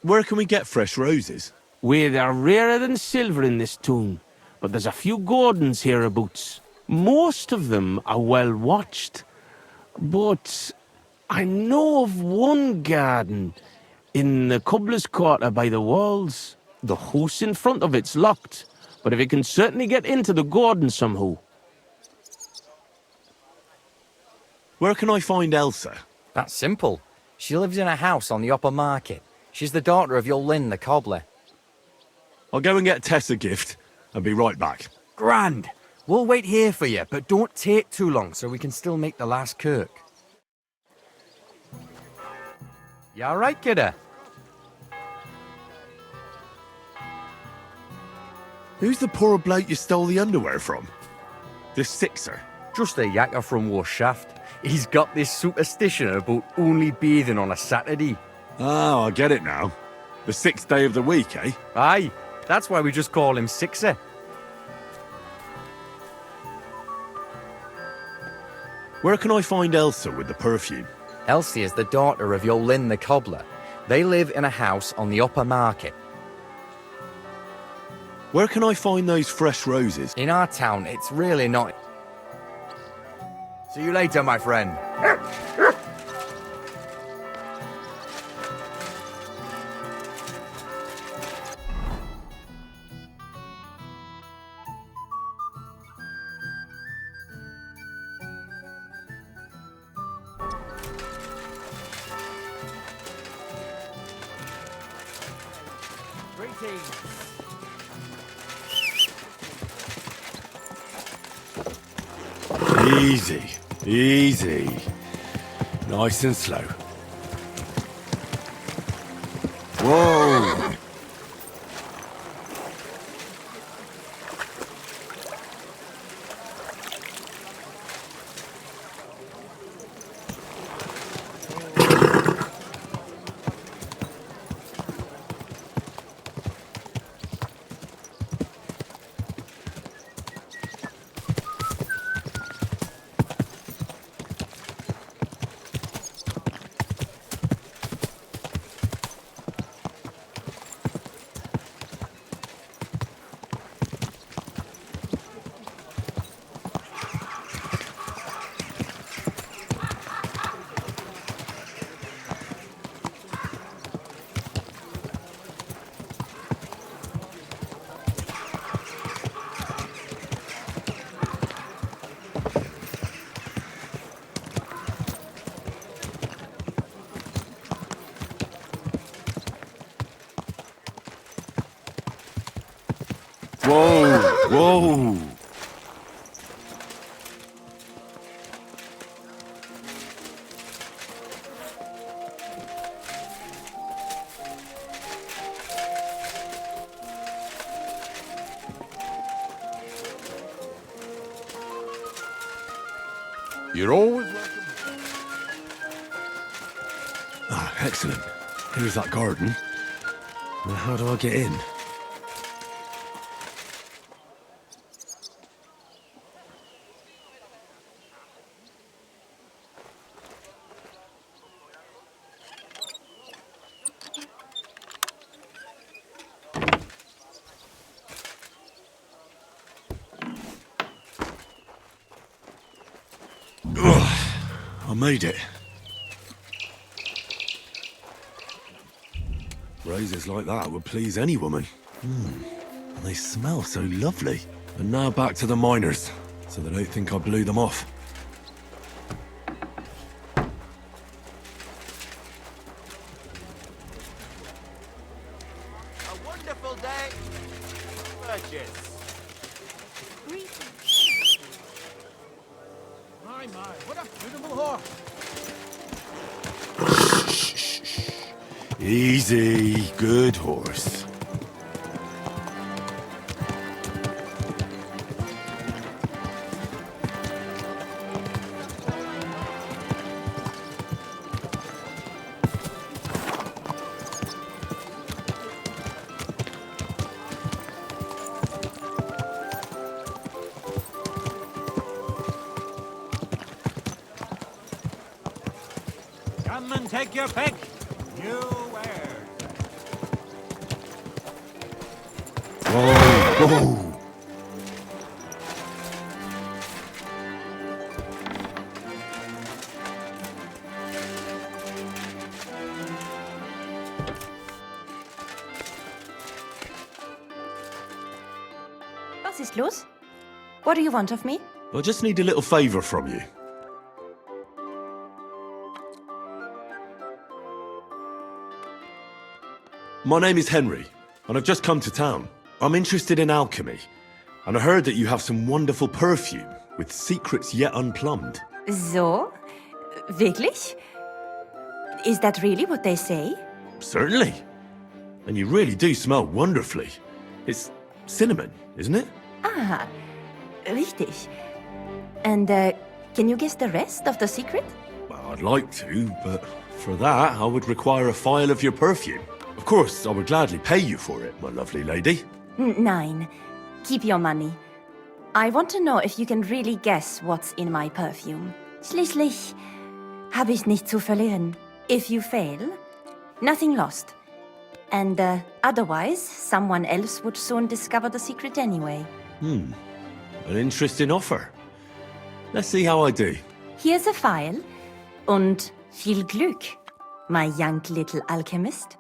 Speaker 5: Where can we get fresh roses?
Speaker 12: Well, they're rarer than silver in this town, but there's a few gardens hereabouts. Most of them are well watched. But I know of one garden in the cobbler's quarter by the walls. The house in front of it's locked, but if you can certainly get into the garden somehow.
Speaker 5: Where can I find Elsa?
Speaker 20: That's simple. She lives in a house on the upper market. She's the daughter of your Lynn, the cobbler.
Speaker 5: I'll go and get Tess a gift and be right back.
Speaker 20: Grand. We'll wait here for you, but don't take too long so we can still make the last kirk. You all right, kidder?
Speaker 5: Who's the poor bloke you stole the underwear from? The sixer?
Speaker 20: Just a yacker from Warshaft. He's got this superstition about only bathing on a Saturday.
Speaker 5: Oh, I get it now. The 6th day of the week, eh?
Speaker 20: Aye, that's why we just call him Sixer.
Speaker 5: Where can I find Elsa with the perfume?
Speaker 20: Elsie is the daughter of your Lynn the cobbler. They live in a house on the upper market.
Speaker 5: Where can I find those fresh roses?
Speaker 20: In our town, it's really not... See you later, my friend.
Speaker 6: Easy, easy. Nice and slow. Whoa! Whoa, whoa.
Speaker 15: You're always welcome.
Speaker 6: Ah, excellent. Here's that garden. Now how do I get in? I made it. Roses like that would please any woman. And they smell so lovely. And now back to the miners, so they don't think I blew them off.
Speaker 8: A wonderful day. Purchase. My, what a beautiful horse.
Speaker 6: Easy, good horse.
Speaker 3: Come and take your pick. New wares.
Speaker 6: Whoa, whoa.
Speaker 2: Was ist los? What do you want of me?
Speaker 6: I just need a little favour from you. My name is Henry, and I've just come to town. I'm interested in alchemy, and I heard that you have some wonderful perfume with secrets yet unplumbed.
Speaker 2: So? Wirklich? Is that really what they say?
Speaker 6: Certainly. And you really do smell wonderfully. It's cinnamon, isn't it?
Speaker 2: Ah, richtig. And, can you guess the rest of the secret?
Speaker 6: Well, I'd like to, but for that, I would require a phial of your perfume. Of course, I would gladly pay you for it, my lovely lady.
Speaker 2: Nein. Keep your money. I want to know if you can really guess what's in my perfume. Schließlich habe ich nichts zu verlieren. If you fail, nothing lost. And otherwise, someone else would soon discover the secret anyway.
Speaker 6: An interesting offer. Let's see how I do.
Speaker 2: Here's a file. Und viel Glück, my young little alchemist.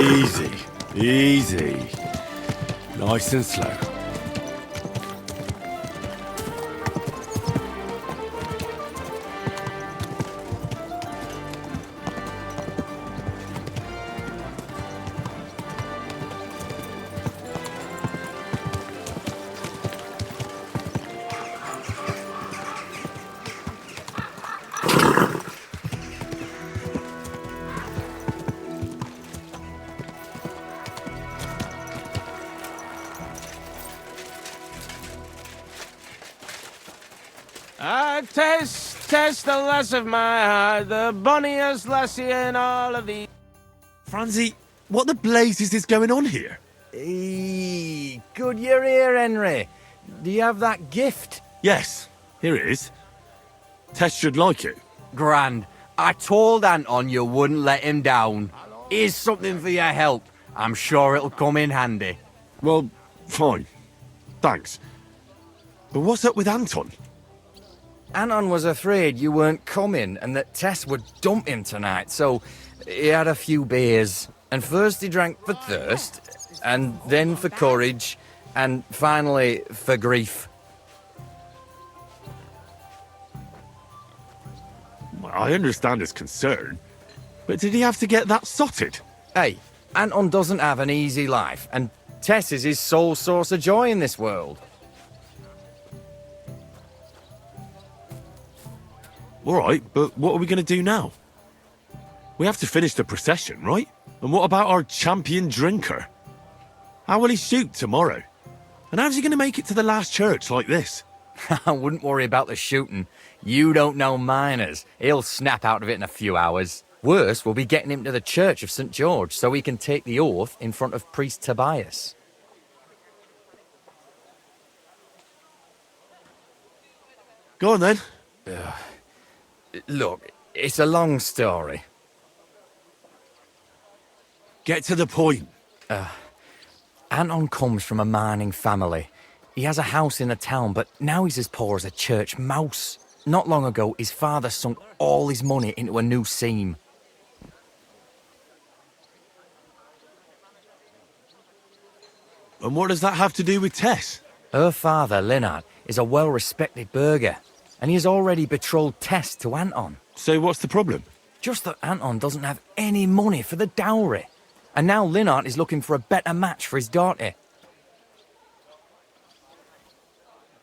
Speaker 6: Easy, easy. Nice and slow.
Speaker 12: Test the lass of my heart, the bonniest lassie in all of the...
Speaker 6: Franzi, what the blazes is going on here?
Speaker 20: Eee, good you're here, Henry. Do you have that gift?
Speaker 6: Yes, here it is. Tess should like it.
Speaker 20: Grand. I told Anton you wouldn't let him down. Here's something for your help. I'm sure it'll come in handy.
Speaker 6: Well, fine. Thanks. But what's up with Anton?
Speaker 20: Anton was afraid you weren't coming and that Tess would dump him tonight, so he had a few beers. And first he drank for thirst, and then for courage, and finally for grief.
Speaker 5: I understand his concern, but did he have to get that sotted?
Speaker 20: Hey, Anton doesn't have an easy life, and Tess is his sole source of joy in this world.
Speaker 5: All right, but what are we going to do now? We have to finish the procession, right? And what about our champion drinker? How will he shoot tomorrow? And how's he going to make it to the last church like this?
Speaker 20: I wouldn't worry about the shooting. You don't know miners. He'll snap out of it in a few hours. Worse, we'll be getting him to the Church of St. George so he can take the oath in front of Priest Tobias.
Speaker 5: Go on then.
Speaker 20: Look, it's a long story.
Speaker 5: Get to the point.
Speaker 20: Anton comes from a mining family. He has a house in the town, but now he's as poor as a church mouse. Not long ago, his father sunk all his money into a new seam.
Speaker 5: And what does that have to do with Tess?
Speaker 20: Her father, Leonard, is a well-respected burgher, and he has already betrothed Tess to Anton.
Speaker 5: So what's the problem?
Speaker 20: Just that Anton doesn't have any money for the dowry. And now Leonard is looking for a better match for his daughter.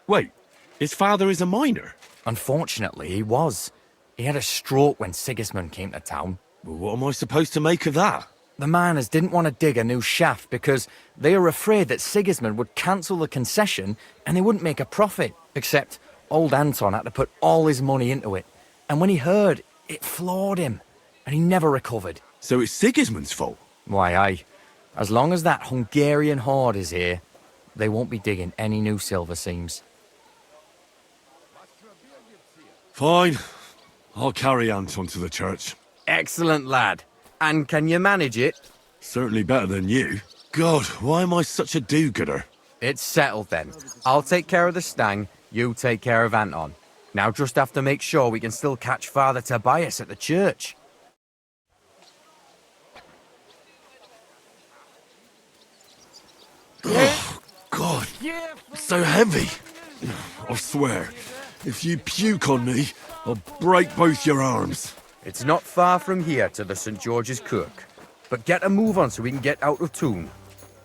Speaker 5: Wait, his father is a miner?
Speaker 20: Unfortunately, he was. He had a stroke when Sigismund came to town.
Speaker 5: Well, what am I supposed to make of that?
Speaker 20: The miners didn't want to dig a new shaft because they were afraid that Sigismund would cancel the concession and they wouldn't make a profit. Except old Anton had to put all his money into it. And when he heard, it floored him. And he never recovered.
Speaker 5: So it's Sigismund's fault?
Speaker 20: Why, aye. As long as that Hungarian horde is here, they won't be digging any new silver seams.
Speaker 5: Fine. I'll carry Anton to the church.
Speaker 20: Excellent, lad. And can you manage it?
Speaker 5: Certainly better than you. God, why am I such a do-gooder?
Speaker 20: It's settled then. I'll take care of the stang, you take care of Anton. Now just have to make sure we can still catch Father Tobias at the church.
Speaker 5: Oh, God. So heavy. I swear, if you puke on me, I'll break both your arms.
Speaker 20: It's not far from here to the St. George's Kirk. But get a move on so we can get out of town.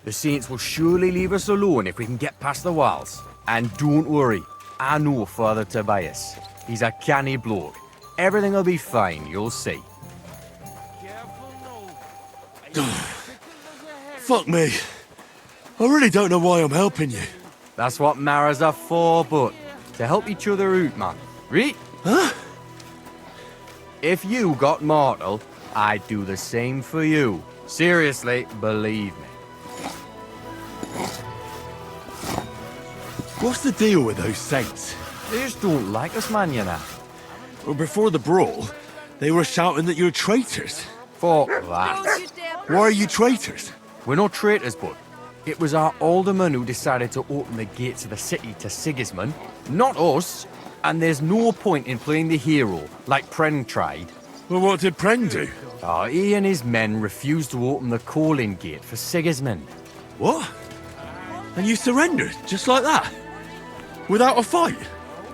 Speaker 20: The saints will surely leave us alone if we can get past the walls. And don't worry, I know Father Tobias. He's a canny bloke. Everything will be fine, you'll see.
Speaker 5: Fuck me. I really don't know why I'm helping you.
Speaker 20: That's what marrows are for, but to help each other out, man. Right?
Speaker 5: Huh?
Speaker 20: If you got mortal, I'd do the same for you. Seriously, believe me.
Speaker 5: What's the deal with those saints?
Speaker 20: They just don't like us, man, you know.
Speaker 5: Well, before the brawl, they were shouting that you're traitors.
Speaker 20: Fuck that.
Speaker 5: Why are you traitors?
Speaker 20: We're not traitors, bud. It was our alderman who decided to open the gates of the city to Sigismund, not us. And there's no point in playing the hero, like Pren tried.
Speaker 5: Well, what did Pren do?
Speaker 20: He and his men refused to open the calling gate for Sigismund.
Speaker 5: What? And you surrendered, just like that? Without a fight?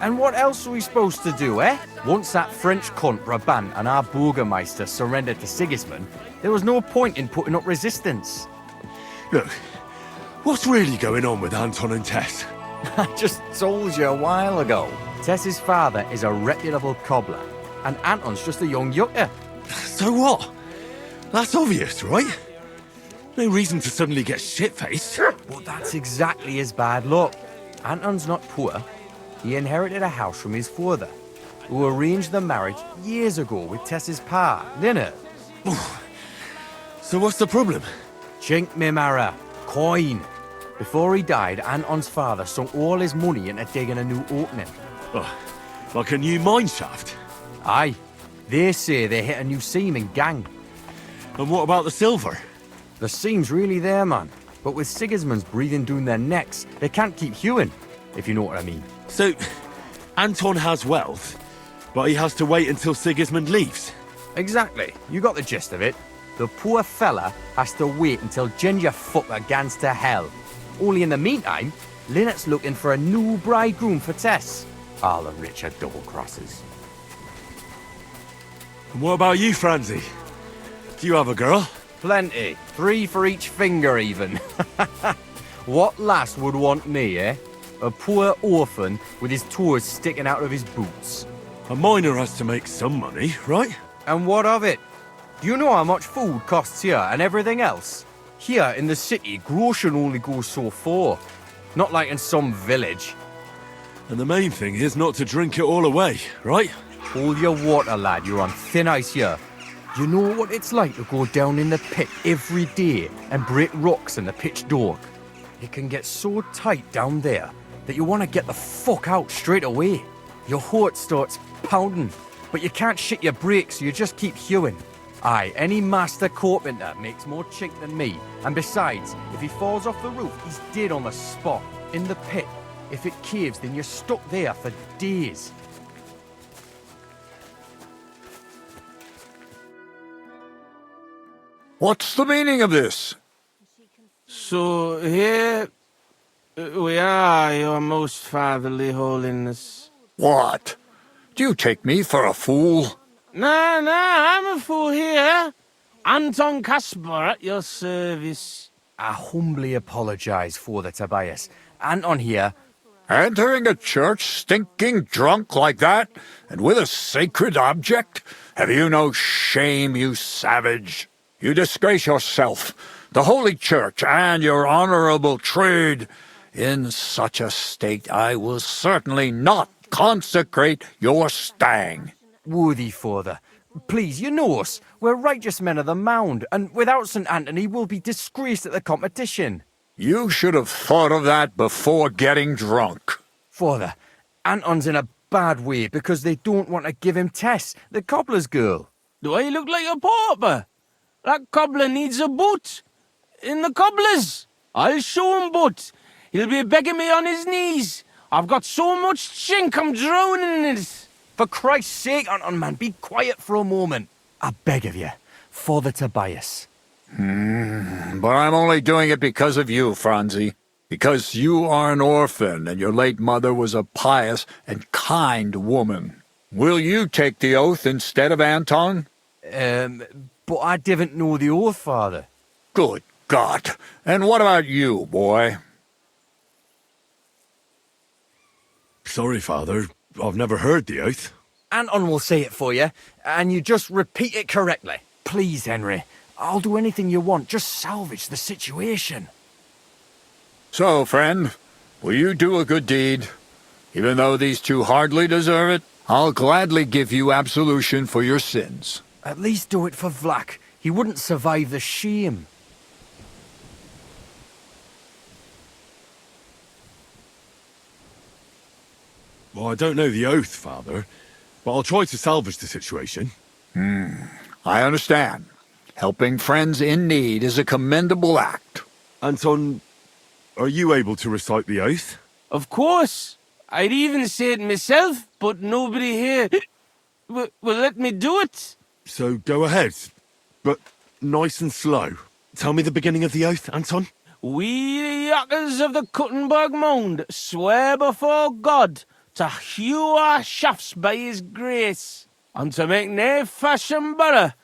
Speaker 20: And what else are we supposed to do, eh? Once that French cunt Brabant and our Burgermeister surrendered to Sigismund, there was no point in putting up resistance.
Speaker 5: Look, what's really going on with Anton and Tess?
Speaker 20: I just told you a while ago. Tess's father is a reputable cobbler, and Anton's just a young yucker.
Speaker 5: So what? That's obvious, right? No reason to suddenly get shit-faced.
Speaker 20: But that's exactly his bad luck. Anton's not poor. He inherited a house from his father, who arranged the marriage years ago with Tess's pa, Leonard.
Speaker 5: So what's the problem?
Speaker 20: Chink me mara, coin. Before he died, Anton's father sunk all his money into digging a new opening.
Speaker 5: Oh, like a new mine shaft?
Speaker 20: Aye. They say they hit a new seam in Gang.
Speaker 5: And what about the silver?
Speaker 20: The seam's really there, man. But with Sigismund's breathing down their necks, they can't keep hewing, if you know what I mean.
Speaker 5: So,
Speaker 6: Anton has wealth, but he has to wait until Sigismund leaves.
Speaker 20: Exactly. You got the gist of it. The poor fella has to wait until Ginger fucker gans to hell. Only in the meantime, Lynette's looking for a new bridegroom for Tess. All the rich are double-crosses.
Speaker 6: And what about you, Franzi? Do you have a girl?
Speaker 20: Plenty. 3 for each finger, even. What lass would want me, eh? A poor orphan with his toes sticking out of his boots.
Speaker 6: A miner has to make some money, right?
Speaker 20: And what of it? Do you know how much food costs here and everything else? Here in the city, grocery only goes so far. Not like in some village.
Speaker 6: And the main thing is not to drink it all away, right?
Speaker 20: Hold your water, lad. You're on thin ice here. You know what it's like to go down in the pit every day and break rocks in the pitch dark? It can get so tight down there that you want to get the fuck out straight away. Your heart starts pounding, but you can't shit your brakes, so you just keep hewing. Aye, any master carpenter makes more chink than me. And besides, if he falls off the roof, he's dead on the spot, in the pit. If it caves, then you're stuck there for days.
Speaker 4: What's the meaning of this?
Speaker 12: So here we are, your most fatherly holiness.
Speaker 4: What? Do you take me for a fool?
Speaker 12: Nah, I'm a fool here. Anton Caspar at your service.
Speaker 20: I humbly apologize, Father Tobias. Anton here.
Speaker 4: Entering a church stinking drunk like that, and with a sacred object? Have you no shame, you savage? You disgrace yourself, the Holy Church, and your honorable trade. In such a state, I will certainly not consecrate your stang.
Speaker 20: Worthy Father, please, you know us. We're righteous men of the Mound, and without St. Anthony, we'll be disgraced at the competition.
Speaker 4: You should have thought of that before getting drunk.
Speaker 20: Father, Anton's in a bad way because they don't want to give him Tess, the cobbler's girl.
Speaker 12: Do I look like a pauper? That cobbler needs a boot. In the cobbler's. I'll show him boot. He'll be begging me on his knees. I've got so much chink, I'm drowning in it.
Speaker 20: For Christ's sake, Anton, man, be quiet for a moment. I beg of you, Father Tobias.
Speaker 4: But I'm only doing it because of you, Franzi. Because you are an orphan, and your late mother was a pious and kind woman. Will you take the oath instead of Anton?
Speaker 20: But I didn't know the oath, Father.
Speaker 4: Good God. And what about you, boy?
Speaker 6: Sorry, Father. I've never heard the oath.
Speaker 20: Anton will say it for you, and you just repeat it correctly. Please, Henry. I'll do anything you want. Just salvage the situation.
Speaker 4: So, friend, will you do a good deed? Even though these two hardly deserve it, I'll gladly give you absolution for your sins.
Speaker 20: At least do it for Vlach. He wouldn't survive the shame.
Speaker 6: Well, I don't know the oath, Father, but I'll try to salvage the situation.
Speaker 4: I understand. Helping friends in need is a commendable act.
Speaker 6: Anton, are you able to recite the oath?
Speaker 12: Of course. I'd even say it myself, but nobody here will let me do it.
Speaker 6: So go ahead, but nice and slow. Tell me the beginning of the oath, Anton.
Speaker 12: We, the Yackers of the Kuttenberg Mound, swear before God to hew our shafts by his grace, and to make nae fashion better,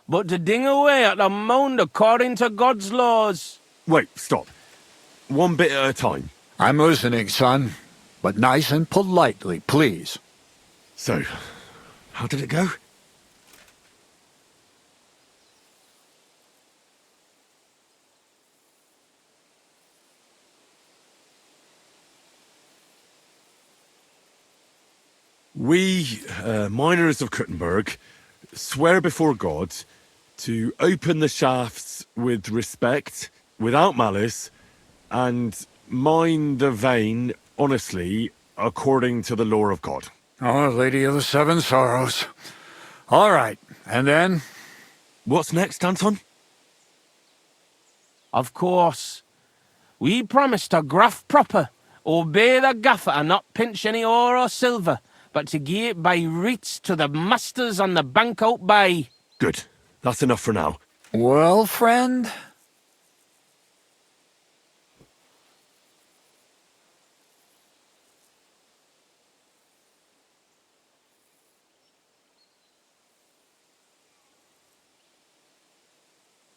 Speaker 12: but to ding away at the mound according to God's laws.
Speaker 6: Wait, stop. One bit at a time.
Speaker 4: I'm listening, son, but nice and politely, please.
Speaker 6: So, how did it go? We, miners of Kuttenberg, swear before God to open the shafts with respect, without malice, and mine the vein honestly, according to the law of God.
Speaker 4: Oh, Lady of the Seven Sorrows. All right, and then?
Speaker 6: What's next, Anton?
Speaker 12: Of course. We promise to graft proper, obey the gaffer and not pinch any ore or silver, but to gie it by reets to the masters on the bank out by.
Speaker 6: Good. That's enough for now.
Speaker 4: Well, friend?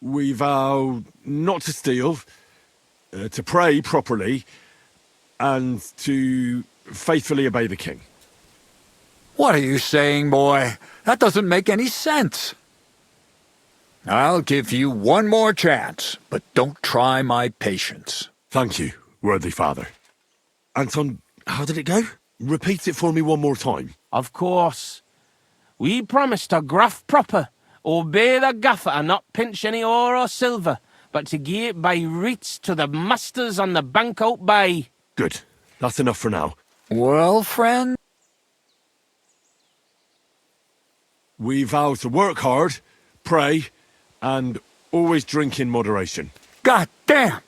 Speaker 6: We vow not to steal, to pray properly, and to faithfully obey the king.
Speaker 4: What are you saying, boy? That doesn't make any sense. I'll give you one more chance, but don't try my patience.
Speaker 6: Thank you, worthy father. Anton, how did it go? Repeat it for me one more time.
Speaker 12: Of course. We promise to graft proper, obey the gaffer and not pinch any ore or silver, but to gie it by reets to the masters on the bank out by.
Speaker 6: Good. That's enough for now.
Speaker 4: Well, friend?
Speaker 6: We vow to work hard, pray, and always drink in moderation.
Speaker 4: God damn!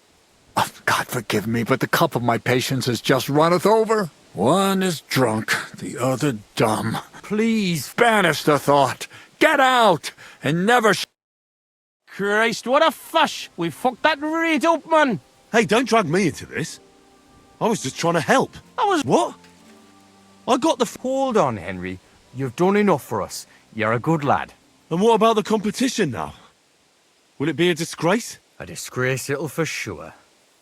Speaker 4: Oh, God forgive me, but the cup of my patience has just runneth over. One is drunk, the other dumb. Please banish the thought. Get out, and never...
Speaker 12: Christ, what a fush! We fucked that right up, man!
Speaker 6: Hey, don't drag me into this. I was just trying to help. What? I got the...
Speaker 20: Hold on, Henry. You've done enough for us. You're a good lad.
Speaker 6: And what about the competition now? Will it be a disgrace?
Speaker 20: A disgrace it'll for sure.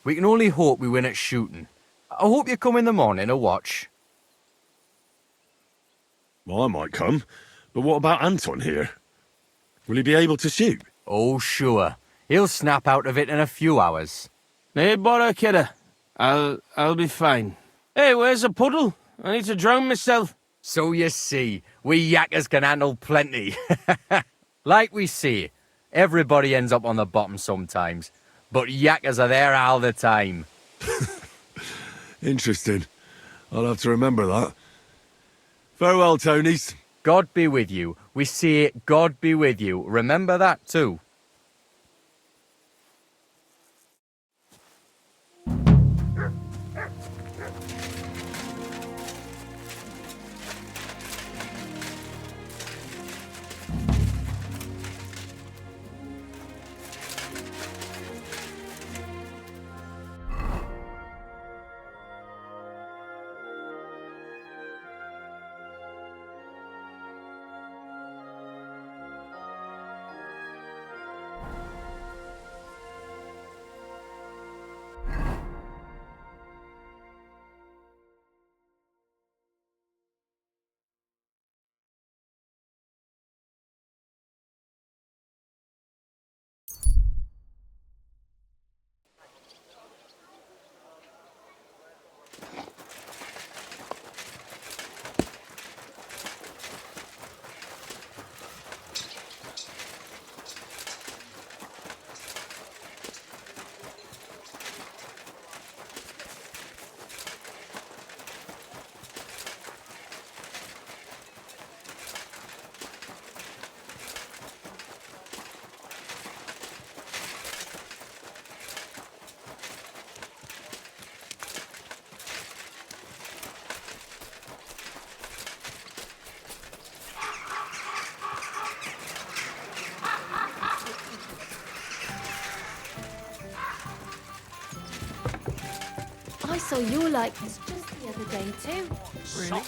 Speaker 20: We can only hope we win at shooting. I hope you come in the morning to watch.
Speaker 6: Well, I might come. But what about Anton here? Will he be able to shoot?
Speaker 20: Oh, sure. He'll snap out of it in a few hours.
Speaker 12: Hey, bother, kidder. I'll be fine. Hey, where's the puddle? I need to drown myself.
Speaker 20: So you see, we Yackers can handle plenty. Like we say, everybody ends up on the bottom sometimes, but Yackers are there all the time.
Speaker 6: Interesting. I'll have to remember that. Farewell, Tonies.
Speaker 20: God be with you. We say God be with you. Remember that too.
Speaker 1: I saw your likeness just the other day too.
Speaker 12: Really?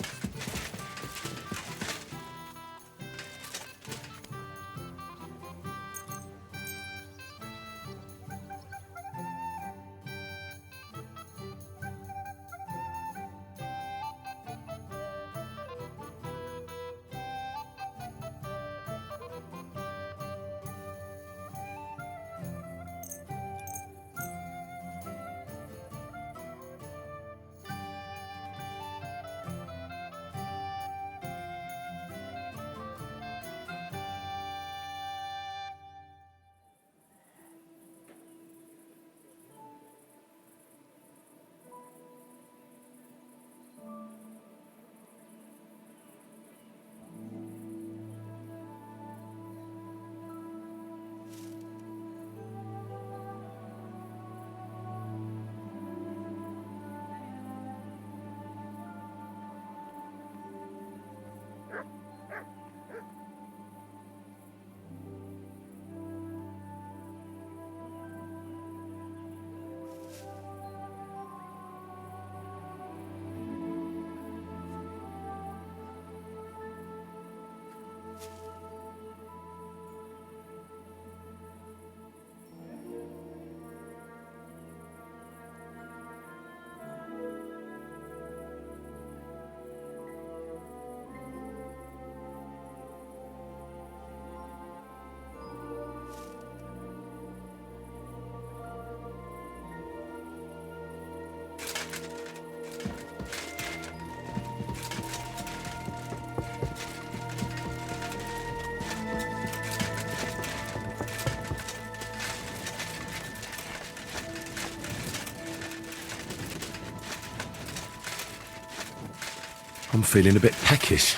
Speaker 6: I'm feeling a bit peckish.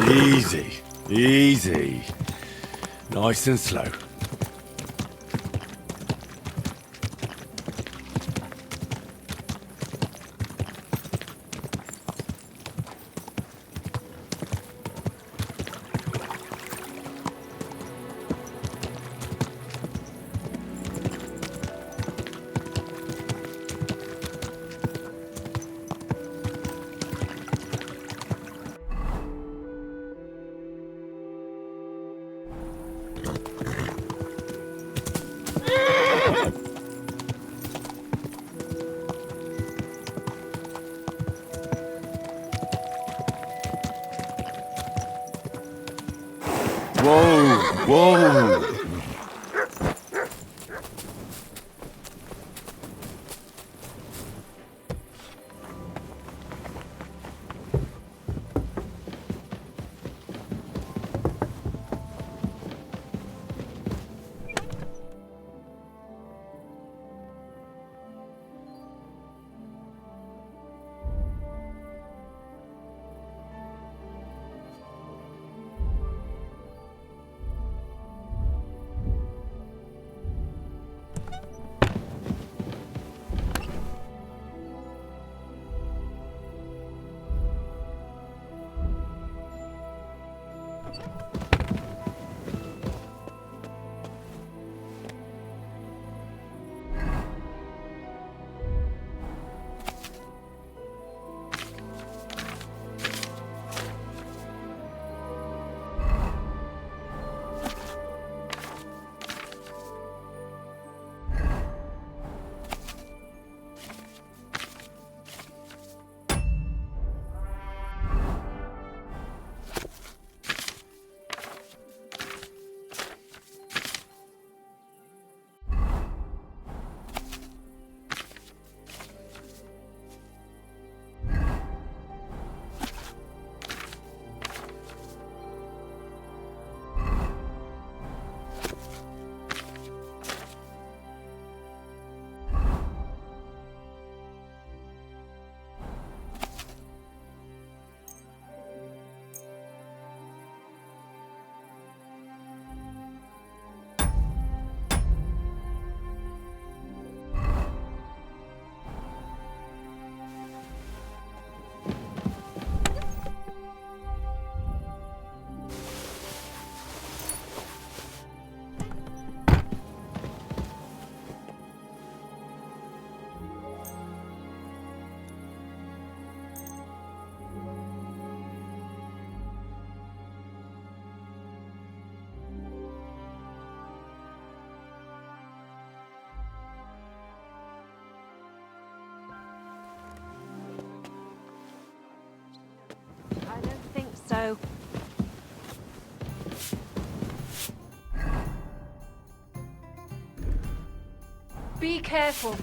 Speaker 6: Easy, easy. Nice and slow. Whoa, whoa.
Speaker 7: I don't think so.
Speaker 1: Be careful.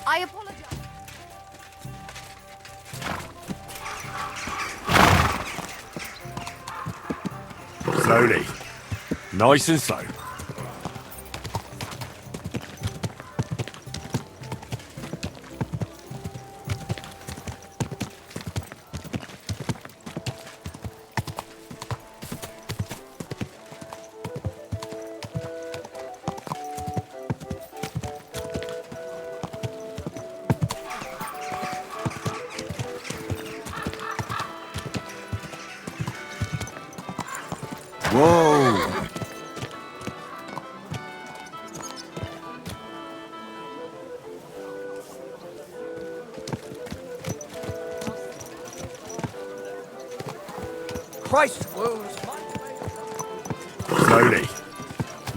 Speaker 1: I apologize.
Speaker 6: Slowly. Nice and slow. Whoa!
Speaker 10: Christ wounds.
Speaker 6: Slowly.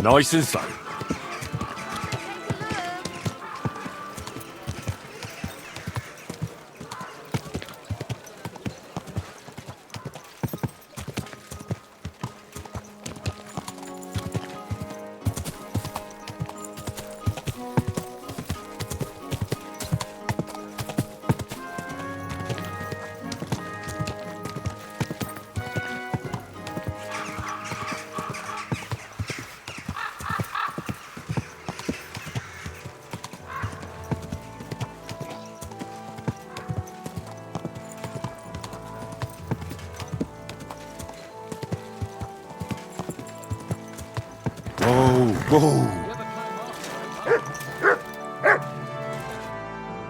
Speaker 6: Nice and slow.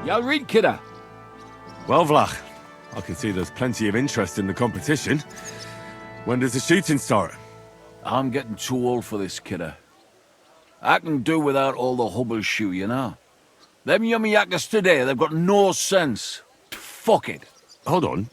Speaker 15: Y'all read, kidder?
Speaker 5: Well, Vlach, I can see there's plenty of interest in the competition. When does the shooting start?
Speaker 15: I'm getting too old for this, kidder. I can do without all the hubble shoe, you know. Them yummy yackers today, they've got no sense. Fuck it.
Speaker 5: Hold on.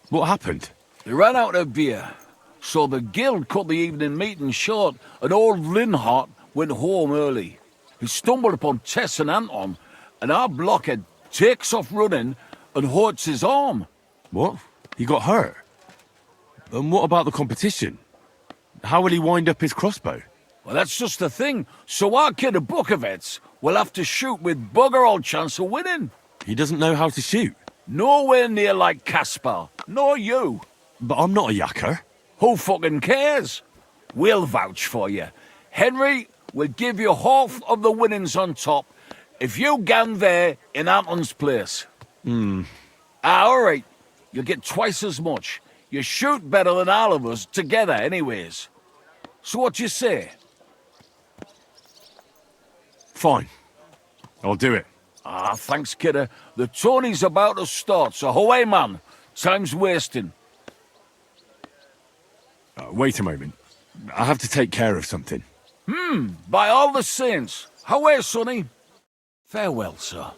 Speaker 5: What happened?
Speaker 15: They ran out of beer, so the guild cut the evening meeting short, and old Linhart went home early. He stumbled upon Tess and Anton, and our blockhead takes off running and hurts his arm.
Speaker 5: What? He got hurt? And what about the competition? How will he wind up his crossbow?
Speaker 15: Well, that's just the thing. So our kid of Bukovets will have to shoot with bugger all chance of winning.
Speaker 5: He doesn't know how to shoot?
Speaker 15: Nowhere near like Caspar. Nor you.
Speaker 5: But I'm not a yacker.
Speaker 15: Who fucking cares? We'll vouch for you. Henry will give you half of the winnings on top if you gang there in Anton's place. All right. You'll get twice as much. You shoot better than all of us together anyways. So what you say?
Speaker 5: Fine. I'll do it.
Speaker 15: Ah, thanks, kidder. The Tonies about to start, so away, man. Time's wasting.
Speaker 5: Wait a moment. I have to take care of something.
Speaker 15: By all the saints. Away, sonny. Farewell, sir.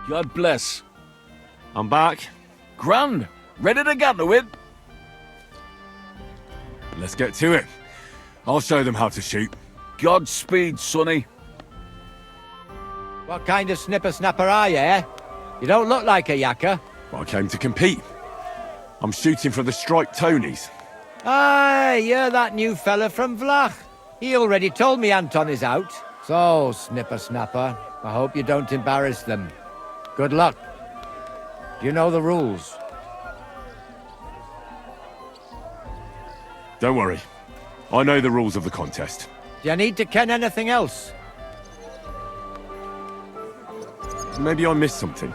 Speaker 15: God bless.
Speaker 5: I'm back.
Speaker 15: Grand. Ready to get to it.
Speaker 5: Let's get to it. I'll show them how to shoot.
Speaker 15: Godspeed, sonny.
Speaker 10: What kind of snipper-snapper are you, eh? You don't look like a yacker.
Speaker 6: I came to compete. I'm shooting for the striped Tonies.
Speaker 10: Aye, you're that new fella from Vlach. He already told me Anton is out. So, snipper-snapper, I hope you don't embarrass them. Good luck. Do you know the rules?
Speaker 6: Don't worry. I know the rules of the contest.
Speaker 10: Do you need to ken anything else?
Speaker 6: Maybe I missed something.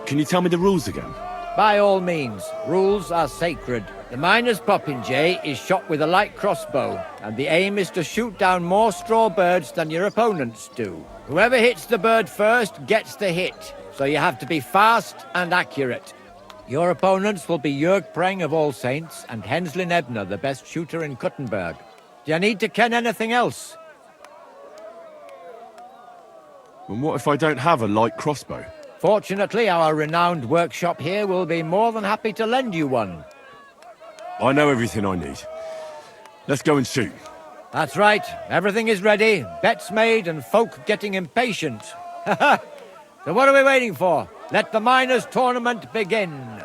Speaker 6: Can you tell me the rules again?
Speaker 10: By all means, rules are sacred. The miner's Pojinjay is shot with a light crossbow, and the aim is to shoot down more straw birds than your opponents do. Whoever hits the bird first gets the hit, so you have to be fast and accurate. Your opponents will be Jörg Preng of All Saints and Henslin Ebner, the best shooter in Kuttenberg. Do you need to ken anything else?
Speaker 6: And what if I don't have a light crossbow?
Speaker 10: Fortunately, our renowned workshop here will be more than happy to lend you one.
Speaker 6: I know everything I need. Let's go and shoot.
Speaker 10: That's right. Everything is ready. Bets made and folk getting impatient. So what are we waiting for? Let the miners' tournament begin.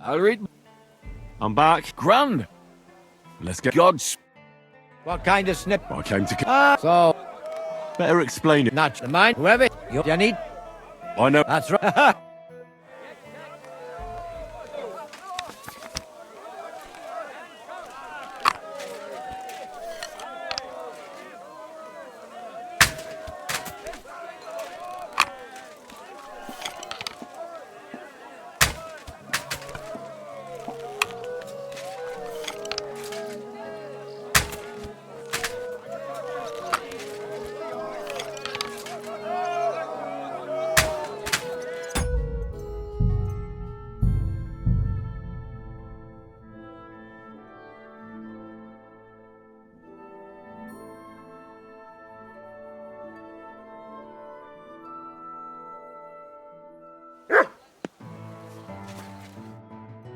Speaker 15: I'll read.
Speaker 6: I'm back.
Speaker 15: Grand.
Speaker 6: Let's get
Speaker 15: Gods.
Speaker 10: What kind of snip?
Speaker 6: I came to...
Speaker 10: So...
Speaker 6: Better explain it.
Speaker 10: Not the mine. Whoever you need.
Speaker 6: I know.
Speaker 10: That's right.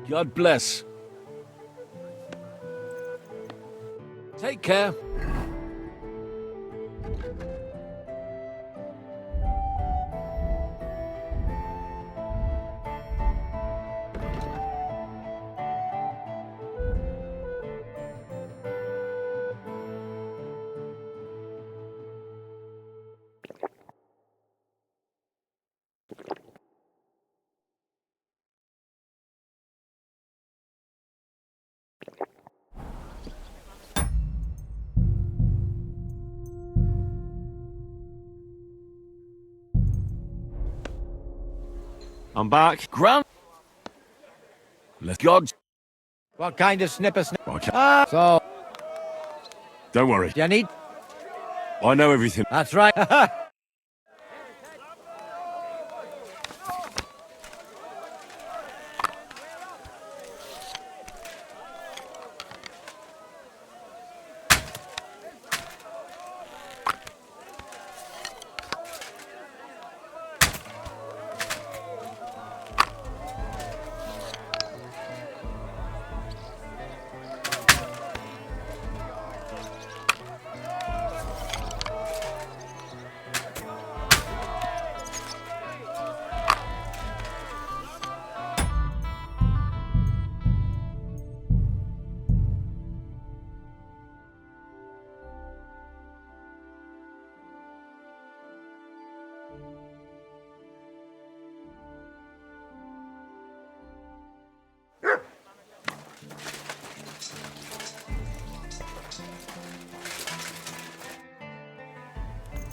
Speaker 15: God bless. Take care.
Speaker 6: I'm back.
Speaker 15: Grand.
Speaker 6: Let's
Speaker 15: go.
Speaker 10: What kind of snipper snip?
Speaker 6: Okay.
Speaker 10: So...
Speaker 6: Don't worry.
Speaker 10: Do you need...
Speaker 6: I know everything.
Speaker 10: That's right.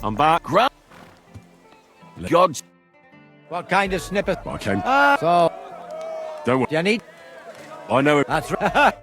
Speaker 5: I'm back.
Speaker 15: God's.
Speaker 10: What kind of snippet?
Speaker 6: I came.
Speaker 10: So,
Speaker 5: Don't worry.
Speaker 10: do you need?
Speaker 6: I know it.
Speaker 10: That's right.